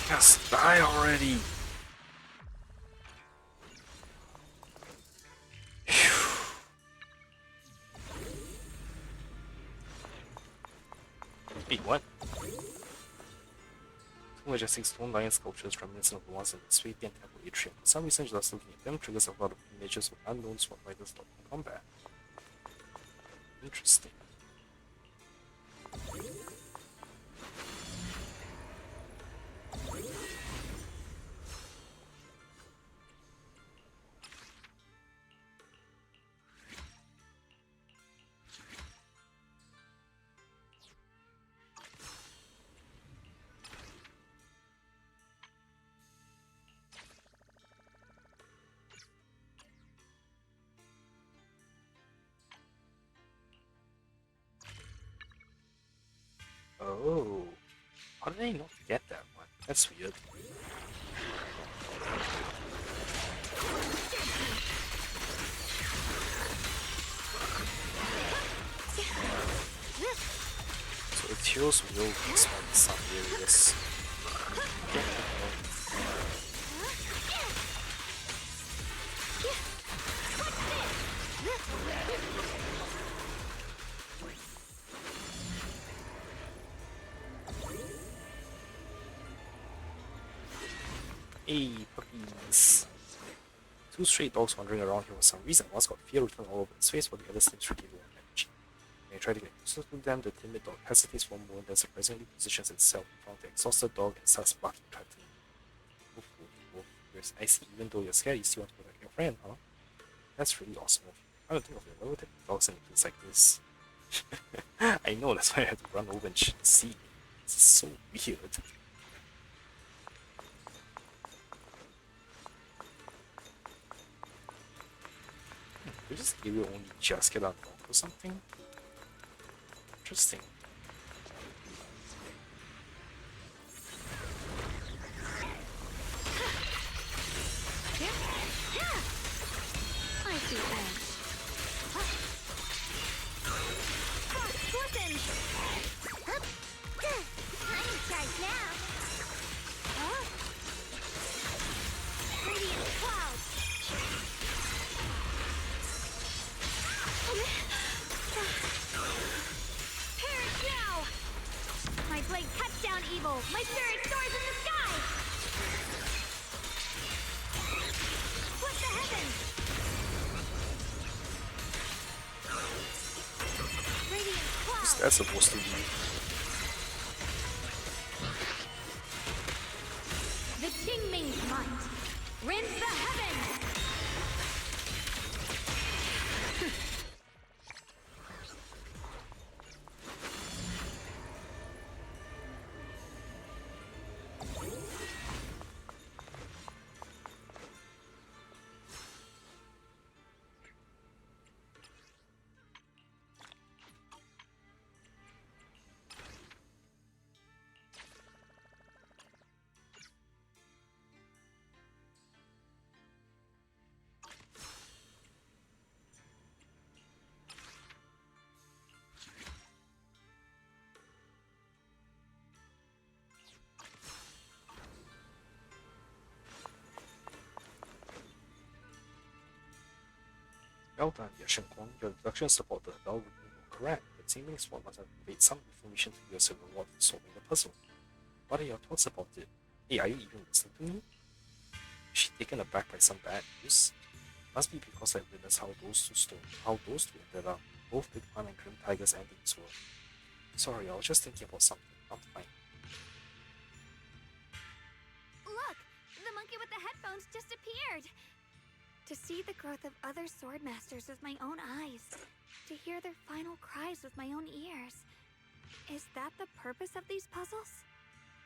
[SPEAKER 1] Just die already! Wait, what? Two majestic stone lion sculptures reminiscent of the ones in the Swabian temple atrium. For some reason, just looking at them triggers a lot of images of unknown sword riders locked in combat. Interesting. Oh, how did I not get that one? That's weird. So Eteos will expand some areas. Get the point. Hey, puppies. Two stray dogs wandering around here for some reason. One's got fear written all over its face, while the other seems to give one energy. When you try to get closer to them, the timid dog hesitates for a moment, then surprisingly positions itself in front of the exhausted dog and starts barking threateningly. Woof, woof, woof. Yes, I see, even though you're scared, you still want to protect your friend, huh? That's really awesome of you. I don't think of it. Why would there be dogs in a place like this? I know, that's why I had to run over and see. It's so weird. Did this area only just get unlocked or something? Interesting.
[SPEAKER 6] I see edge. Listen! I'm in charge now. Huh? Radiant clouds. Perish now! My blade cuts down evil. My spirit soars in the sky. Split the heavens. Radiant clouds.
[SPEAKER 1] What's that supposed to be?
[SPEAKER 6] The Qingming's might. Rends the heavens.
[SPEAKER 1] Well done, Yashinkong. Your deductions about the bell ringing were correct. The Zenless one must have conveyed some information to you as a reward for solving the puzzle. What are your thoughts about it? Hey, are you even listening to me? Is she taken aback by some bad news? Must be because I witnessed how those two ended up. Both Big Pun and Grim Tiger's endings were. Sorry, I was just thinking about something. I'm fine.
[SPEAKER 6] Look! The monkey with the headphones just appeared! To see the growth of other sword masters with my own eyes. To hear their final cries with my own ears. Is that the purpose of these puzzles?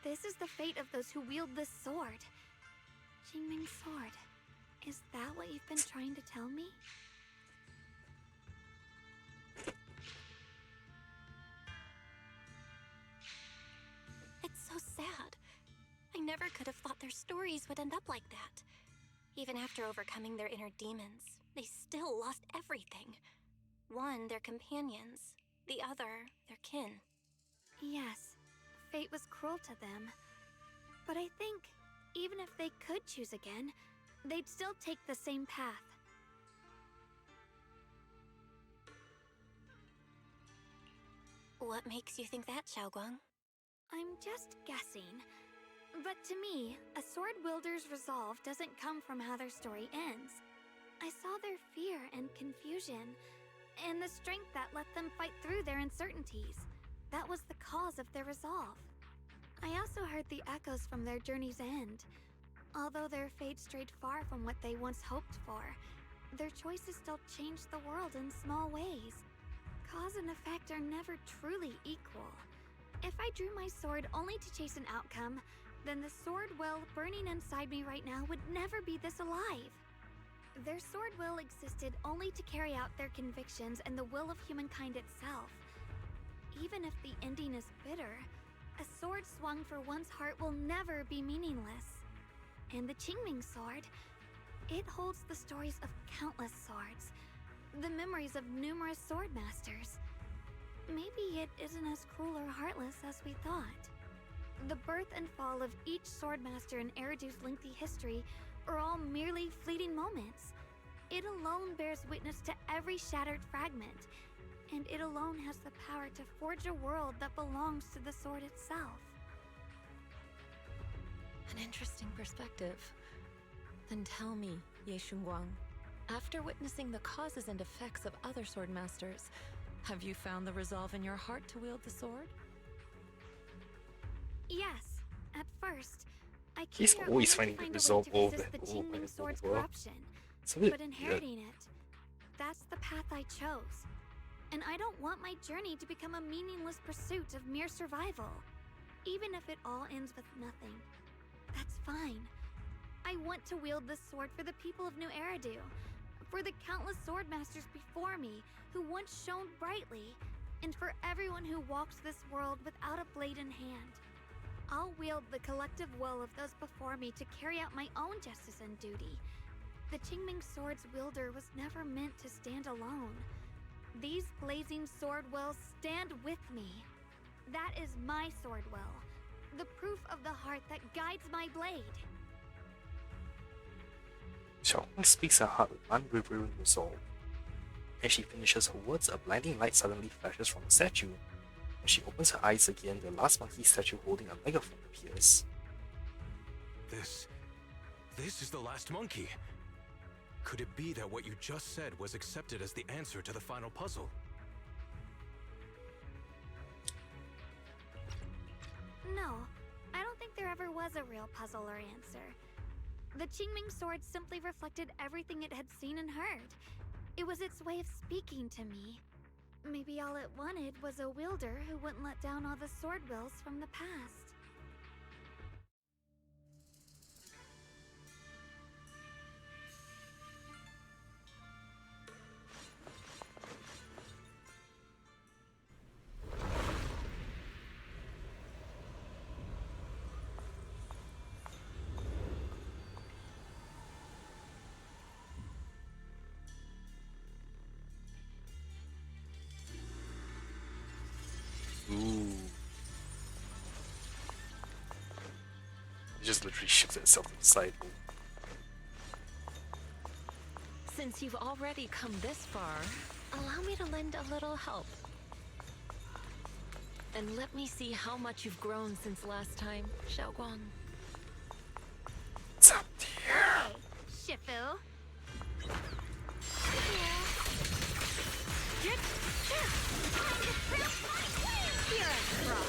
[SPEAKER 6] This is the fate of those who wield this sword. Qingming's sword. Is that what you've been trying to tell me?
[SPEAKER 4] It's so sad. I never could have thought their stories would end up like that. Even after overcoming their inner demons, they still lost everything. One, their companions. The other, their kin.
[SPEAKER 6] Yes, fate was cruel to them. But I think, even if they could choose again, they'd still take the same path.
[SPEAKER 4] What makes you think that, Xiaoguang?
[SPEAKER 6] I'm just guessing. But to me, a sword wielder's resolve doesn't come from how their story ends. I saw their fear and confusion, and the strength that let them fight through their uncertainties. That was the cause of their resolve. I also heard the echoes from their journey's end. Although their fate strayed far from what they once hoped for, their choices still changed the world in small ways. Cause and effect are never truly equal. If I drew my sword only to chase an outcome, then the sword will burning inside me right now would never be this alive. Their sword will existed only to carry out their convictions and the will of humankind itself. Even if the ending is bitter, a sword swung for one's heart will never be meaningless. And the Qingming sword, it holds the stories of countless swords, the memories of numerous sword masters. Maybe it isn't as cruel or heartless as we thought. The birth and fall of each swordmaster in Eridu's lengthy history are all merely fleeting moments. It alone bears witness to every shattered fragment, and it alone has the power to forge a world that belongs to the sword itself.
[SPEAKER 5] An interesting perspective. Then tell me, Ye Shunguang, after witnessing the causes and effects of other swordmasters, have you found the resolve in your heart to wield the sword?
[SPEAKER 6] Yes, at first. I
[SPEAKER 1] He's
[SPEAKER 6] came here
[SPEAKER 1] always
[SPEAKER 6] only
[SPEAKER 1] finding
[SPEAKER 6] to
[SPEAKER 1] the
[SPEAKER 6] find a way
[SPEAKER 1] resolve
[SPEAKER 6] to
[SPEAKER 1] of
[SPEAKER 6] resist
[SPEAKER 1] it
[SPEAKER 6] the
[SPEAKER 1] over
[SPEAKER 6] Qingming
[SPEAKER 1] and
[SPEAKER 6] sword's
[SPEAKER 1] over.
[SPEAKER 6] corruption.
[SPEAKER 1] It's a bit
[SPEAKER 6] But inheriting it, that's the path I chose. And I don't want my journey to become a meaningless pursuit of mere survival. Even if it all ends with nothing. That's fine. I want to wield this sword for the people of New Eridu, for the countless swordmasters before me who once shone brightly, and for everyone who walks this world without a blade in hand. I'll wield the collective will of those before me to carry out my own justice and duty. The Qingming sword's wielder was never meant to stand alone. These blazing sword wills stand with me. That is my sword will, the proof of the heart that guides my blade.
[SPEAKER 1] Xiaoguang speaks her heart with unwavering resolve. As she finishes her words, a blinding light suddenly flashes from the statue. When she opens her eyes again, the last monkey statue holding a megaphone appears.
[SPEAKER 9] This is the last monkey. Could it be that what you just said was accepted as the answer to the final puzzle?
[SPEAKER 6] No, I don't think there ever was a real puzzle or answer. The Qingming sword simply reflected everything it had seen and heard. It was its way of speaking to me. Maybe all it wanted was a wielder who wouldn't let down all the sword wills from the past.
[SPEAKER 1] Ooh. It just literally shifts itself to the side.
[SPEAKER 5] Since you've already come this far, allow me to lend a little help. And let me see how much you've grown since last time, Xiaoguang.
[SPEAKER 1] It's up here.
[SPEAKER 6] Shifu. Here I drop.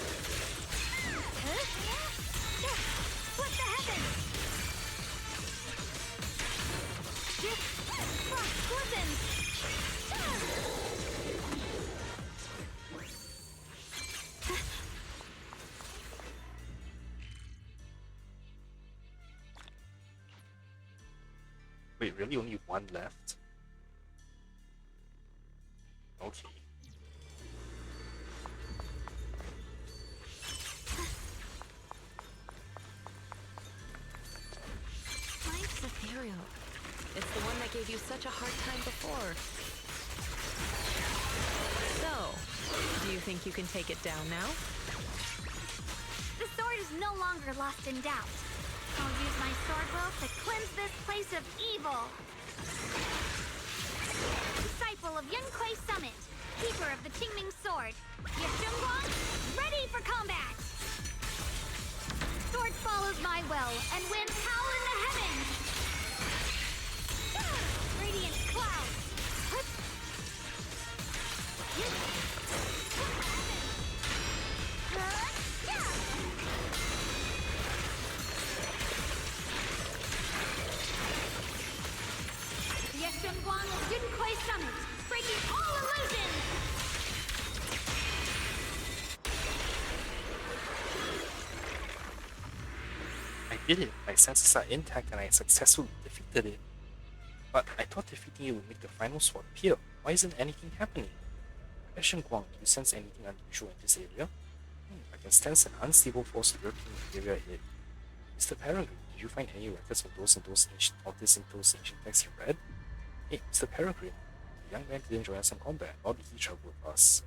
[SPEAKER 6] What the heavens?
[SPEAKER 1] Wait, really? Only one left? Okay.
[SPEAKER 5] Life's ethereal. It's the one that gave you such a hard time before. So, do you think you can take it down now?
[SPEAKER 6] The sword is no longer lost in doubt. I'll use my sword will to cleanse this place of evil. Disciple of Yunquei Summit, keeper of the Qingming Sword, Yeshunguang, ready for combat! Sword follows my will, and winds howl in the heavens! Radiant clouds! Yeshunguang of Yunquei Summit, breaking all illusions!
[SPEAKER 1] I did it! My senses are intact and I successfully defeated it. But I thought defeating it would make the final sword appear. Why isn't anything happening? Question Guang, do you sense anything unusual in this area? I can sense an unstable force lurking in the area ahead. Mr. Peregrine, did you find any records of those ancient texts you read? Hey, Mr. Peregrine, the young man didn't join us in combat, nor did he travel with us.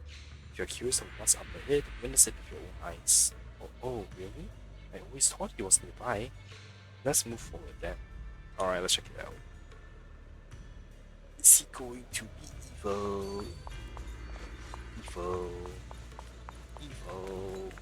[SPEAKER 1] If you're curious of what's up ahead, witness it with your own eyes. Oh, really? I always thought he was nearby. Let's move forward then. Alright, let's check it out. Is he going to be evil? Evil. Evil.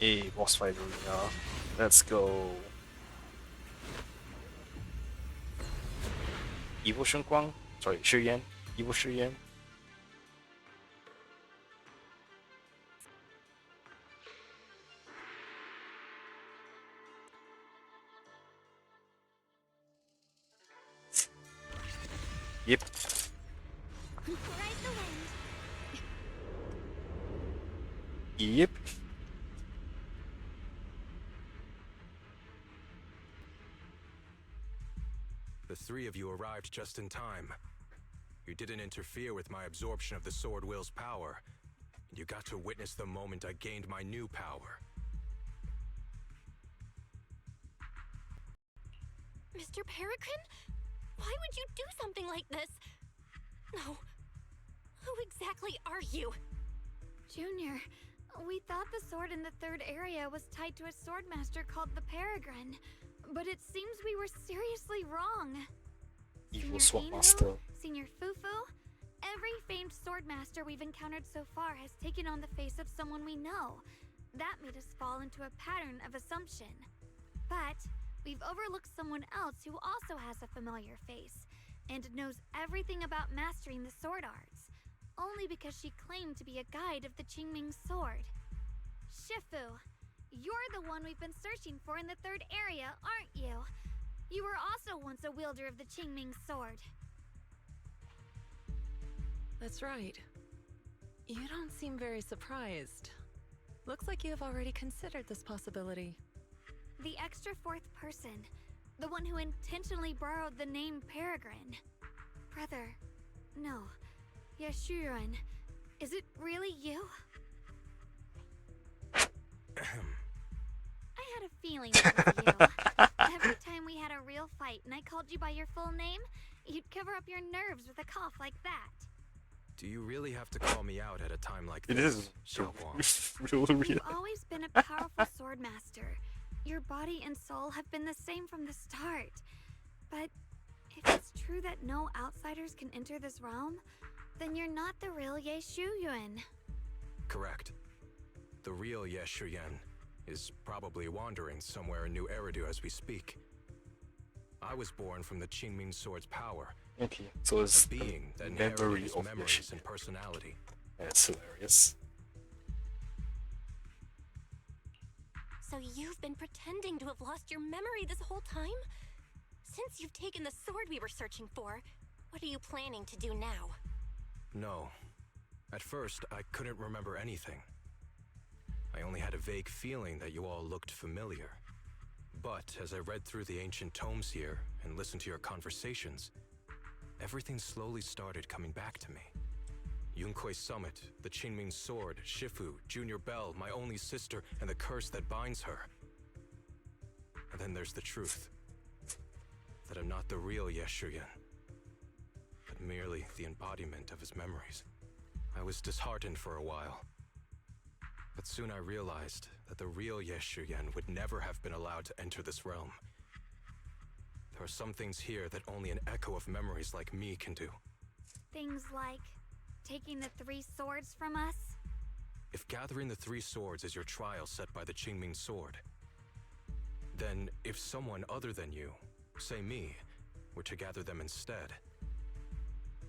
[SPEAKER 1] A boss fight arena. Let's go. Evil Shunguang? Sorry, Shiyuan. Evil Shiyuan. Yep.
[SPEAKER 6] Ride the wind.
[SPEAKER 1] Yep.
[SPEAKER 9] The three of you arrived just in time. You didn't interfere with my absorption of the Sword Will's power, and you got to witness the moment I gained my new power.
[SPEAKER 4] Mr. Peregrine? Why would you do something like this? No. Who exactly are you?
[SPEAKER 6] Junior, we thought the sword in the third area was tied to a swordmaster called the Peregrine, but it seems we were seriously wrong.
[SPEAKER 1] Evil
[SPEAKER 6] Senior
[SPEAKER 1] Swordmaster.
[SPEAKER 6] Inu, Senior Fufu, every famed swordmaster we've encountered so far has taken on the face of someone we know. That made us fall into a pattern of assumption. But we've overlooked someone else who also has a familiar face and knows everything about mastering the sword arts, only because she claimed to be a guide of the Qingming sword. Shifu, you're the one we've been searching for in the third area, aren't you? You were also once a wielder of the Qingming sword.
[SPEAKER 5] That's right. You don't seem very surprised. Looks like you have already considered this possibility.
[SPEAKER 6] The extra fourth person, the one who intentionally borrowed the name Peregrine. Brother, no, Yeshurun, is it really you? I had a feeling it was you. Every time we had a real fight and I called you by your full name, you'd cover up your nerves with a cough like that.
[SPEAKER 9] Do you really have to call me out at a time like
[SPEAKER 1] It
[SPEAKER 9] this?
[SPEAKER 1] is
[SPEAKER 9] Xiaoguang?
[SPEAKER 6] You've always been a powerful swordmaster. Your body and soul have been the same from the start. But if it's true that no outsiders can enter this realm, then you're not the real Ye Shuyuan.
[SPEAKER 9] Correct. The real Ye Shuyuan is probably wandering somewhere in New Eridu as we speak. I was born from the Qingming sword's power.
[SPEAKER 1] Okay, so it's
[SPEAKER 9] a being that
[SPEAKER 1] memory
[SPEAKER 9] inherited his
[SPEAKER 1] of
[SPEAKER 9] memories and personality.
[SPEAKER 1] That's hilarious.
[SPEAKER 4] So you've been pretending to have lost your memory this whole time? Since you've taken the sword we were searching for, what are you planning to do now?
[SPEAKER 9] No. At first, I couldn't remember anything. I only had a vague feeling that you all looked familiar. But as I read through the ancient tomes here and listened to your conversations, everything slowly started coming back to me. Yunkui's summit, the Qingming sword, Shifu, Junior Bell, my only sister, and the curse that binds her. And then there's the truth. That I'm not the real Ye Shuyan, but merely the embodiment of his memories. I was disheartened for a while. But soon I realized that the real Ye Shuyan would never have been allowed to enter this realm. There are some things here that only an echo of memories like me can do.
[SPEAKER 6] Things like taking the 3 swords from us?
[SPEAKER 9] If gathering the 3 swords is your trial set by the Qingming sword, then if someone other than you, say me, were to gather them instead,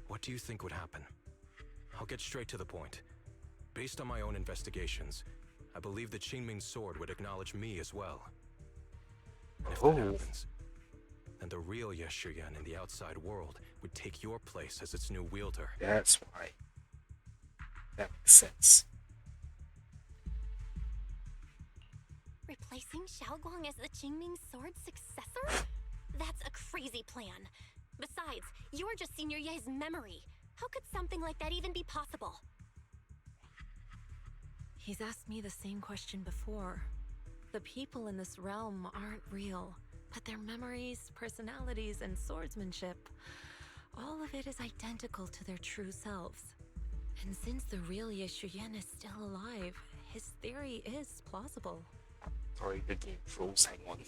[SPEAKER 9] what do you think would happen? I'll get straight to the point. Based on my own investigations, I believe the Qingming sword would acknowledge me as well. And if that happens, then the real Ye Shuyan in the outside world would take your place as its new wielder.
[SPEAKER 1] That's why. That makes sense.
[SPEAKER 4] Replacing Xiaoguang as the Qingming sword's successor? That's a crazy plan. Besides, you're just Senior Ye's memory. How could something like that even be possible?
[SPEAKER 5] He's asked me the same question before. The people in this realm aren't real, but their memories, personalities, and swordsmanship, all of it is identical to their true selves. And since the real Ye Shuyan is still alive, his theory is plausible.
[SPEAKER 1] Sorry, the game froze, hang on.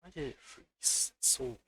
[SPEAKER 1] Why did it freeze? It's so weird.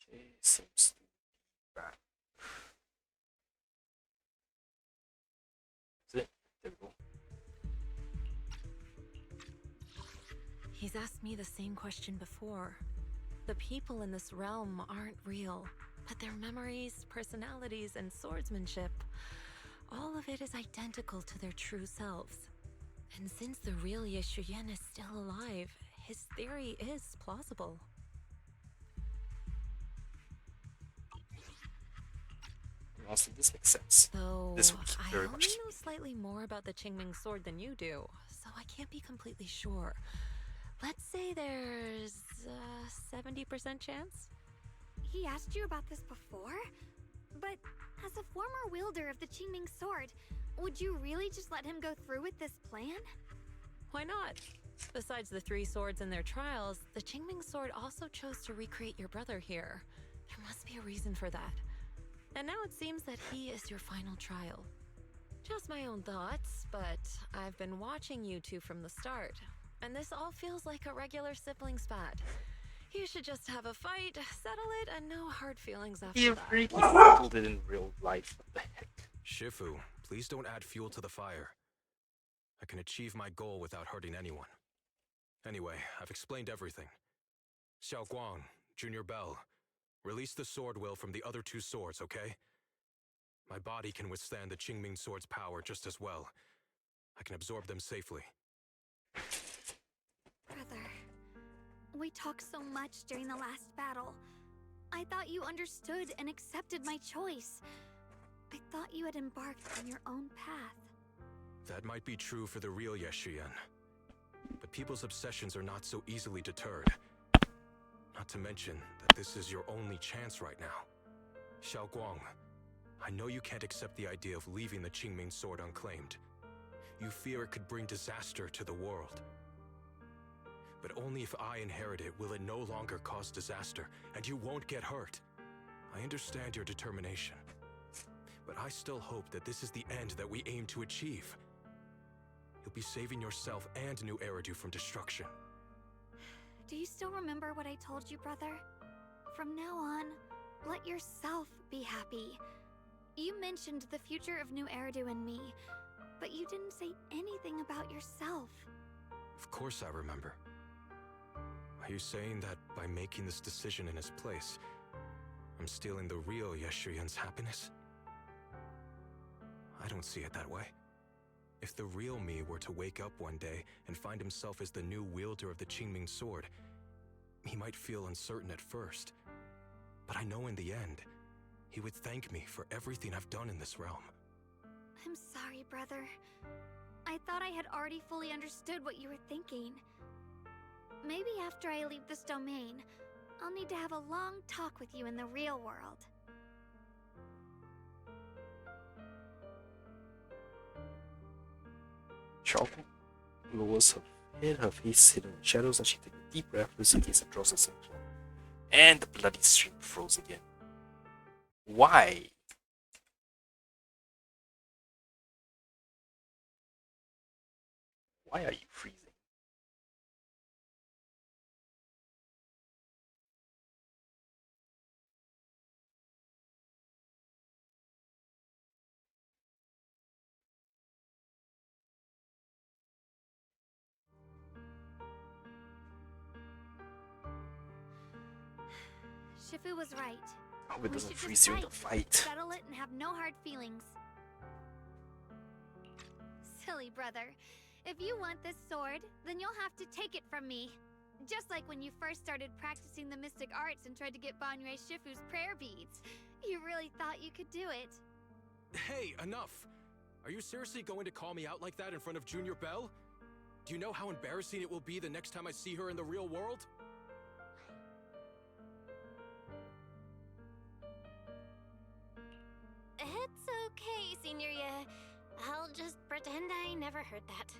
[SPEAKER 1] Okay, seems to be back. Is it? There we go.
[SPEAKER 5] He's asked me the same question before. The people in this realm aren't real, but their memories, personalities, and swordsmanship, all of it is identical to their true selves. And since the real Ye Shuyan is still alive, his theory is plausible.
[SPEAKER 1] Honestly, this makes sense.
[SPEAKER 5] Though
[SPEAKER 1] This would keep
[SPEAKER 5] I
[SPEAKER 1] very
[SPEAKER 5] only
[SPEAKER 1] much.
[SPEAKER 5] know slightly more about the Qingming sword than you do, so I can't be completely sure. Let's say there's a 70% chance?
[SPEAKER 6] He asked you about this before? But as a former wielder of the Qingming sword, would you really just let him go through with this plan?
[SPEAKER 5] Why not? Besides the 3 swords and their trials, the Qingming sword also chose to recreate your brother here. There must be a reason for that. And now it seems that he is your final trial. Just my own thoughts, but I've been watching you two from the start, and this all feels like a regular sibling spat. You should just have a fight, settle it, and no hard feelings after
[SPEAKER 1] You
[SPEAKER 5] that.
[SPEAKER 1] really handled it in real life. What the heck?
[SPEAKER 9] Shifu, please don't add fuel to the fire. I can achieve my goal without hurting anyone. Anyway, I've explained everything. Xiao Guang, Junior Bell, release the sword will from the other 2 swords, okay? My body can withstand the Qingming sword's power just as well. I can absorb them safely.
[SPEAKER 6] Brother, we talked so much during the last battle. I thought you understood and accepted my choice. I thought you had embarked on your own path.
[SPEAKER 9] That might be true for the real Yeshian. But people's obsessions are not so easily deterred. Not to mention that this is your only chance right now. Xiao Guang, I know you can't accept the idea of leaving the Qingming sword unclaimed. You fear it could bring disaster to the world. But only if I inherit it will it no longer cause disaster, and you won't get hurt. I understand your determination. But I still hope that this is the end that we aim to achieve. You'll be saving yourself and New Eridu from destruction.
[SPEAKER 6] Do you still remember what I told you, brother? From now on, let yourself be happy. You mentioned the future of New Eridu and me, but you didn't say anything about yourself.
[SPEAKER 9] Of course I remember. Are you saying that by making this decision in his place, I'm stealing the real Yeshuyan's happiness? I don't see it that way. If the real me were to wake up one day and find himself as the new wielder of the Qingming sword, he might feel uncertain at first. But I know in the end, he would thank me for everything I've done in this realm.
[SPEAKER 6] I'm sorry, brother. I thought I had already fully understood what you were thinking. Maybe after I leave this domain, I'll need to have a long talk with you in the real world.
[SPEAKER 1] Xiao lowers her head, her face hidden in shadows, and she takes a deep breath, loses gaze, and draws herself close. And the bloody stream froze again. Why? Why are you freezing?
[SPEAKER 6] Shifu was right.
[SPEAKER 1] I hope it
[SPEAKER 6] We
[SPEAKER 1] doesn't
[SPEAKER 6] should
[SPEAKER 1] freeze
[SPEAKER 6] just
[SPEAKER 1] you in the fight.
[SPEAKER 6] settle it, and have no hard feelings. Silly brother. If you want this sword, then you'll have to take it from me. Just like when you first started practicing the mystic arts and tried to get Banyue Shifu's prayer beads. You really thought you could do it.
[SPEAKER 9] Hey, enough! Are you seriously going to call me out like that in front of Junior Belle? Do you know how embarrassing it will be the next time I see her in the real world?
[SPEAKER 4] It's okay, Signoria. I'll just pretend I never heard that.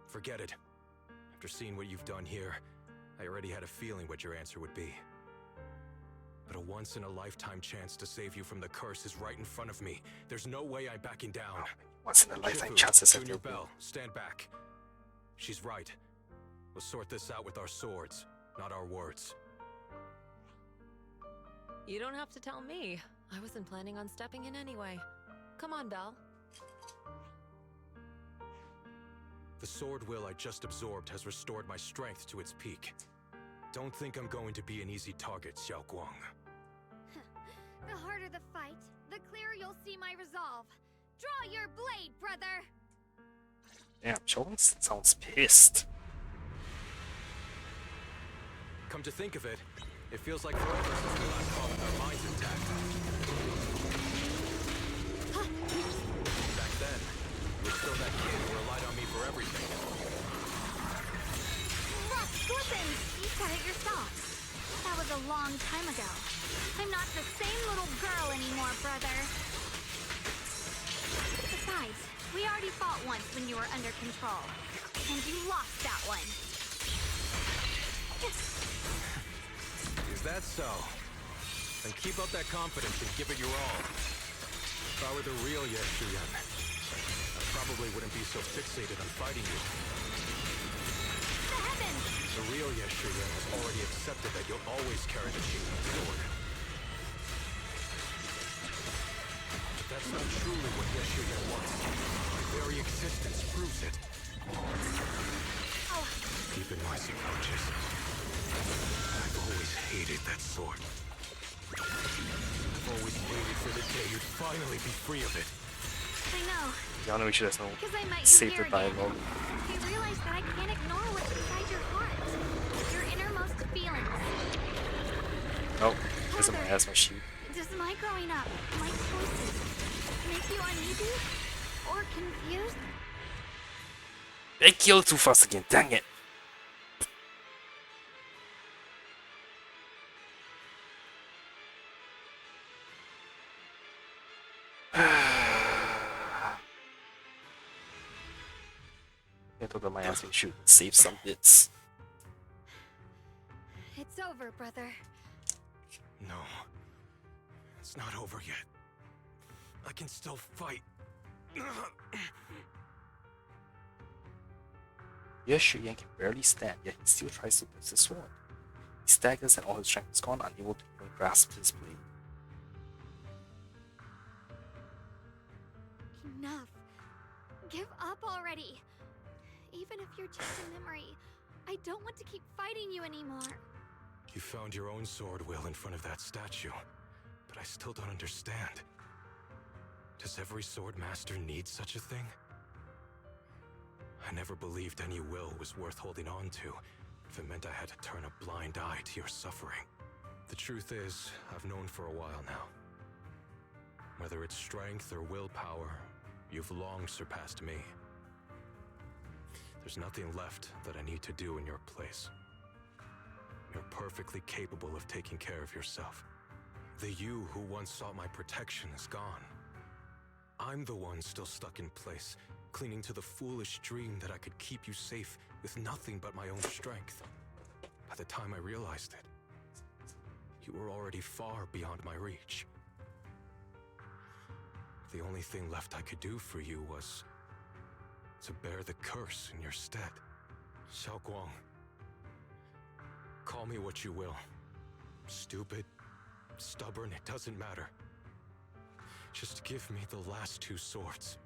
[SPEAKER 9] Forget it. After seeing what you've done here, I already had a feeling what your answer would be. But a once-in-a-lifetime chance to save you from the curse is right in front of me. There's no way I'm backing down.
[SPEAKER 1] Once in a lifetime
[SPEAKER 9] Shifu,
[SPEAKER 1] chances at
[SPEAKER 9] Junior
[SPEAKER 1] your
[SPEAKER 9] Belle, stand back. She's right. We'll sort this out with our swords, not our words.
[SPEAKER 5] You don't have to tell me. I wasn't planning on stepping in anyway. Come on, Belle.
[SPEAKER 9] The sword will I just absorbed has restored my strength to its peak. Don't think I'm going to be an easy target, Xiao Guang.
[SPEAKER 6] The harder the fight, the clearer you'll see my resolve. Draw your blade, brother!
[SPEAKER 1] Damn, Jones sounds pissed.
[SPEAKER 9] Come to think of it, it feels like forever since we last fought with our minds intact. Back then, you were still that kid who relied on me for everything.
[SPEAKER 6] Rough flippin'! You said it yourself. That was a long time ago. I'm not the same little girl anymore, brother. Besides, we already fought once when you were under control. And you lost that one.
[SPEAKER 9] Is that so? Then keep up that confidence and give it your all. If I were the real Yeshuyan, I probably wouldn't be so fixated on fighting you.
[SPEAKER 6] The heavens!
[SPEAKER 9] The real Yeshuyan has already accepted that you'll always carry the Qingming sword. But that's not truly what Yeshuyan wants. My very existence proves it.
[SPEAKER 6] Oh.
[SPEAKER 9] Keep in mind, subconscious. I've always hated that sword. I've always waited for the day you'd finally be free of it.
[SPEAKER 6] I know.
[SPEAKER 1] Y'all know we should have known.
[SPEAKER 6] Because I met you
[SPEAKER 1] Save
[SPEAKER 6] here
[SPEAKER 1] the dialogue.
[SPEAKER 6] again. I realized that I can't ignore what's inside your heart. Your innermost feelings.
[SPEAKER 1] Nope. Because of my
[SPEAKER 6] Father,
[SPEAKER 1] asthma sheet.
[SPEAKER 6] does my growing up, my choices, make you uneasy? Or confused?
[SPEAKER 1] They killed too fast again, dang it! I thought that my asthma should save some bits.
[SPEAKER 6] It's over, brother.
[SPEAKER 9] No. It's not over yet. I can still fight.
[SPEAKER 1] Yan can barely stand, yet he still tries to lift his sword. He staggers and all his strength is gone, unable to even grasp his blade.
[SPEAKER 6] Enough. Give up already. Even if you're just a memory, I don't want to keep fighting you anymore.
[SPEAKER 9] You found your own sword, Will, in front of that statue. But I still don't understand. Does every sword master need such a thing? I never believed any will was worth holding on to, if it meant I had to turn a blind eye to your suffering. The truth is, I've known for a while now. Whether it's strength or willpower, you've long surpassed me. There's nothing left that I need to do in your place. You're perfectly capable of taking care of yourself. The you who once sought my protection is gone. I'm the one still stuck in place, clinging to the foolish dream that I could keep you safe with nothing but my own strength. By the time I realized it, you were already far beyond my reach. The only thing left I could do for you was to bear the curse in your stead. Xiaoguang. Call me what you will. Stupid, stubborn, it doesn't matter. Just give me the last two swords.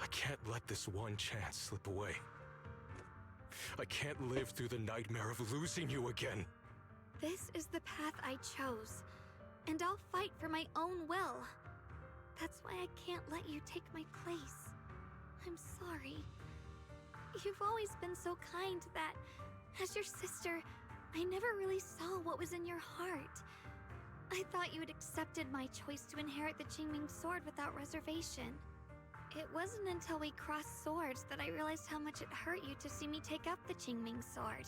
[SPEAKER 9] I can't let this one chance slip away. I can't live through the nightmare of losing you again.
[SPEAKER 6] This is the path I chose, and I'll fight for my own will. That's why I can't let you take my place. I'm sorry. You've always been so kind that, as your sister, I never really saw what was in your heart. I thought you had accepted my choice to inherit the Qingming sword without reservation. It wasn't until we crossed swords that I realized how much it hurt you to see me take up the Qingming sword.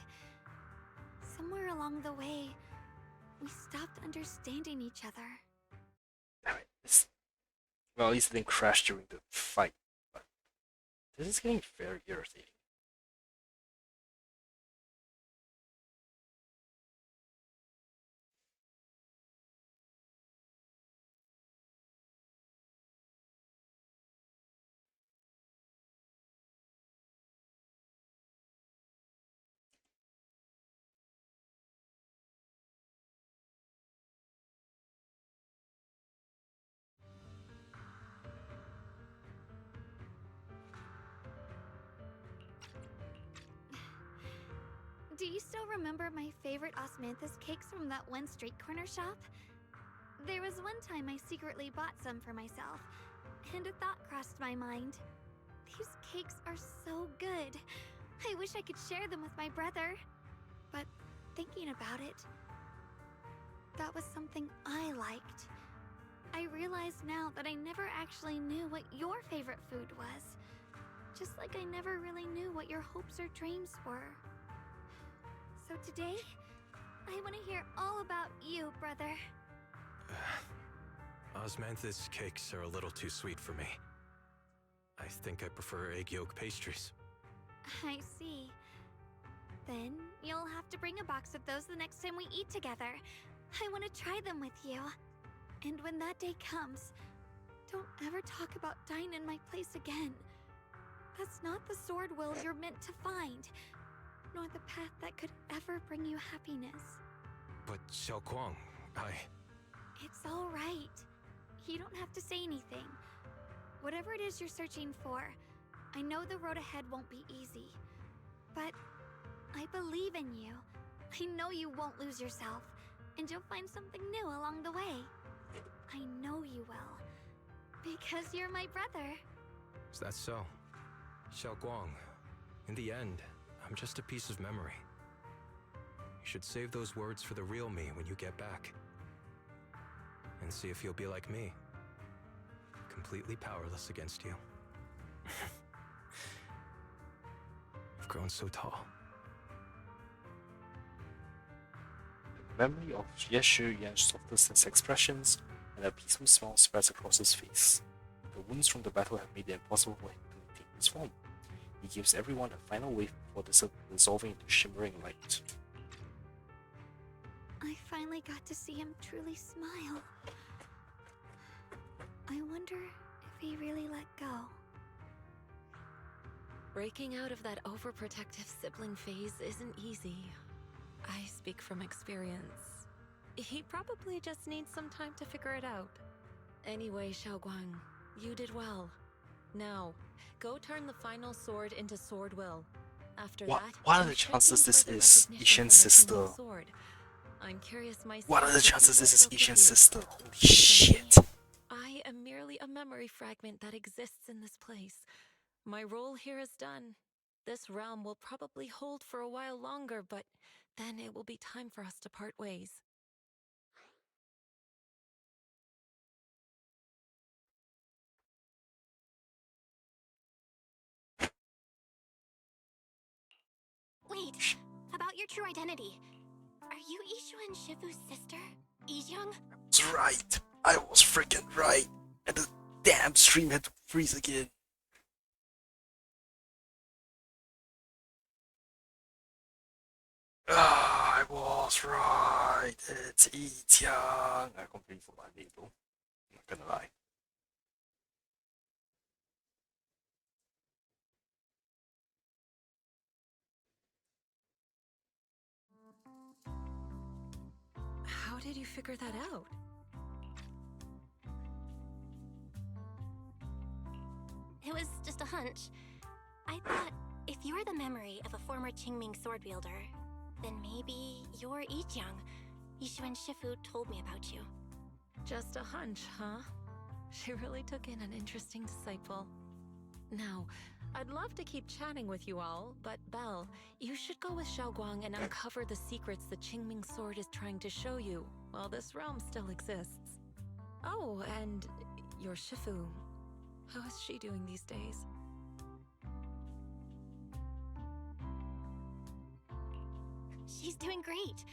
[SPEAKER 6] Somewhere along the way, we stopped understanding each other.
[SPEAKER 1] Damn it. Well, at least it didn't crash during the fight, but this is getting very irritating.
[SPEAKER 6] Do you still remember my favorite osmanthus cakes from that one street corner shop? There was one time I secretly bought some for myself, and a thought crossed my mind. These cakes are so good. I wish I could share them with my brother. But thinking about it, that was something I liked. I realize now that I never actually knew what your favorite food was. Just like I never really knew what your hopes or dreams were. So today, I want to hear all about you, brother.
[SPEAKER 9] Osmanthus cakes are a little too sweet for me. I think I prefer egg yolk pastries.
[SPEAKER 6] I see. Then you'll have to bring a box of those the next time we eat together. I want to try them with you. And when that day comes, don't ever talk about dying in my place again. That's not the sword will you're meant to find, nor the path that could ever bring you happiness.
[SPEAKER 9] But Xiaoguang,
[SPEAKER 6] It's all right. You don't have to say anything. Whatever it is you're searching for, I know the road ahead won't be easy. But I believe in you. I know you won't lose yourself, and you'll find something new along the way. I know you will. Because you're my brother.
[SPEAKER 9] is that so? Xiaoguang, in the end, I'm just a piece of memory. You should save those words for the real me when you get back. And see if you'll be like me. Completely powerless against you. I've grown so tall.
[SPEAKER 1] Memory of Yeshu Yan's softer expressions, and a peaceful smile spreads across his face. The wounds from the battle have made it impossible for him to maintain his form. He gives everyone a final wave before dissolving into shimmering light.
[SPEAKER 6] I finally got to see him truly smile. I wonder if he really let go.
[SPEAKER 5] Breaking out of that overprotective sibling phase isn't easy. I speak from experience. He probably just needs some time to figure it out. Anyway, Xiaoguang, you did well. Now, go turn the final sword into Sword Will. After that,
[SPEAKER 1] what are
[SPEAKER 5] you
[SPEAKER 1] the
[SPEAKER 5] should
[SPEAKER 1] chances
[SPEAKER 5] gain
[SPEAKER 1] this
[SPEAKER 5] further
[SPEAKER 1] is
[SPEAKER 5] recognition
[SPEAKER 1] Ishen's
[SPEAKER 5] from the
[SPEAKER 1] sister?
[SPEAKER 5] Kingdom Sword. I'm curious myself.
[SPEAKER 1] What are the
[SPEAKER 5] to see
[SPEAKER 1] chances this
[SPEAKER 5] what
[SPEAKER 1] is
[SPEAKER 5] it'll give
[SPEAKER 1] Ishen's
[SPEAKER 5] you.
[SPEAKER 1] sister? Holy
[SPEAKER 5] For me,
[SPEAKER 1] shit.
[SPEAKER 5] I am merely a memory fragment that exists in this place. My role here is done. This realm will probably hold for a while longer, but then it will be time for us to part ways.
[SPEAKER 4] Wait, about your true identity. Are you Ishu and Shifu's sister, Ijeong?
[SPEAKER 1] I was right. I was freaking right. And the damn stream had to freeze again. Ah, I was right. It's Ijeong. I completely forgot my name though. I'm not gonna lie.
[SPEAKER 5] How did you figure that out?
[SPEAKER 4] It was just a hunch. I thought if you're the memory of a former Qingming sword wielder, then maybe you're Ijeong. Ishu and Shifu told me about you.
[SPEAKER 5] Just a hunch, huh? She really took in an interesting disciple. Now, I'd love to keep chatting with you all, but Belle, you should go with Xiaoguang and uncover the secrets the Qingming sword is trying to show you, while this realm still exists. Oh, and your Shifu. How is she doing these days?
[SPEAKER 4] She's doing great.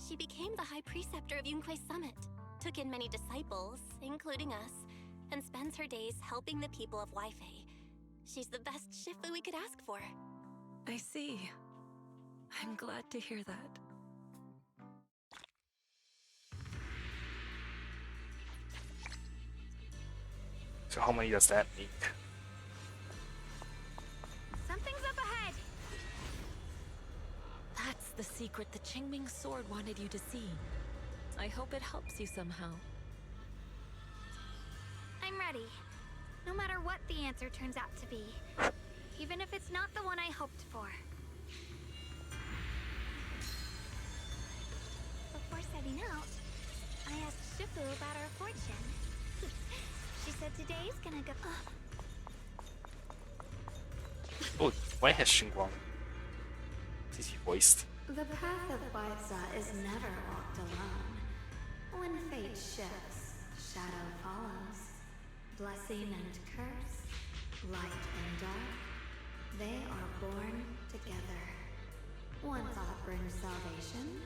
[SPEAKER 4] She became the High Preceptor of Yunque's Summit, took in many disciples, including us, and spends her days helping the people of Weifei. She's the best Shifu we could ask for.
[SPEAKER 5] I see. I'm glad to hear that.
[SPEAKER 1] So how many does that make?
[SPEAKER 6] Something's up ahead!
[SPEAKER 5] That's the secret the Qingming sword wanted you to see. I hope it helps you somehow.
[SPEAKER 6] I'm ready. No matter what the answer turns out to be. Even if it's not the one I hoped for. Before setting out, I asked Shifu about our fortune. She said today's gonna go...
[SPEAKER 1] Oh, why has Xinguang? Is he voiced?
[SPEAKER 13] The path of Baitza is never walked alone. When fate shifts, shadow follows. Blessing and curse, light and dark, they are born together. One thought brings salvation,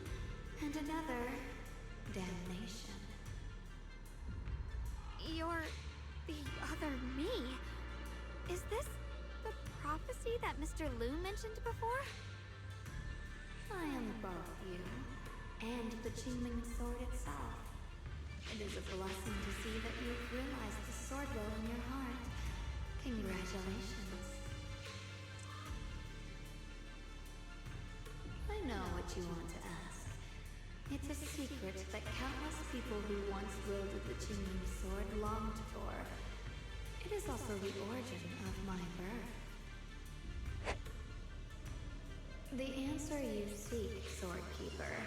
[SPEAKER 13] and another, damnation.
[SPEAKER 6] You're the other me. Is this the prophecy that Mr. Liu mentioned before?
[SPEAKER 13] I am both you, and the Qingming sword itself. It is a blessing to see that you've realized the sword will in your heart. Congratulations. I know what you want to ask. It's a secret that countless people who once wielded the Qingming sword longed for. It is also the origin of my birth. The answer you seek, Swordkeeper,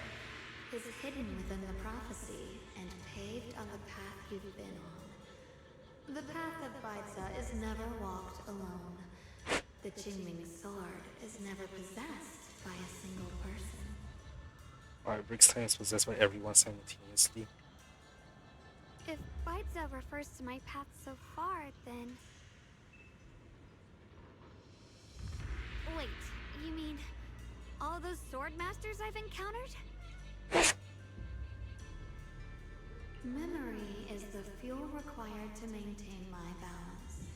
[SPEAKER 13] is hidden within the prophecy and paved on the path you've been on. The path of Baitza is never walked alone. The Qingming sword is never possessed by a single person.
[SPEAKER 1] Alright, Rick's time is possessed by everyone simultaneously.
[SPEAKER 6] If Baiza refers to my path so far, then... Wait, you mean all those sword masters I've encountered?
[SPEAKER 13] Memory is the fuel required to maintain my balance.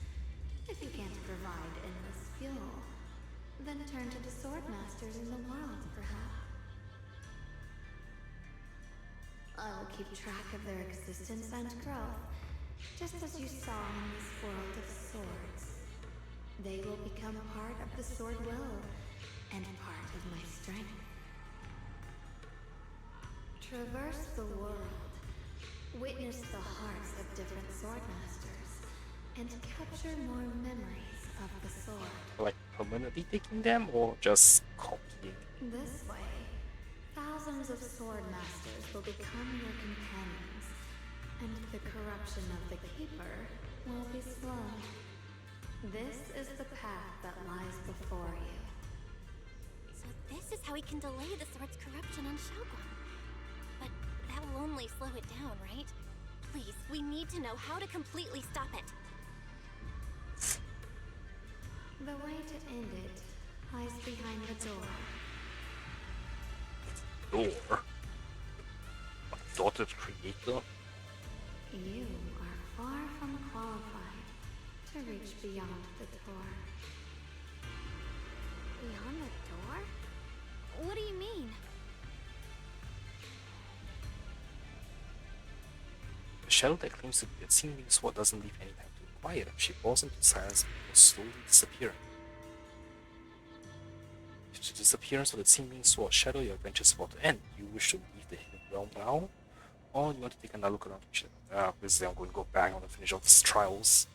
[SPEAKER 13] If you can't provide endless fuel, then turn to the sword masters in the world, perhaps. I will keep track of their existence and growth, just as you saw in this world of swords. They will become part of the sword will, and part of my strength. Traverse the world, witness the hearts of different sword masters, and capture more memories of the sword.
[SPEAKER 1] Like permanently taking them or just copying?
[SPEAKER 13] This way, thousands of sword masters will become your companions, and the corruption of the Keeper will be slow. This is the path that lies before you.
[SPEAKER 4] So this is how we can delay the sword's corruption on Xiaoguang. But that will only slow it down, right? Please, we need to know how to completely stop it.
[SPEAKER 13] The way to end it lies behind the door.
[SPEAKER 1] Door? A dotted creator?
[SPEAKER 13] You are far from qualified to reach beyond the door.
[SPEAKER 6] Beyond the door? What do you mean?
[SPEAKER 1] The shadow that claims to be a seeming sword doesn't leave any time to inquire. She falls into silence before slowly disappearing. If the disappearance of the seeming sword shadow your adventure is about to end, you wish to leave the hidden realm now? Or you want to take another look around? Obviously I'm going to go back. I want to finish off these trials.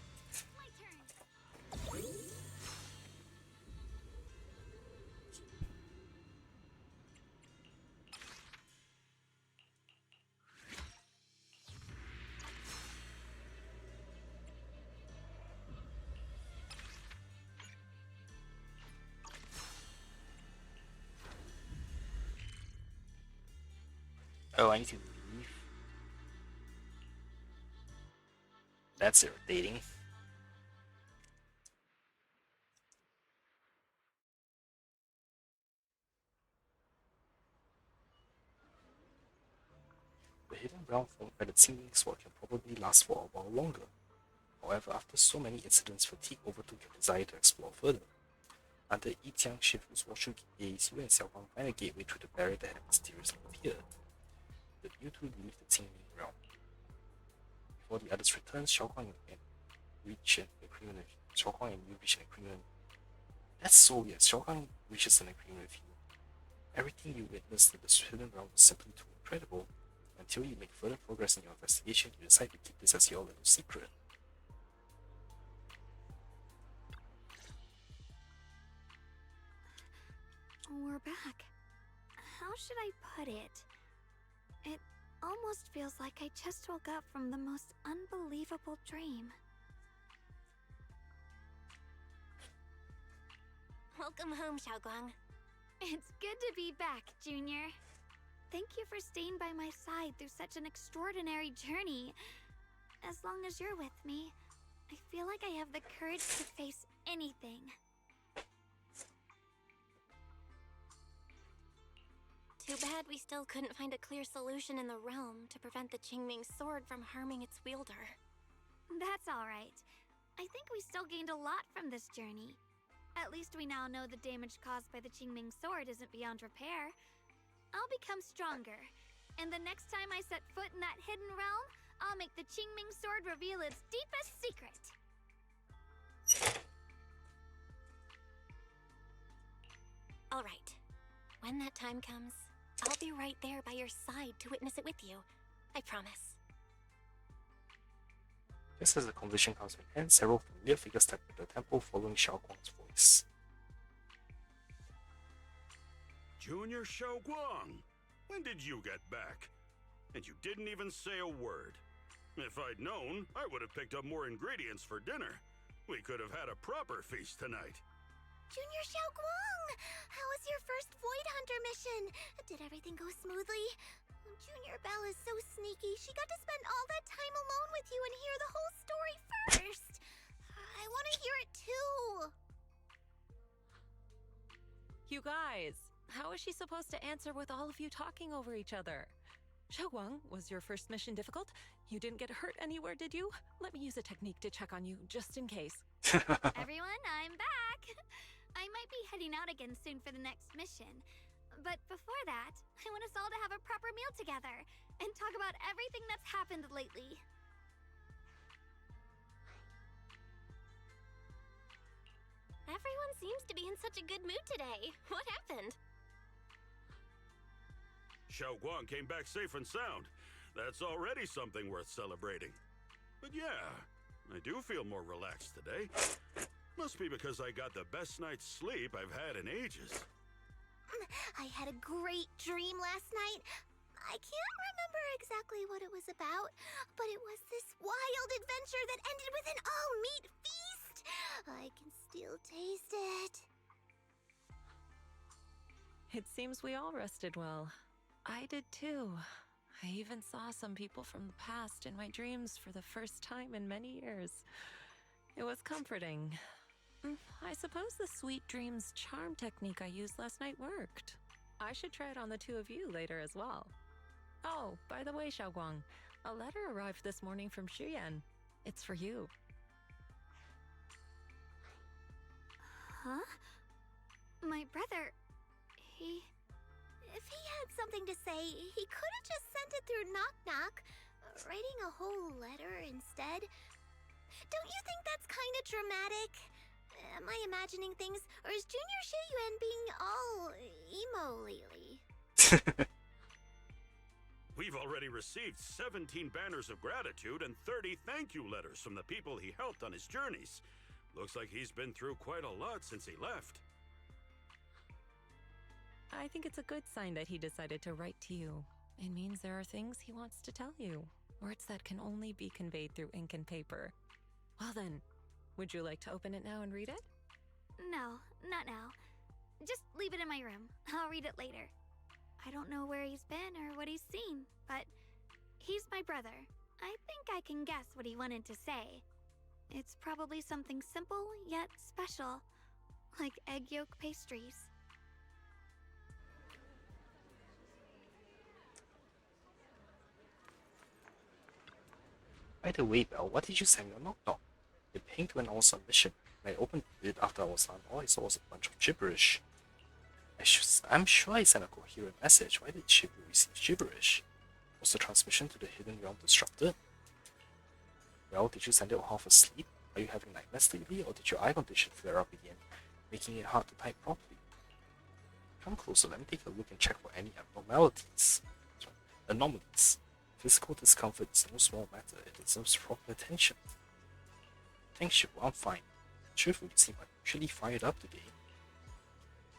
[SPEAKER 1] Oh, I need to leave. That's irritating. The hidden realm formed by the seeming sword can probably last for a while longer. However, after so many incidents, fatigue overtook your desire to explore further. Under Yijiang Shifu's watchful gaze, you and Xiaoguang find a gateway through the barrier that had mysteriously appeared. You two leave the Qingming realm. Before the others return, Xiaoguang and reach an agreement. Xiaoguang and you reach an agreement. That's so weird. Xiaoguang reaches an agreement with you. Everything you witnessed in the hidden realm was simply too incredible. Until you make further progress in your investigation, you decide to keep this as your little secret.
[SPEAKER 6] We're back. How should I put it? It almost feels like I just woke up from the most unbelievable dream.
[SPEAKER 4] Welcome home, Xiaoguang.
[SPEAKER 6] It's good to be back, Junior. Thank you for staying by my side through such an extraordinary journey. As long as you're with me, I feel like I have the courage to face anything.
[SPEAKER 4] Too bad we still couldn't find a clear solution in the realm to prevent the Qingming sword from harming its wielder.
[SPEAKER 6] That's alright. I think we still gained a lot from this journey. At least we now know the damage caused by the Qingming sword isn't beyond repair. I'll become stronger, and the next time I set foot in that hidden realm, I'll make the Qingming sword reveal its deepest secret.
[SPEAKER 4] Alright. When that time comes, I'll be right there by your side to witness it with you. I promise.
[SPEAKER 1] Just as the conversation comes to an end, several familiar figures step into the temple following Xiaoguang's voice.
[SPEAKER 7] Junior Xiaoguang, when did you get back? And you didn't even say a word. If I'd known, I would have picked up more ingredients for dinner. We could have had a proper feast tonight.
[SPEAKER 6] Junior Xiaoguang!
[SPEAKER 4] How was your first Void Hunter mission? Did everything go smoothly? Junior Belle is so sneaky. She got to spend all that time alone with you and hear the whole story first. I want to hear it too.
[SPEAKER 5] You guys, how is she supposed to answer with all of you talking over each other? Xiaoguang, was your first mission difficult? You didn't get hurt anywhere, did you? Let me use a technique to check on you, just in case.
[SPEAKER 6] Everyone, I'm back. I might be heading out again soon for the next mission. But before that, I want us all to have a proper meal together and talk about everything that's happened lately.
[SPEAKER 4] Everyone seems to be in such a good mood today. What happened?
[SPEAKER 7] Xiaoguang came back safe and sound. That's already something worth celebrating. But yeah, I do feel more relaxed today. Must be because I got the best night's sleep I've had in ages.
[SPEAKER 4] I had a great dream last night. I can't remember exactly what it was about, but it was this wild adventure that ended with an all-meat feast. I can still taste it.
[SPEAKER 5] It seems we all rested well. I did too. I even saw some people from the past in my dreams for the first time in many years. It was comforting. I suppose the sweet dreams charm technique I used last night worked. I should try it on the two of you later as well. Oh, by the way, Xiaoguang, a letter arrived this morning from Xuyan. It's for you.
[SPEAKER 6] Huh? My brother,
[SPEAKER 4] If he had something to say, he could have just sent it through Knock Knock, writing a whole letter instead. Don't you think that's kind of dramatic? Am I imagining things, or is Junior Shiyuan being all emo lately?
[SPEAKER 7] We've already received 17 banners of gratitude and 30 thank you letters from the people he helped on his journeys. Looks like he's been through quite a lot since he left.
[SPEAKER 5] I think it's a good sign that he decided to write to you. It means there are things he wants to tell you, words that can only be conveyed through ink and paper. Well then, would you like to open it now and read it?
[SPEAKER 6] no, not now. Just leave it in my room. I'll read it later. I don't know where he's been or what he's seen, but he's my brother. I think I can guess what he wanted to say. It's probably something simple yet special, like egg yolk pastries.
[SPEAKER 1] By the way, Belle, what did you send your knock knock? It pinged when I was on mission. When I opened it after I was done, all I saw was a bunch of gibberish. I'm sure I sent a coherent message. Why did Shibu receive gibberish? Was the transmission to the hidden realm disrupted? Well, did you send it while half asleep? Are you having nightmares lately, or did your eye condition flare up again, making it hard to type properly? Come closer, let me take a look and check for any anomalies. Physical discomfort is no small matter. It deserves proper attention. Thanks, Shibu. I'm fine. Cheerful, you seem unusually fired up today.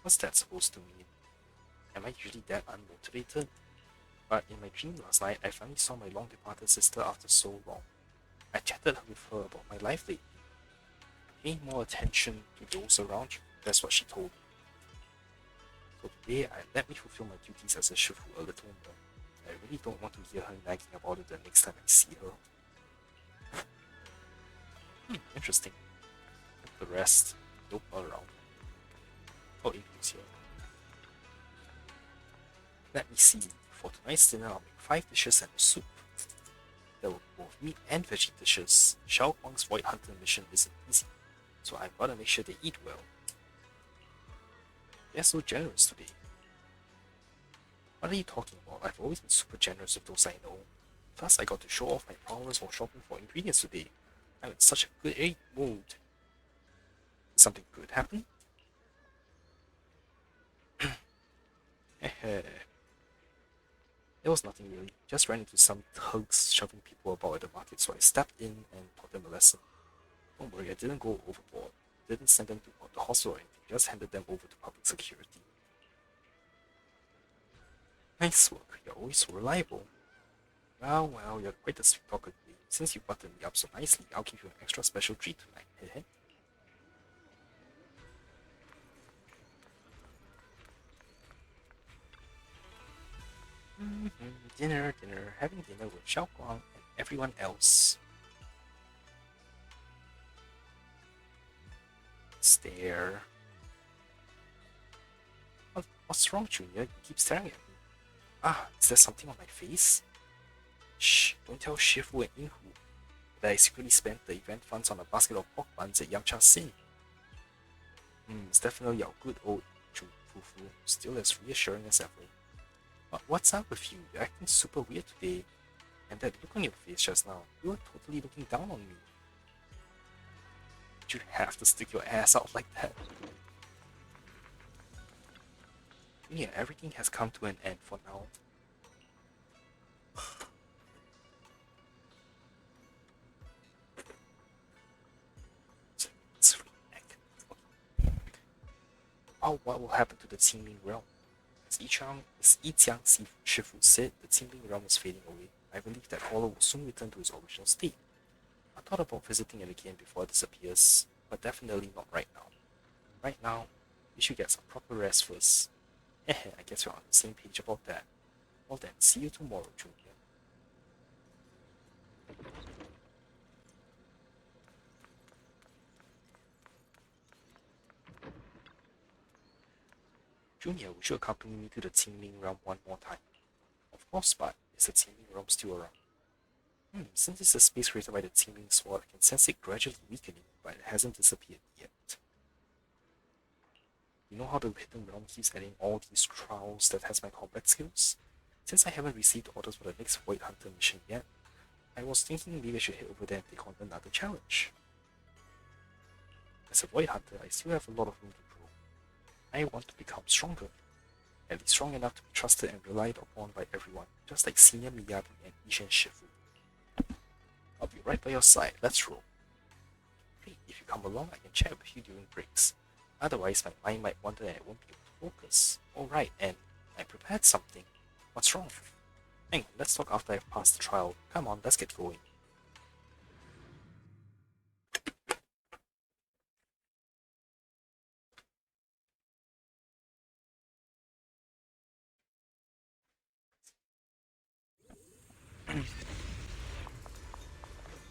[SPEAKER 1] What's that supposed to mean? Am I usually that unmotivated? But in my dream last night, I finally saw my long-departed sister after so long. I chatted with her about my life lately. Pay more attention to those around you. That's what she told me. So today, let me fulfill my duties as a Shifu a little more. I really don't want to hear her nagging about it the next time I see her. Interesting. The rest, nope, not around. Oh, Ingrid's here. Let me see. For tonight's dinner, I'll make 5 dishes and a soup. There will be both meat and veggie dishes. Xiao Guang's Void Hunter mission isn't easy, so I've got to make sure they eat well. They're so generous today. What are you talking about? I've always been super generous with those I know. Plus, I got to show off my prowess while shopping for ingredients today. I'm in such a good mood. Did something good happen? There was nothing really. Just ran into some thugs shoving people about at the market, so I stepped in and taught them a lesson. Don't worry, I didn't go overboard. Didn't send them to the hospital or anything, just handed them over to public security. Nice work, you're always so reliable. Well, you're quite a sweet talker today. Since you buttoned me up so nicely, I'll give you an extra special treat tonight. Dinner, having dinner with Xiao Guang and everyone else. Stare. What's wrong, Junior? You keep staring at me. Ah, is there something on my face? Shh, don't tell Shifu and Yinhu that I secretly spent the event funds on a basket of pork buns at Yamcha Sin. It's definitely our good old Fufu, still as reassuring as ever. But what's up with you? You're acting super weird today. And that look on your face just now, you were totally looking down on me. Did you have to stick your ass out like that? Yeah, everything has come to an end for now. Oh, what will happen to the Qingling realm? As Yijiang Shifu said, the Qingling realm was fading away. I believe that Hollow will soon return to its original state. I thought about visiting it again before it disappears, but definitely not right now. Right now, we should get some proper rest first. I guess we're on the same page about that. Well then, see you tomorrow, Junior. Junior, would you accompany me to the Qingling realm one more time? Of course, but is the Qingling realm still around? Since it's a space created by the Qingling sword, I can sense it gradually weakening, but it hasn't disappeared yet. You know how the hidden realm keeps adding all these trials that has my combat skills? Since I haven't received orders for the next Void Hunter mission yet, I was thinking maybe I should head over there and take on another challenge. As a Void Hunter, I still have a lot of room to grow. I want to become stronger, at least strong enough to be trusted and relied upon by everyone, just like Senior Miyabi and Ishin Shifu. I'll be right by your side, let's roll. Hey, if you come along, I can chat with you during breaks. Otherwise, my mind might wander and I won't be able to focus. Alright, and I prepared something. What's wrong? Hang on, let's talk after I've passed the trial. Come on, let's get going.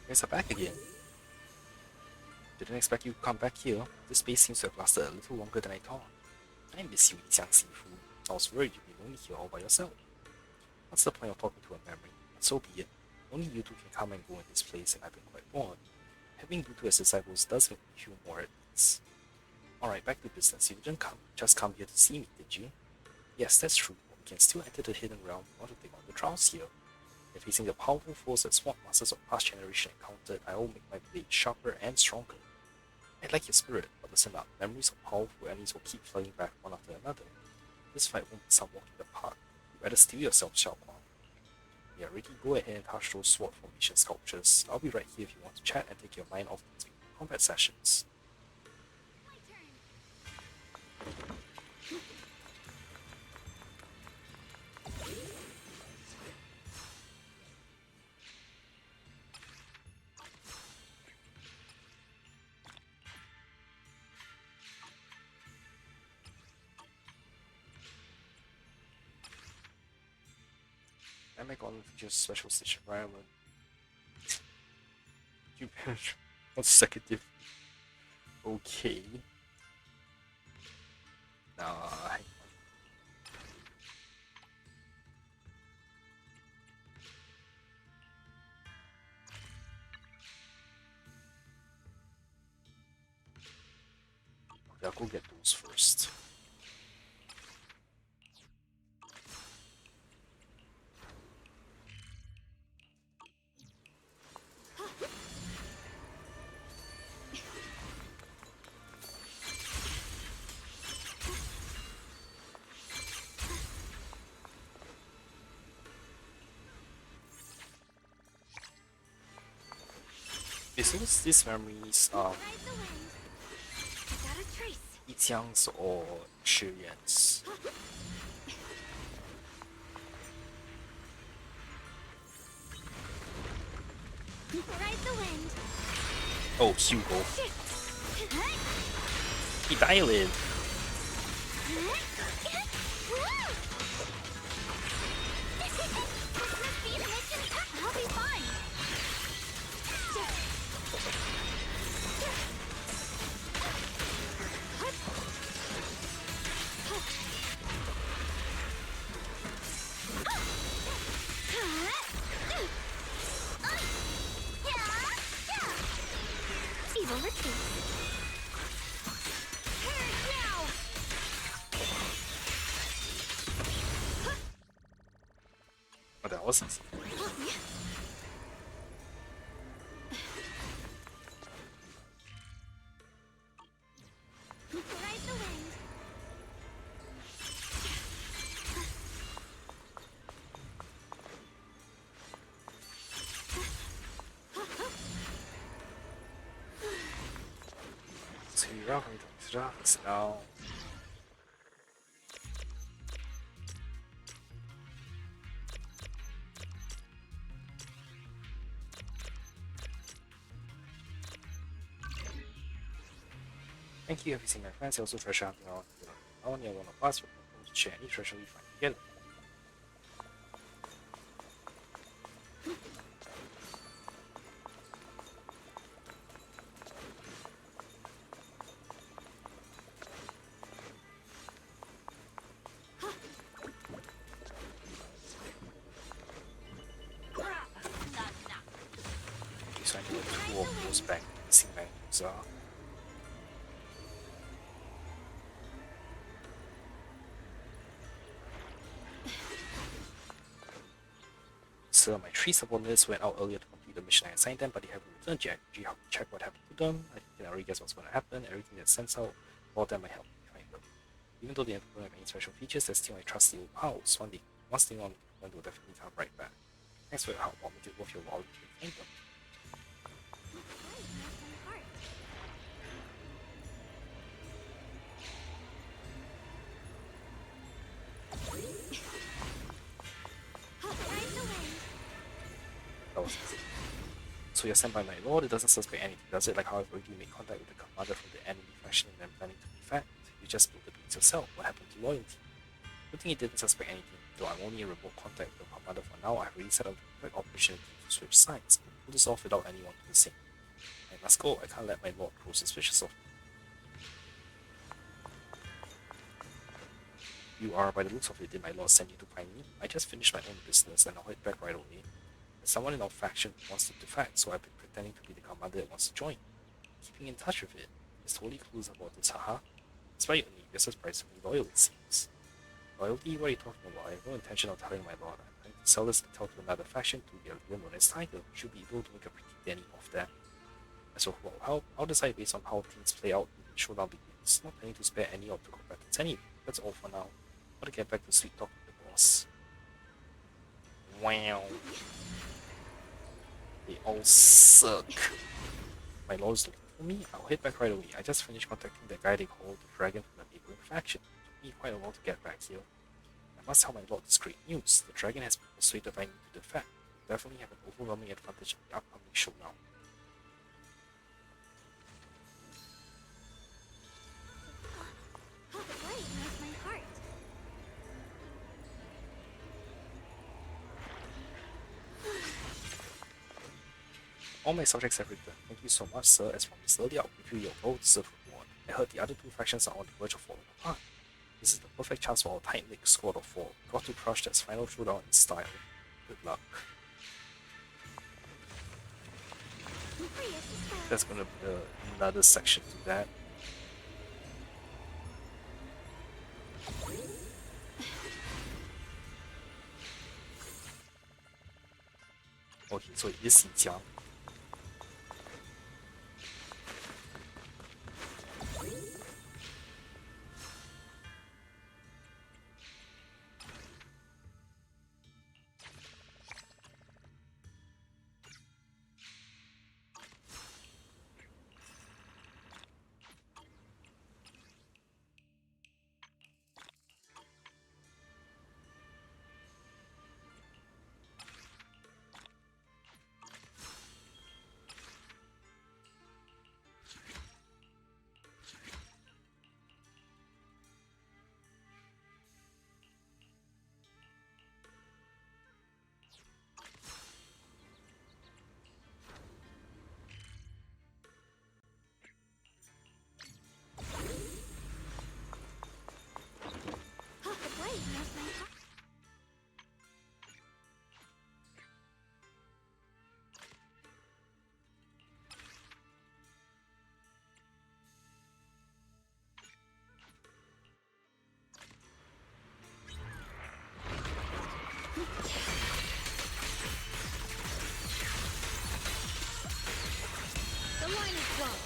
[SPEAKER 1] Guys are back again. Didn't expect you to come back here. This space seems to have lasted a little longer than I thought. I miss you, Yijiang Sifu. I was worried you'd be lonely here all by yourself. What's the point of talking to a memory? But so be it. Only you two can come and go in this place, and I've been quite bored. Having you two as disciples does make me feel more at ease. Alright, back to business. You didn't just come here to see me, did you? Yes, that's true. But we can still enter the hidden realm in order to take on the trials here. And facing the powerful foes that sword masters of past generation encountered, I will make my blade sharper and stronger. I like your spirit, but listen up. Memories of powerful enemies will keep flooding back one after another. This fight won't be some walk in the park. You better steel yourself, Xiao Guang. Yeah, ready? Go ahead and touch those sword formation sculptures. I'll be right here if you want to chat and take your mind off the combat sessions. I make all features special stage environment. You consecutive. Okay. Nah, hang on. Okay, I'll go get those first. Is these memories Yijiang's or Shiyuan's?
[SPEAKER 2] Ride the wind.
[SPEAKER 1] Oh, Hugo. He dialed.
[SPEAKER 6] evil retreats. Now!
[SPEAKER 1] Oh, that was easy.
[SPEAKER 2] Ride the wind.
[SPEAKER 1] 让回头是让知道。Thank you, everything, my friends. Also, treasure hunting on only one of us will share any treasure we find together. So I need two of those back missing manuals are. So my 3 subordinates went out earlier to complete the mission I assigned them, but they haven't returned yet. Could you help me check what happened to them? I can already guess what's going to happen. Everything that sends out, all of them might help me find them. Even though they don't have any special features, there's still my trusty old pals. Once they on, one will definitely come right back. Thanks for your help. I'll make it worth your while to find them. That was easy. So you're sent by my lord, it doesn't suspect anything, does it? Like how I've already made contact with the commander from the enemy faction and then planning to defect. You just spilled the beans yourself. What happened to loyalty? Good thing he didn't suspect anything, though I'm only in remote contact with the commander for now. I've already set up the perfect opportunity to switch sides. Pull this off without anyone noticing. I must go, I can't let my lord grow suspicious of me. You are, by the looks of it, did my lord send you to find me? I just finished my own business and I'll head back right away. There's someone in our faction who wants to defect, so I've been pretending to be the commander that wants to join. Keeping in touch with it. He's totally clueless about this, haha. Despite your name, you're surprisingly loyal, it seems. Loyalty? What are you talking about? I have no intention of telling my lord. I'm planning to sell this intel to another faction to be a leader known as Tiger. We should be able to make a pretty penny off that. So, well, I'll decide based on how things play out when the showdown begins. Not planning to spare any of the combatants anyway. That's all for now. Gotta get back to sweet talking with the boss. Wow. They all suck. My lord's looking for me? I'll head back right away. I just finished contacting the guy they call the dragon from the neighboring faction. It took me quite a while to get back here. I must tell my lord this great news. The dragon has been persuaded by me to defect. We'll definitely have an overwhelming advantage in the upcoming showdown.
[SPEAKER 6] The blade knows my heart.
[SPEAKER 1] All my subjects have returned. Thank you so much, sir. As promised earlier, I'll give you your well-deserved reward. I heard the other two factions are on the verge of falling apart. This is the perfect chance for our tight-knit squad of 4. Got to crush that final showdown in style. Good luck. There's gonna be another section to that. Okay, so it is Xinjiang.
[SPEAKER 6] line is drawn.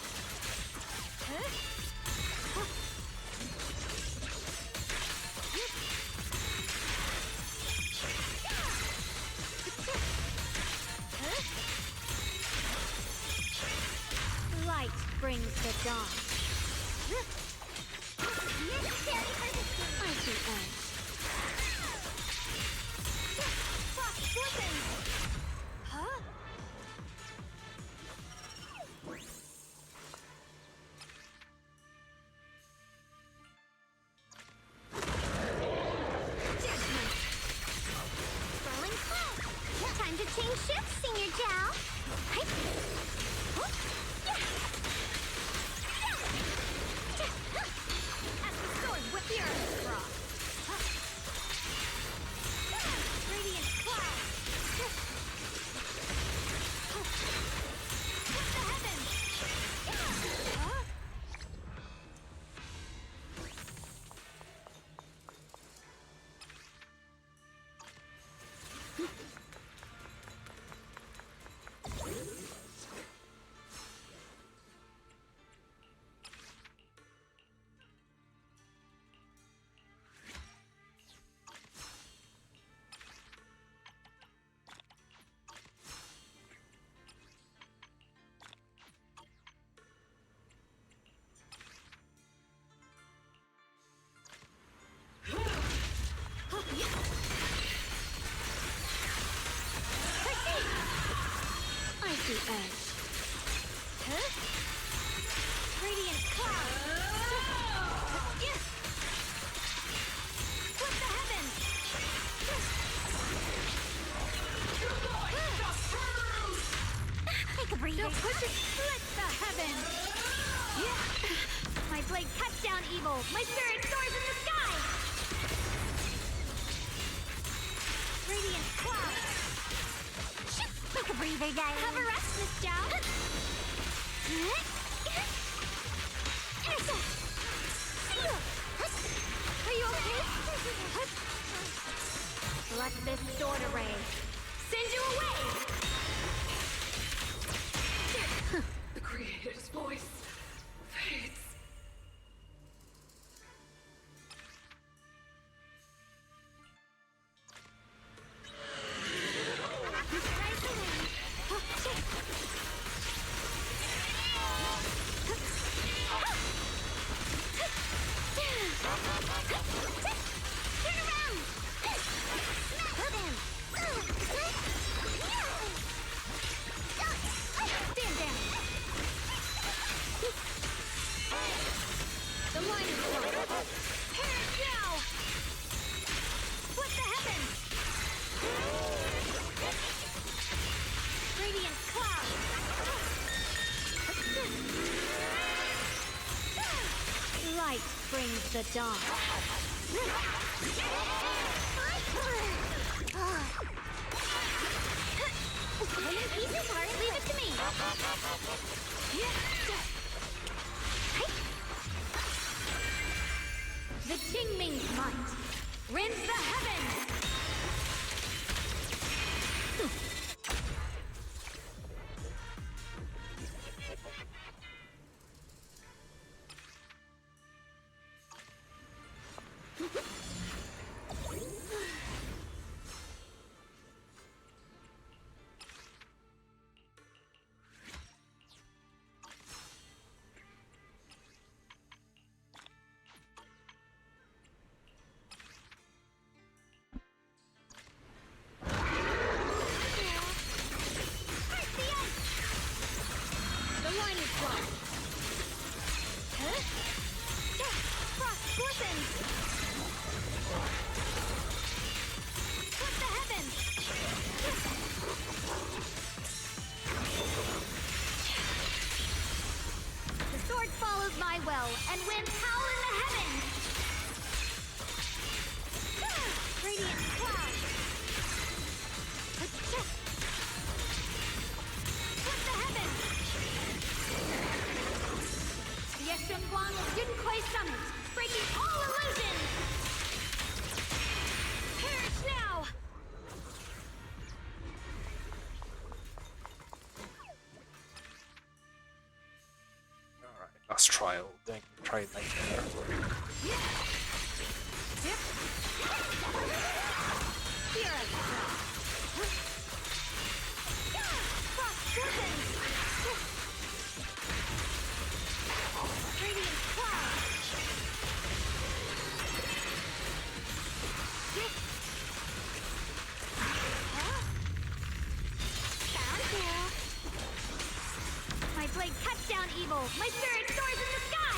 [SPEAKER 6] Huh? Light brings the dawn.
[SPEAKER 2] Necessary for the
[SPEAKER 6] Icy edge. Frost glistens. Huh?
[SPEAKER 2] judgment. Swirling cloud. Time to change shifts, Senior Chow.
[SPEAKER 6] As the sword whip the earth frost. Radiant cloud. Hit the heavens. Huh? Icy edge. Huh? Radiant cloud. Flip the heavens.
[SPEAKER 2] Take a breather.
[SPEAKER 6] Don't push it. Split the heavens. My blade cuts down evil. My spirit soars in the sky. Radiant cloud.
[SPEAKER 2] Take a breather, darling.
[SPEAKER 6] Have a rest, Miss Zhao.
[SPEAKER 2] Intercept.
[SPEAKER 6] Are you okay? Let this sword array send you away.
[SPEAKER 5] The Creator's voice fades.
[SPEAKER 6] Rise the wind.
[SPEAKER 2] Turn around. Smell them.
[SPEAKER 6] Stand down. The line is drawn. Perish now. Split the heavens. Radiant cloud. Light brings the dawn.
[SPEAKER 2] Any pieces hard?
[SPEAKER 6] Leave it to me. The Qingming's might rends the heavens. The line is drawn. Huh? Frost glistens. Flip the heavens. The sword follows my will and wins power in the heavens. Radiant cloud. Flip the heavens. Yeshun Guang will Dunquay Summit, breaking all illusions! Perish now!
[SPEAKER 1] trial. Then try Nightmare.
[SPEAKER 6] My blade cuts down evil. My spirit soars in the sky.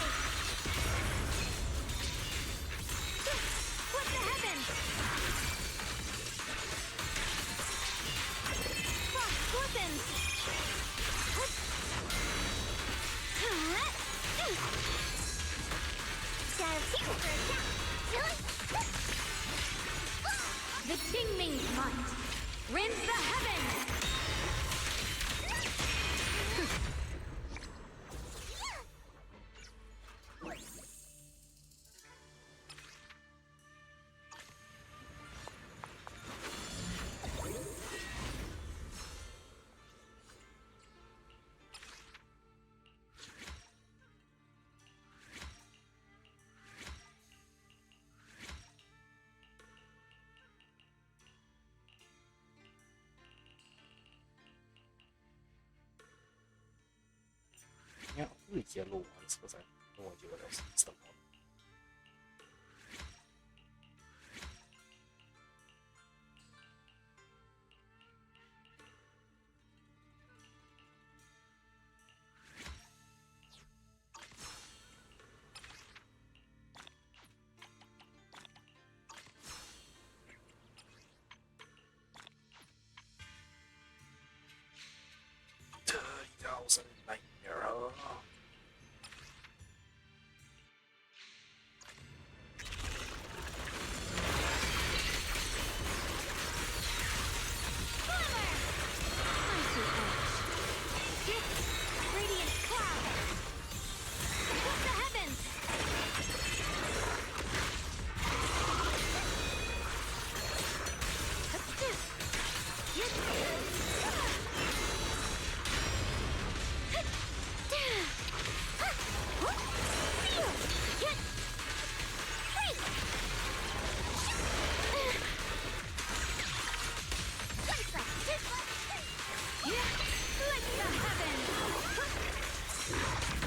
[SPEAKER 6] What the heavens? Frost glistens.
[SPEAKER 2] Shadow Teacher for a shot.
[SPEAKER 6] The Qingming's might. Rinse the heavens.
[SPEAKER 1] Yeah, 日节录完车载，跟我有点什么？ 30,000 nightmare.
[SPEAKER 6] Radiant cloud. What the heavens?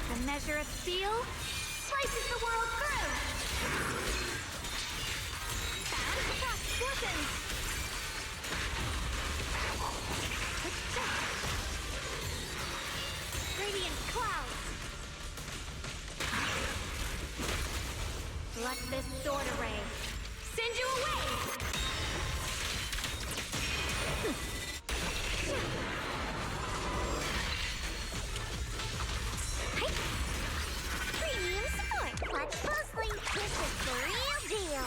[SPEAKER 6] The measure of steel slices the world through. Bound frost glistens. Radiant clouds. Let this sword array send you away.
[SPEAKER 2] Premium support. Watch closely. This is the real deal.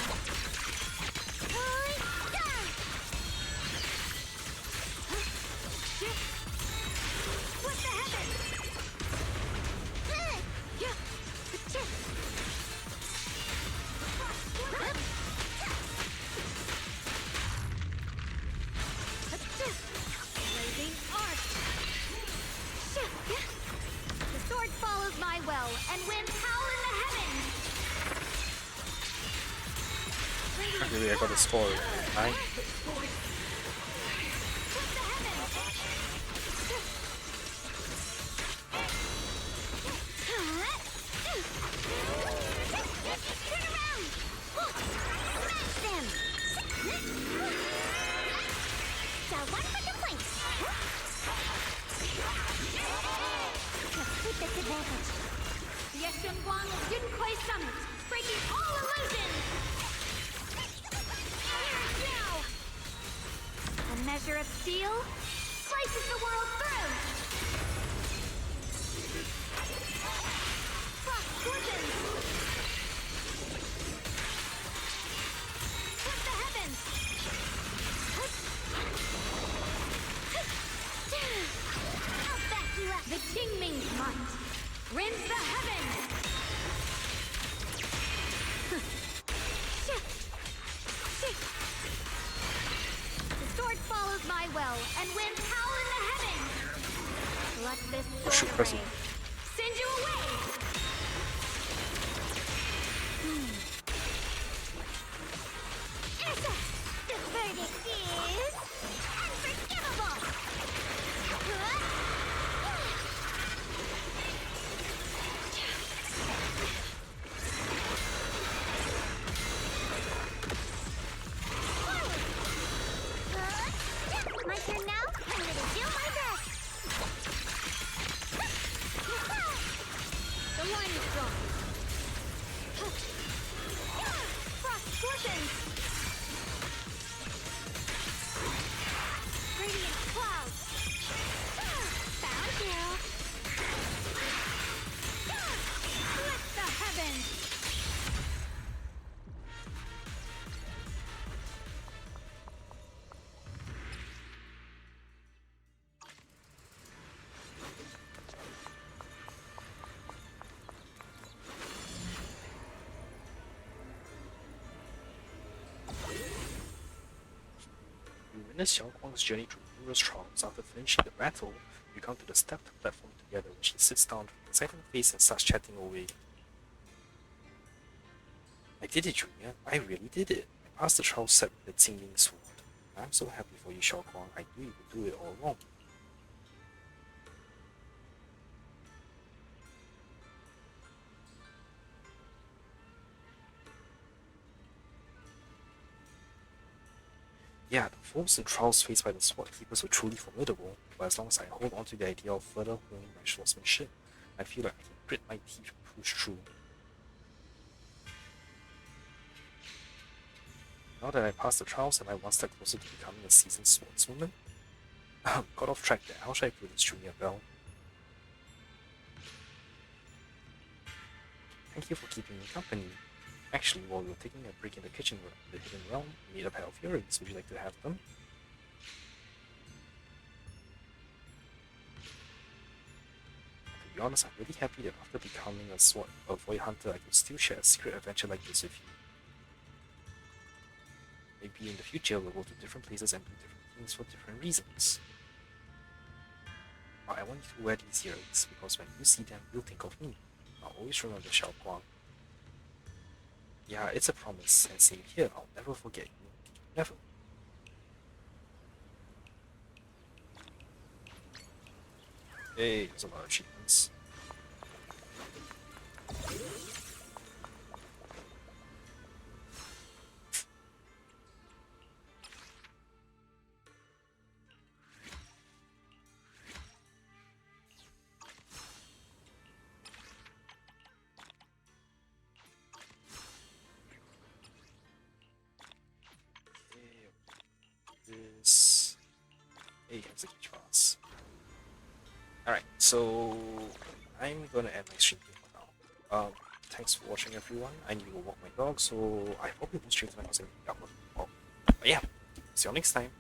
[SPEAKER 6] What the heavens? Blazing arc. The sword follows my well and winds howl in the heavens.
[SPEAKER 1] Maybe I got the story right.
[SPEAKER 6] Summit, breaking all illusions! Now! A measure of steel slices the world through! Frost glistens! What the heavens! I'll back you up! The Qingming's might rends the heavens! The sword follows my well and winds howl in the heavens. Let this sword
[SPEAKER 1] shoot,
[SPEAKER 6] ray
[SPEAKER 1] press it.
[SPEAKER 6] send you away.
[SPEAKER 1] witness Xiao Guang's journey through numerous trials. After finishing the battle, you come to the stepped platform together, where she sits down with an excited face and starts chatting away. I did it, Junior. I really did it. I passed the trial set with the Tingling sword. I'm so happy for you, Xiao Guang. I knew you would do it all along. Yeah, the foes and trials faced by the sword keepers were truly formidable, but as long as I hold on to the idea of further honing my swordsmanship, I feel like I can grit my teeth and push through. Now that I passed the trials, am I one step closer to becoming a seasoned swordswoman? Got off track there. How should I put this, Junior Bell? Thank you for keeping me company. Actually, while we were taking a break in the kitchen of the Hidden Realm, we made a pair of earrings. Would you like to have them? To be honest, I'm really happy that after becoming a void hunter, I can still share a secret adventure like this with you. Maybe in the future we'll go to different places and do different things for different reasons. But I want you to wear these earrings because when you see them, you'll think of me. I'll always remember Xiao Guang. Yeah, it's a promise, and same here, I'll never forget you. Never. Hey, there's a lot of achievements. This. Hey, here's a huge boss. Alright, so I'm gonna end my stream here for now. Thanks for watching, everyone. I need to go walk my dog, so I hope you will stream tonight because I'm uploading. But yeah, see you all next time.